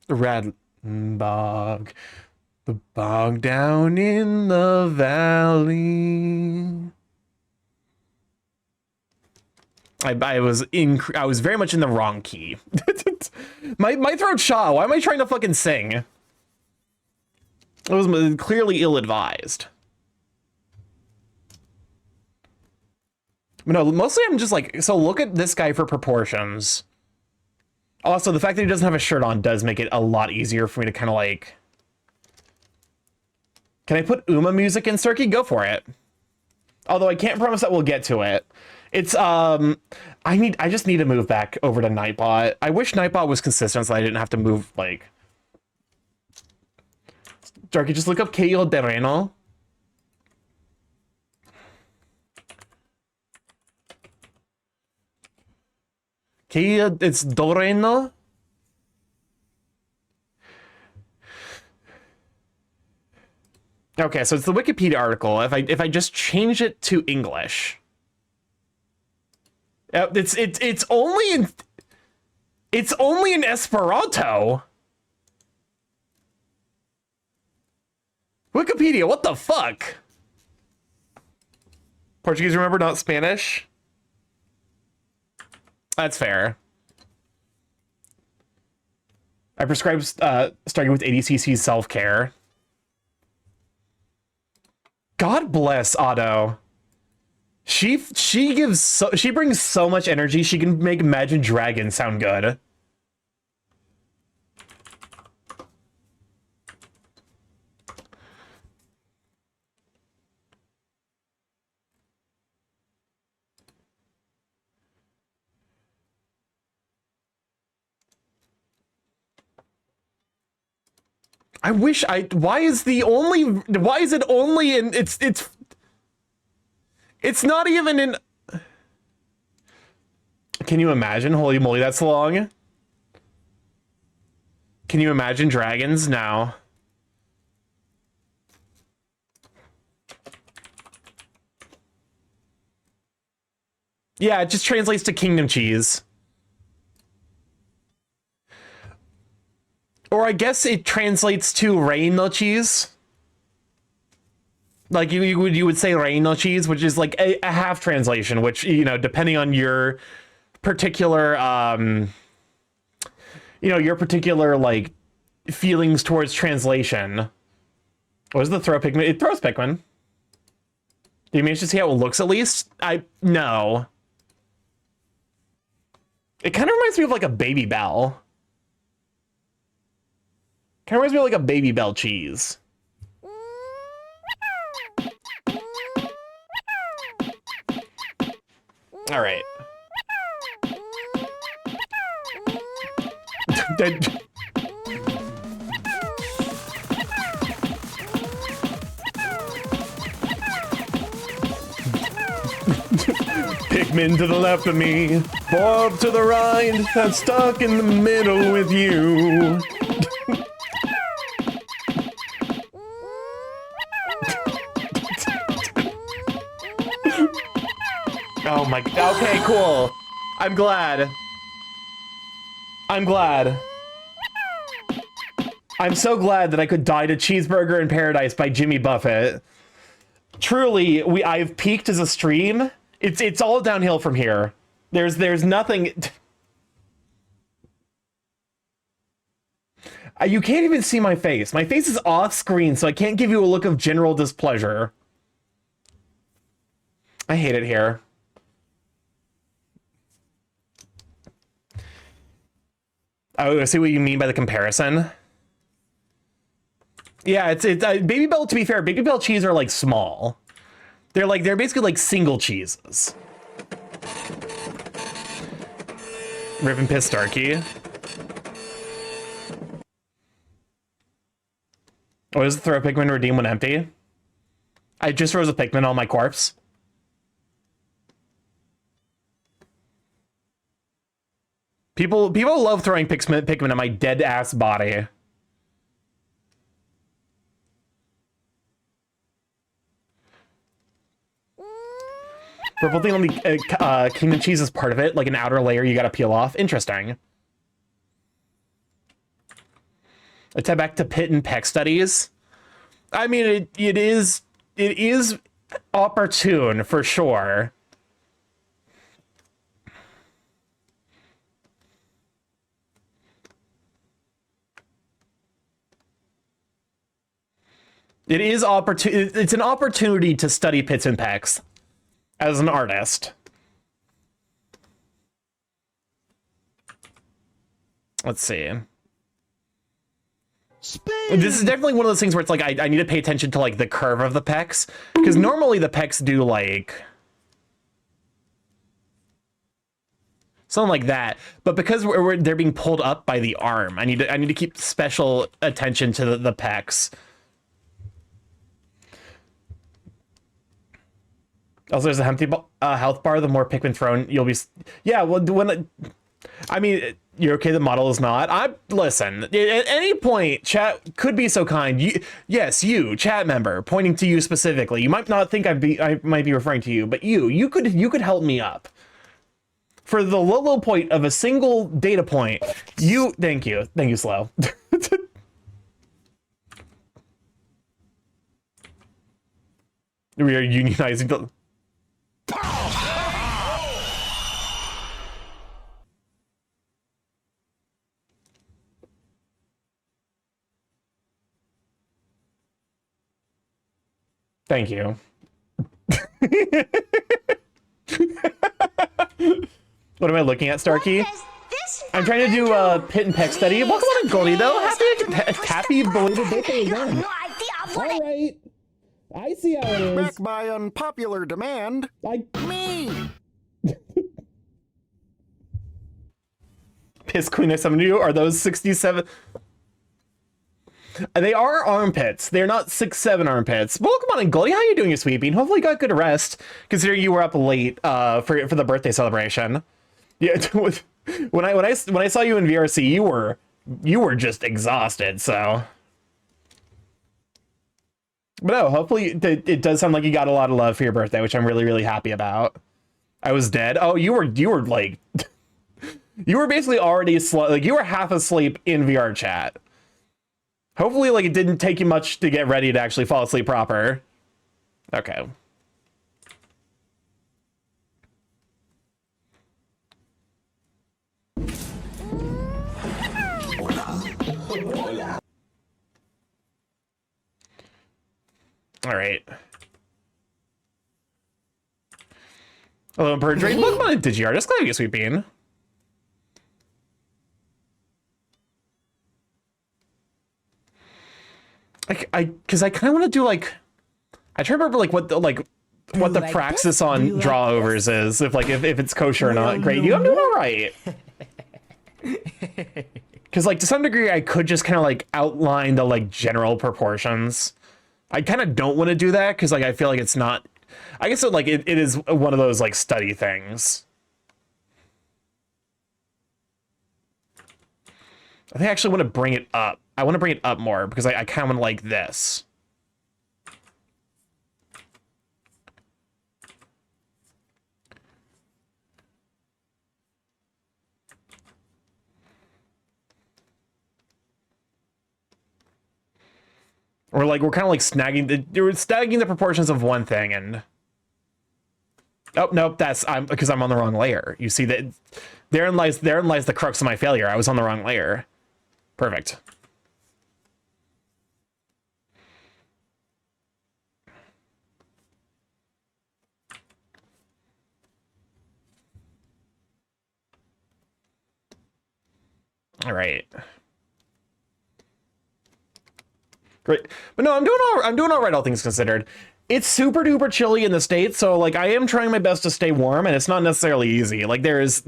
A: The red bog. The bog down in the valley. I was very much in the wrong key. my throat's shot. Why am I trying to fucking sing? It was clearly ill-advised. No, mostly I'm just like, so look at this guy for proportions. Also, the fact that he doesn't have a shirt on does make it a lot easier for me to kind of like... Can I put Uma music in, Starky? Go for it. Although I can't promise that we'll get to it. It's, I just need to move back over to Nightbot. I wish Nightbot was consistent so I didn't have to move, like... Starky, just look up Keio Dereno. Keio, it's Doreno? Okay, so it's the Wikipedia article. If I just change it to English... It's only in Esperanto. Wikipedia, what the fuck? Portuguese, remember, not Spanish? That's fair. I prescribe starting with ADCC self-care. God bless Otto. She brings so much energy. She can make Imagine Dragons sound good. Why is it only in it's not even in... Can you imagine? Holy moly, that's long. Can you imagine dragons now? Yeah, it just translates to kingdom cheese. Or I guess it translates to reino cheese. Like you would say reino cheese, which is like a half translation, which, you know, depending on your particular your particular like feelings towards translation. What does the throw Pikmin? It throws Pikmin. Do you manage to see how it looks at least? No. It kind of reminds me of like a Baby Bell. Kind of reminds me of like a Baby Bell cheese. All right. Pikmin to the left of me, Bob to the right, I'm stuck in the middle with you. Oh my, okay, cool. I'm glad. I'm glad. I'm so glad that I could die to Cheeseburger in Paradise by Jimmy Buffett. Truly, I've peaked as a stream. It's all downhill from here. There's nothing. You can't even see my face. My face is off screen, so I can't give you a look of general displeasure. I hate it here. Oh, I see what you mean by the comparison. Yeah, it's Baby Bell. To be fair, Baby Bell cheese are like small. They're basically like single cheeses. Rip and piss Starky. What does throw a Pikmin redeem when empty? I just froze a Pikmin on my corpse. People love throwing Pikmin at my dead ass body. Purple thing on the Kingdom cheese is part of it, like an outer layer you gotta peel off. Interesting. Let's head back to Pit and Peck studies. I mean, it is opportune for sure. It is it's an opportunity to study Pits and Pecks as an artist. Let's see. This is definitely one of those things where it's like I need to pay attention to like the curve of the pecs, because normally the pecs do like something like that, but because they're being pulled up by the arm, I need to keep special attention to the pecs. Also, there's a empty health bar. The more Pikmin thrown, you'll be. Yeah, well, I mean, you're okay. The model is not. Listen. At any point, chat could be so kind. Yes, you, chat member, pointing to you specifically. You might not think I might be referring to you, but you could help me up. For the low point of a single data point, thank you, Slow. We are unionizing the. Thank you. What am I looking at, Starky? I'm trying to do a Pit and Peck study. Welcome on, Goldie, though. Happy belated birthday again. All right. I see how it is.
E: Back by unpopular demand. Me.
A: Piss Queen I summoned you. Are those 67? They are armpits. They're not 6'7" armpits. Welcome on in, Goldie. How you doing, you sweeping? Hopefully you got good rest, considering you were up late for the birthday celebration. Yeah, when I saw you in VRC, you were just exhausted. So, but no, hopefully it does sound like you got a lot of love for your birthday, which I'm really happy about. I was dead. Oh, you were like, you were basically already like you were half asleep in VR chat. Hopefully, like, it didn't take you much to get ready to actually fall asleep proper. Okay. All right. Hello, Perjury. Welcome on to Digiartist. Glad you sweet bean. Because I kind of want to do like, I try to remember like what the praxis on draw overs is, if it's kosher or not. Great, I'm doing all right. Because like to some degree I could just kind of like outline the like general proportions. I kind of don't want to do that because like I feel like it's not. I guess it is one of those like study things. I think I actually want to bring it up. I want to bring it up more because I kind of want to like this. we're kind of like snagging the proportions of one thing, and oh nope, I'm because I'm on the wrong layer. You see that therein lies the crux of my failure. I was on the wrong layer. Perfect. All right. Great. But no, I'm doing all right, all things considered. It's super duper chilly in the States, so like I am trying my best to stay warm, and it's not necessarily easy. Like there's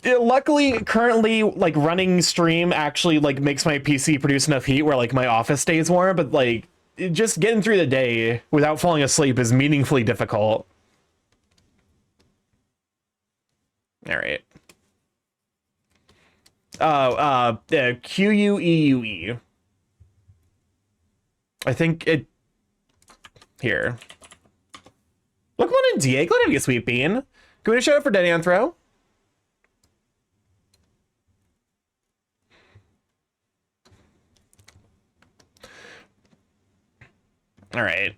A: luckily currently like running stream actually like makes my PC produce enough heat where like my office stays warm, but like just getting through the day without falling asleep is meaningfully difficult. All right. QUEUE. I think it here. Look what in DA. Glad to have you, Sweet Bean. Can we get a shout out for Denny Anthro? All right.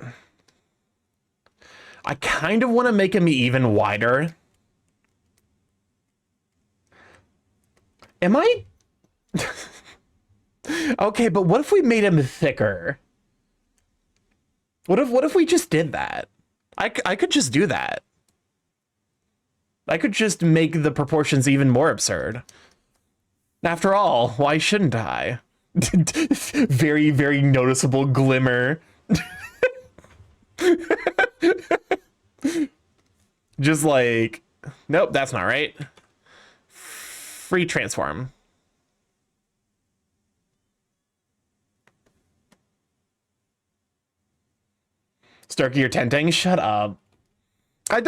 A: I kind of want to make him even wider. Am I? Okay, but what if we made him thicker? What if we just did that? I could just do that. I could just make the proportions even more absurd. After all, why shouldn't I? Very, very noticeable glimmer. Just like, nope, that's not right. Free transform. Starky, you're tenting? Shut up. I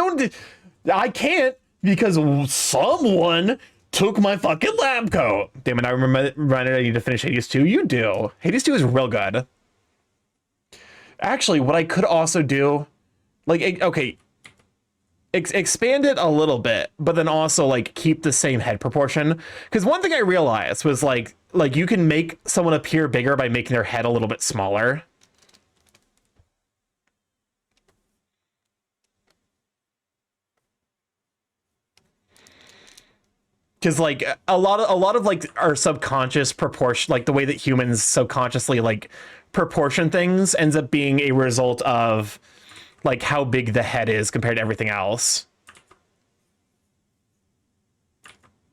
A: can't because someone took my fucking lab coat. Damn it, I remember I need to finish Hades 2. You do. Hades 2 is real good. Actually, what I could also do, like, okay, expand it a little bit, but then also like keep the same head proportion. Because one thing I realized was like you can make someone appear bigger by making their head a little bit smaller. Because like a lot of like our subconscious proportion, like the way that humans subconsciously like proportion things ends up being a result of like how big the head is compared to everything else.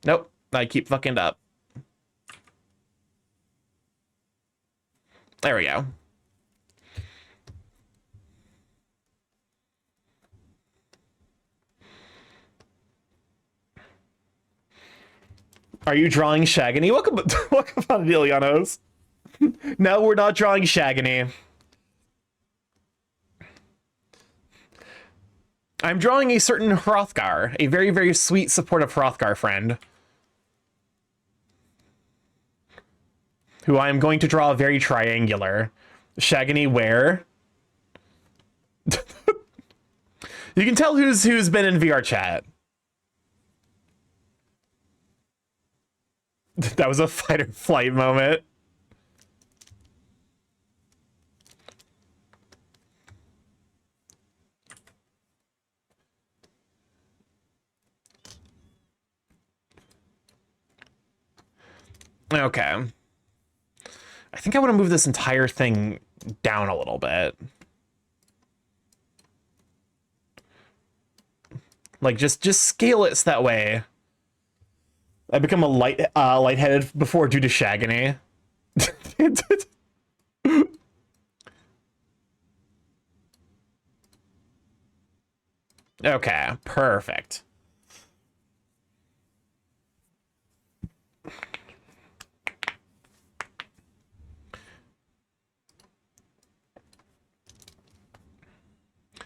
A: Nope, I keep fucking up. There we go. Are you drawing Shagany? Welcome on to Ilianos. No, we're not drawing Shagany. I'm drawing a certain Hrothgar, a very, very sweet, supportive Hrothgar friend, who I am going to draw very triangular. Shagany where? You can tell who's been in VR chat. That was a fight or flight moment. Okay. I think I want to move this entire thing down a little bit. Like just scale it so that way I become a lightheaded before due to Shagany. Okay, perfect.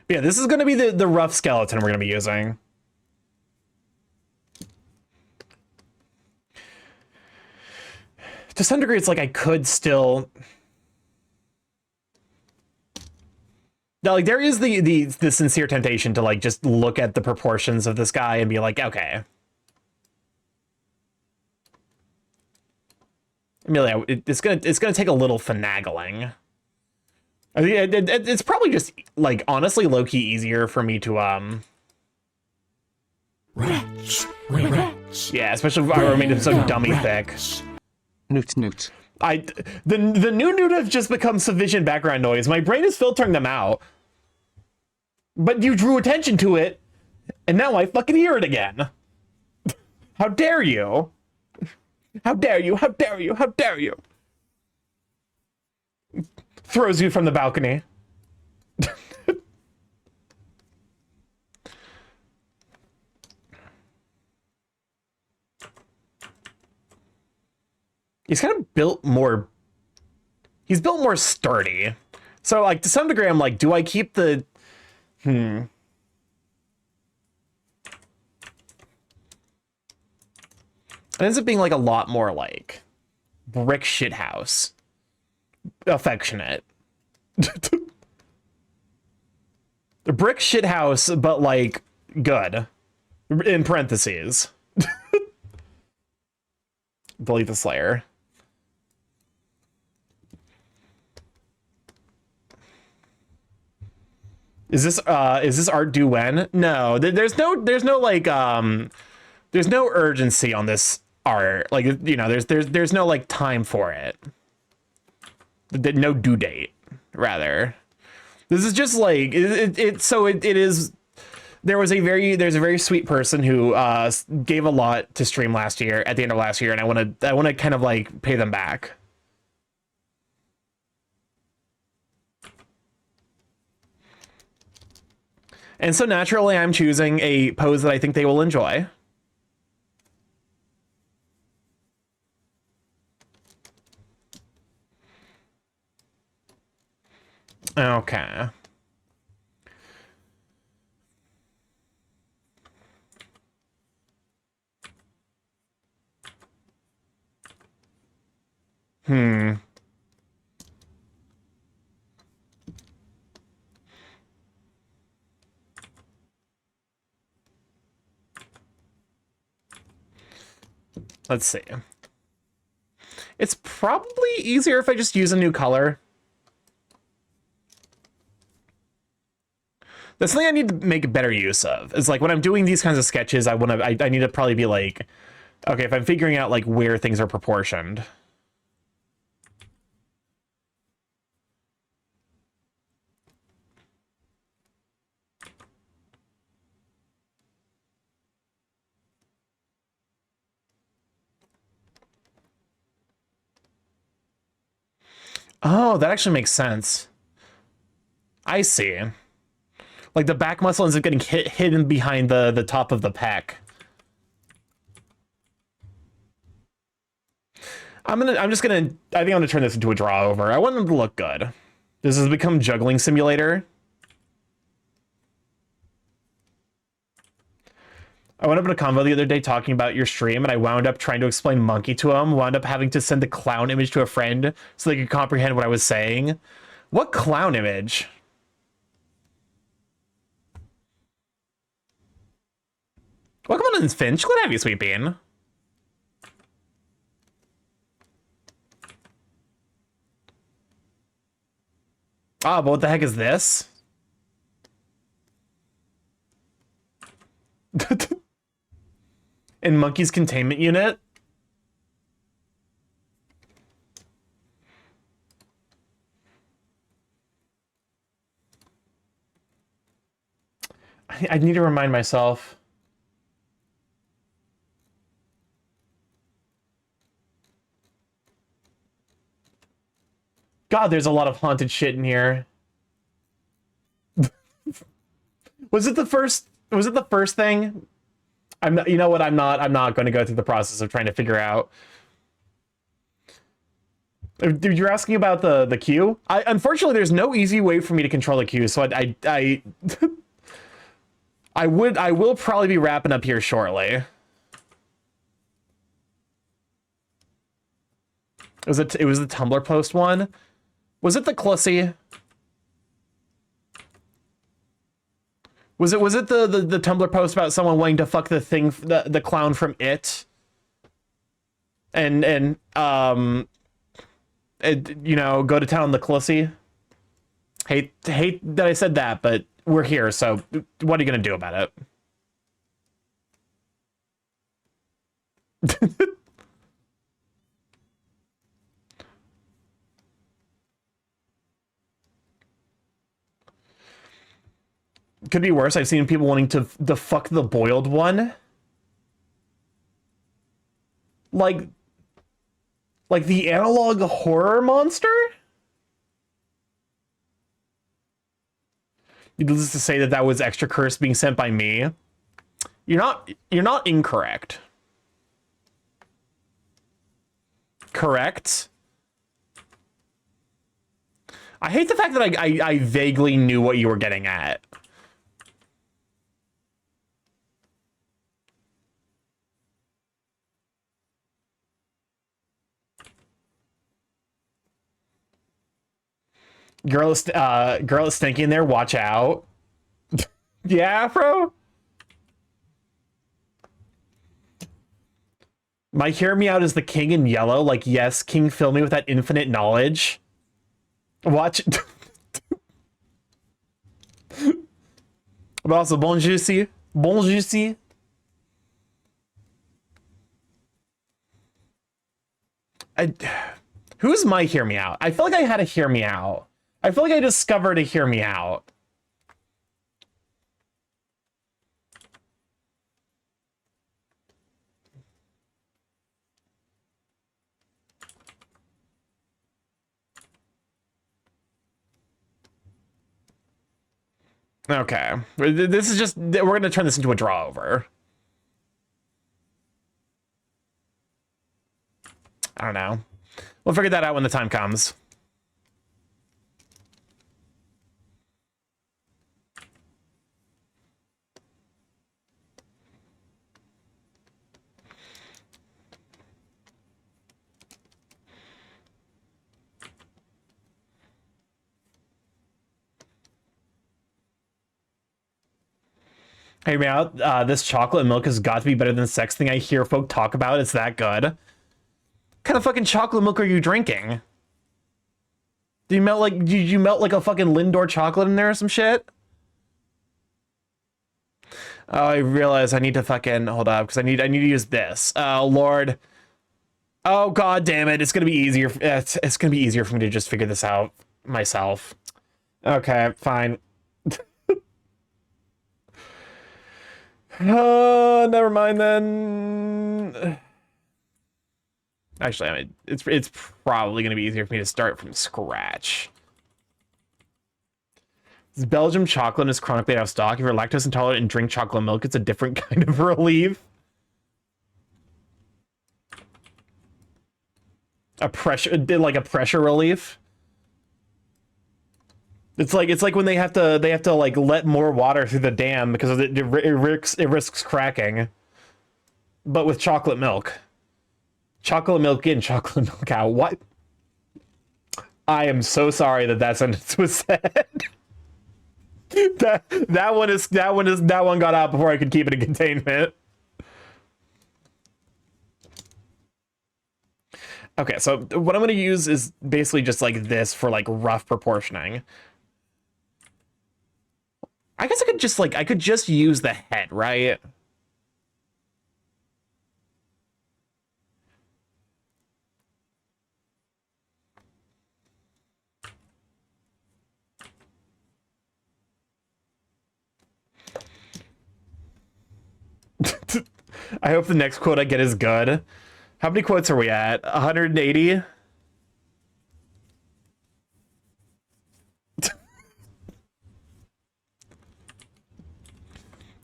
A: Yeah, this is going to be the rough skeleton we're going to be using. To some degree, it's like I could still... Now, like, there is the sincere temptation to, like, just look at the proportions of this guy and be like, okay. Amelia, it's gonna take a little finagling. I think it's probably just like honestly low-key easier for me to
C: Wretch, wretch.
A: yeah, especially if I made it so dummy thick.
B: Newt newt.
A: The new newt have just become sufficient background noise. My brain is filtering them out. But you drew attention to it, and now I fucking hear it again. How dare you? How dare you? How dare you? How dare you? Throws you from the balcony. He's kind of built more... He's built more sturdy. So, like, to some degree, I'm like, do I keep the... It ends up being, like, a lot more, like, brick shithouse. Affectionate. The brick shithouse, but, like, good. In parentheses. Delete the Slayer. Is this art due when? No, there's no like there's no urgency on this art. Like, you know, there's no like time for it. No due date, rather. This is just like it is. There's a very sweet person who gave a lot to stream last year at the end of last year, and I want to kind of like pay them back. And so naturally, I'm choosing a pose that I think they will enjoy. Okay. Let's see. It's probably easier if I just use a new color. That's something I need to make better use of. It's like when I'm doing these kinds of sketches, I need to probably be like, okay, if I'm figuring out like where things are proportioned. Oh, that actually makes sense. I see. Like the back muscle ends up getting hidden behind the top of the pec. I think I'm gonna turn this into a draw over. I want them to look good. This has become juggling simulator. I went up in a convo the other day talking about your stream, and I wound up trying to explain monkey to him, wound up having to send the clown image to a friend so they could comprehend what I was saying. What clown image? Welcome on in, Finch. Glad to have you, Sweet Bean. Ah, but what the heck is this? In Monkey's containment unit? I need to remind myself. God, there's a lot of haunted shit in here. Was it the first thing? I'm not, you know what? I'm not going to go through the process of trying to figure out. You're asking about the queue? Unfortunately, there's no easy way for me to control the queue, so I will probably be wrapping up here shortly. It was the Tumblr post one. Was it the Clussy? Was it the Tumblr post about someone wanting to fuck the clown from It? And you know, go to town on the Clussy. Hate that I said that, but we're here, so what are you gonna do about it? Could be worse. I've seen people wanting to fuck the boiled one. Like the analog horror monster? Needless to say that was extra curse being sent by me. You're not incorrect. Correct. I hate the fact that I vaguely knew what you were getting at. Girl is stinky in there. Watch out. Yeah, bro. My hear me out is the king in yellow. Like, yes, king, fill me with that infinite knowledge. Watch. But also, bon juicy. Bon juicy. Who's my hear me out? I feel like I had a hear me out. I feel like I discovered a hear me out. Okay. This is just, we're going to turn this into a draw over. I don't know. We'll figure that out when the time comes. Hey, me out. This chocolate milk has got to be better than the sex thing I hear folk talk about. It's that good. What kind of fucking chocolate milk are you drinking? Do you melt like, did you melt like a fucking Lindor chocolate in there or some shit? Oh, I realize I need to fucking hold up because I need to use this. Oh Lord. Oh god damn it! It's gonna be easier. It's gonna be easier for me to just figure this out myself. Okay, fine. Never mind then. Actually, I mean, it's probably gonna be easier for me to start from scratch. This Belgium chocolate is chronically out of stock. If you're lactose intolerant and drink chocolate milk, it's a different kind of relief. A pressure relief. It's like when they have to like let more water through the dam because it risks cracking. But with chocolate milk. Chocolate milk in, chocolate milk out. What? I am so sorry that sentence was said. that one got out before I could keep it in containment. Okay, so what I'm going to use is basically just like this for like rough proportioning. I guess I could just use the head, right? I hope the next quote I get is good. How many quotes are we at? 180?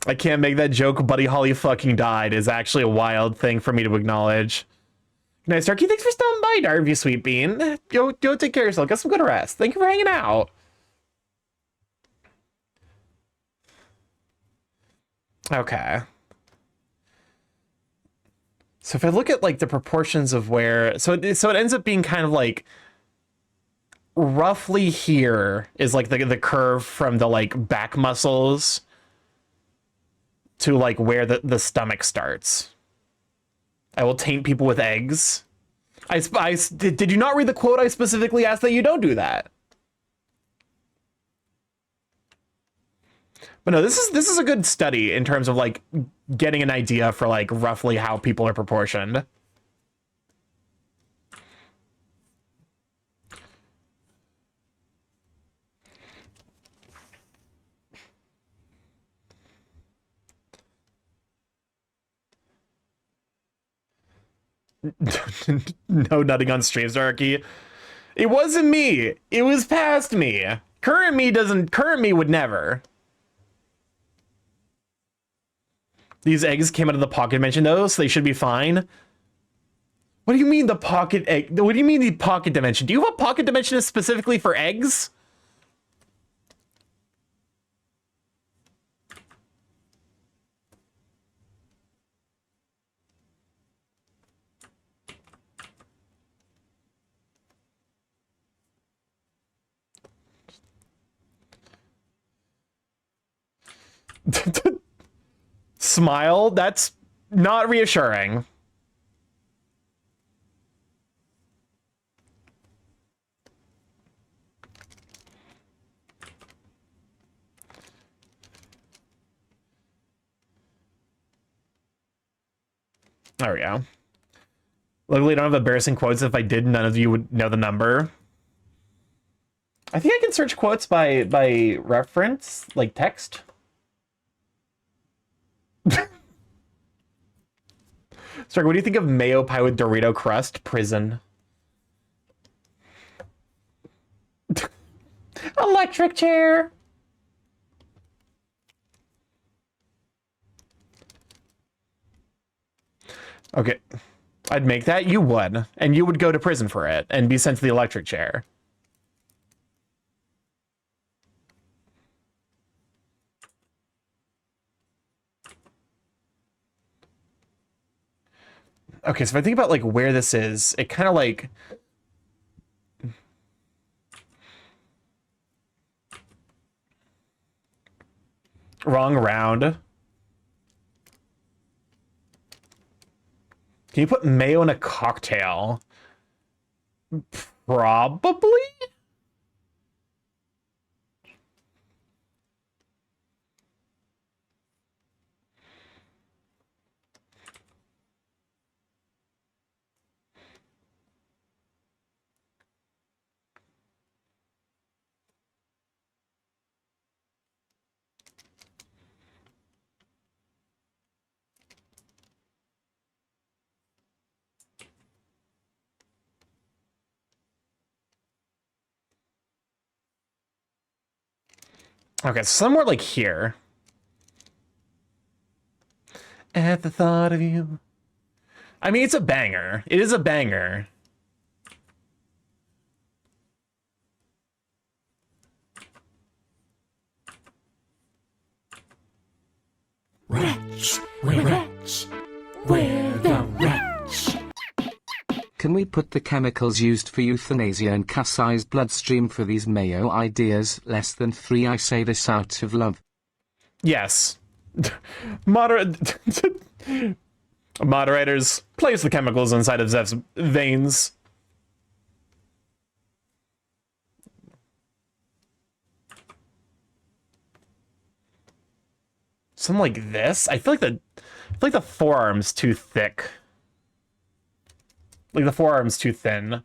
A: I can't make that joke. Buddy Holly fucking died is actually a wild thing for me to acknowledge. Good night, Starky. Thanks for stopping by, Darby, sweet bean. Go take care of yourself. Get some good rest. Thank you for hanging out. Okay. So if I look at like the proportions of where, so it ends up being kind of like roughly here is like the curve from the like back muscles to like where the stomach starts. I will taint people with eggs. Did you not read the quote? I specifically asked that you don't do that. But no, this is a good study in terms of like getting an idea for like roughly how people are proportioned. No nutting on stream, Starky. It wasn't me. It was past me. Current me would never. These eggs came out of the pocket dimension though, so they should be fine. What do you mean the pocket egg? What do you mean the pocket dimension? Do you have a pocket dimension specifically for eggs? Smile? That's not reassuring. There we go. Luckily, I don't have embarrassing quotes. If I did, none of you would know the number. I think I can search quotes by reference, like text. Sorry, what do you think of mayo pie with Dorito crust? Prison. Electric chair. Okay. I'd make that. You would. And you would go to prison for it and be sent to the electric chair. Okay, so if I think about like where this is, it kind of like wrong round. Can you put mayo in a cocktail? Probably. Okay, somewhere like here. At the thought of you. I mean, it's a banger. It is a banger.
C: Wretch, we're wretch, we're the wretch.
B: Can we put the chemicals used for euthanasia in Kasai's bloodstream for these mayo ideas? Less than 3. I say this out of love.
A: Yes. Moderators, place the chemicals inside of Zeph's veins. Something like this? I feel like the forearm's too thick. Like the forearm's too thin.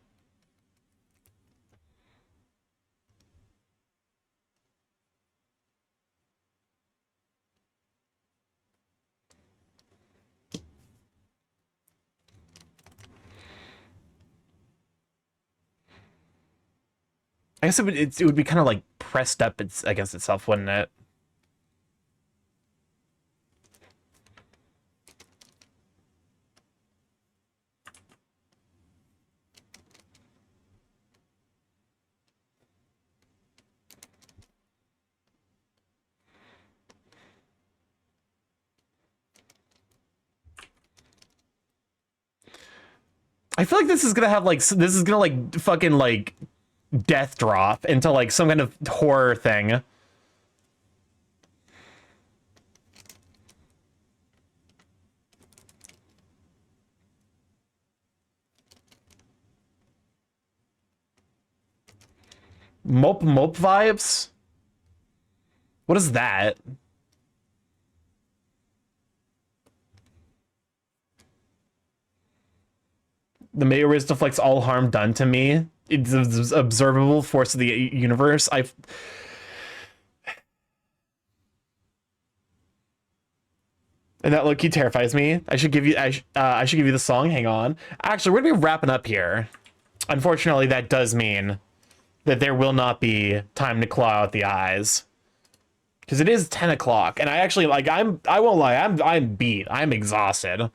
A: I guess it would be kind of like pressed up against itself, wouldn't it? I feel like this is gonna have like this is gonna like fucking like death drop into like some kind of horror thing. Mope vibes? What is that? The Mayorist deflects all harm done to me. It's an observable force of the universe. And that low-key terrifies me. I should give you the song. Hang on. Actually, we're gonna be wrapping up here. Unfortunately, that does mean that there will not be time to claw out the eyes. Because it is 10 o'clock, and I actually, like, I won't lie, I'm beat. I'm exhausted.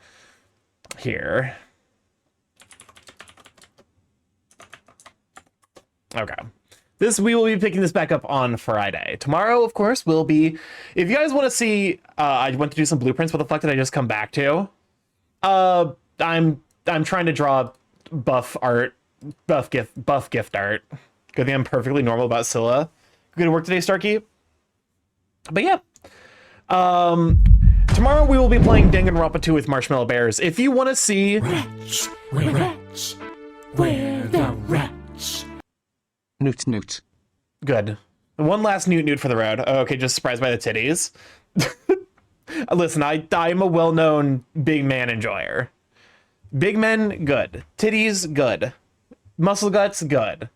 A: Here. Okay. We will be picking this back up on Friday. Tomorrow, of course, will be... If you guys want to see... I went to do some blueprints. What the fuck did I just come back to? I'm trying to draw buff gift art. Good thing I'm perfectly normal about Scylla. Good to work today, Starky. But yeah. Tomorrow we will be playing Danganronpa 2 with Marshmallow Bears. If you want to see...
C: Wretch, we're the wretch.
B: Newt.
A: Good. One last newt for the road. Oh, okay, just surprised by the titties. Listen, I'm a well-known big man enjoyer. Big men, good. Titties, good. Muscle guts, good.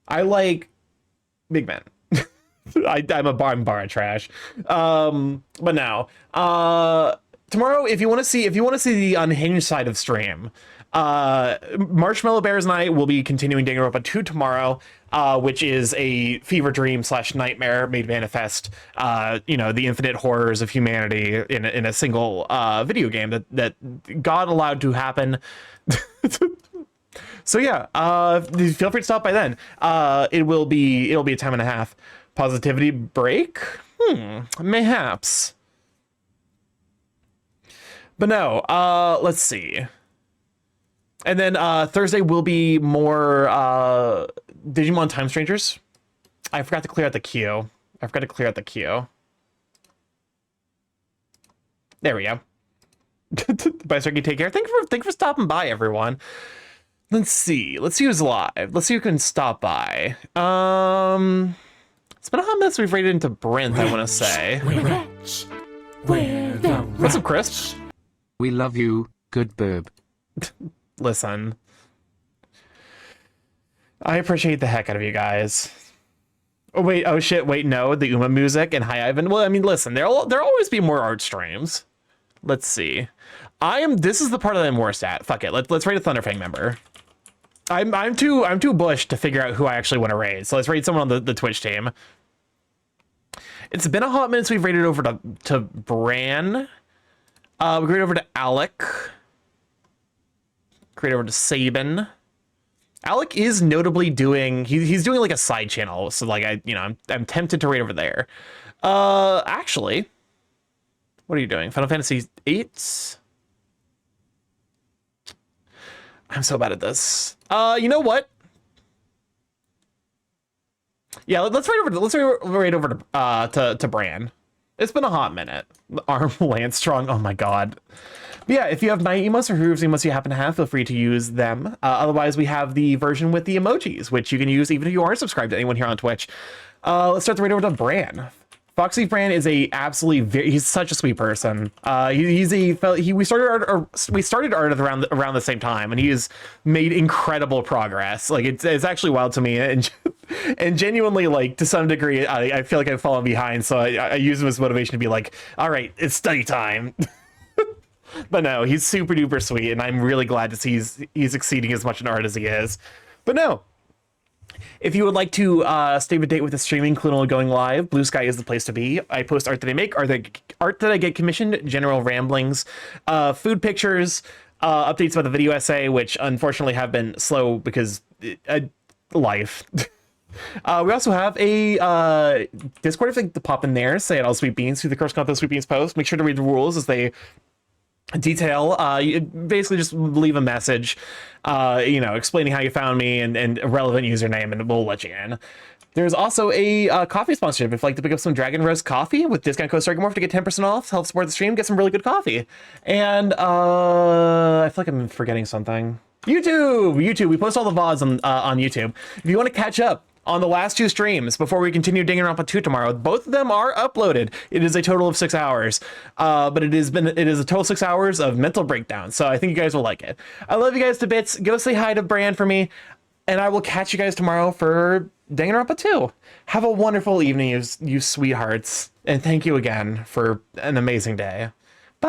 A: I like big men. I'm bar of trash. But now, tomorrow, if you want to see the unhinged side of stream, Marshmallow Bears and I will be continuing Danganronpa 2 tomorrow, which is a fever dream / nightmare made manifest, you know, the infinite horrors of humanity in a single video game that God allowed to happen. So yeah, feel free to stop by then. It'll be a time and a half. Positivity break? Mayhaps. But no, let's see. And then Thursday will be more Digimon Time Strangers. I forgot to clear out the queue. There we go. Bye, Starky. Take care. Thank you for stopping by, everyone. Let's see who's live. Let's see who can stop by. It's been a hot mess we've raided into Brent, I want to say. What's up, Chris?
B: We love you, good birb.
A: Listen. I appreciate the heck out of you guys. Oh, wait. Oh, shit. Wait, no. The Uma music and Hi, Ivan. Well, I mean, listen. There'll always be more art streams. Let's see. This is the part that I'm worst at. Fuck it. Let's raid a Thunderfang member. I'm too bush to figure out who I actually want to raid. So let's raid someone on the Twitch team. It's been a hot minute since we've raided over to Bran. We raided over to Alec. Create over to Sabin. Alec is notably doing... He's doing like a side channel. So like I'm tempted to raid over there. Actually... What are you doing? Final Fantasy VIII? I'm so bad at this. You know what? Yeah, let's raid over to Bran. It's been a hot minute. Arm Lance Strong. Oh my god. But yeah, if you have night emotes or Hooves emotes you happen to have, feel free to use them. Otherwise, we have the version with the emojis, which you can use even if you aren't subscribed to anyone here on Twitch. Let's start the raid over to Bran. Foxy Bran is he's such a sweet person. We started art around the same time, and he's made incredible progress. Like it's actually wild to me, and genuinely, like, to some degree, I feel like I've fallen behind. So I use him as motivation to be like, all right, it's study time. But no, he's super duper sweet, and I'm really glad to see he's exceeding as much in art as he is. But no. If you would like to stay up to date with the streaming, including going live, Blue Sky is the place to be. I post art that I make, art that I get commissioned, general ramblings, food pictures, updates about the video essay, which unfortunately have been slow because life. We also have a Discord. If you like to pop in there, say it all Sweet Beans, through the Curse Content Sweet Beans post. Make sure to read the rules as they detail. You basically just leave a message, explaining how you found me and a relevant username, and we'll let you in. There's also a coffee sponsorship. If you'd like to pick up some Dragon Roast coffee with discount code StarkyMorph to get 10% off, help support the stream, get some really good coffee. And I feel like I'm forgetting something. YouTube, we post all the VODs on YouTube. If you want to catch up on the last 2 streams before we continue Danganronpa 2 tomorrow. Both of them are uploaded. It is a total of 6 hours, but it is a total 6 hours of mental breakdown. So I think you guys will like it. I love you guys to bits. Go say hi to Brand for me, and I will catch you guys tomorrow for Danganronpa 2. Have a wonderful evening, you sweethearts, and thank you again for an amazing day.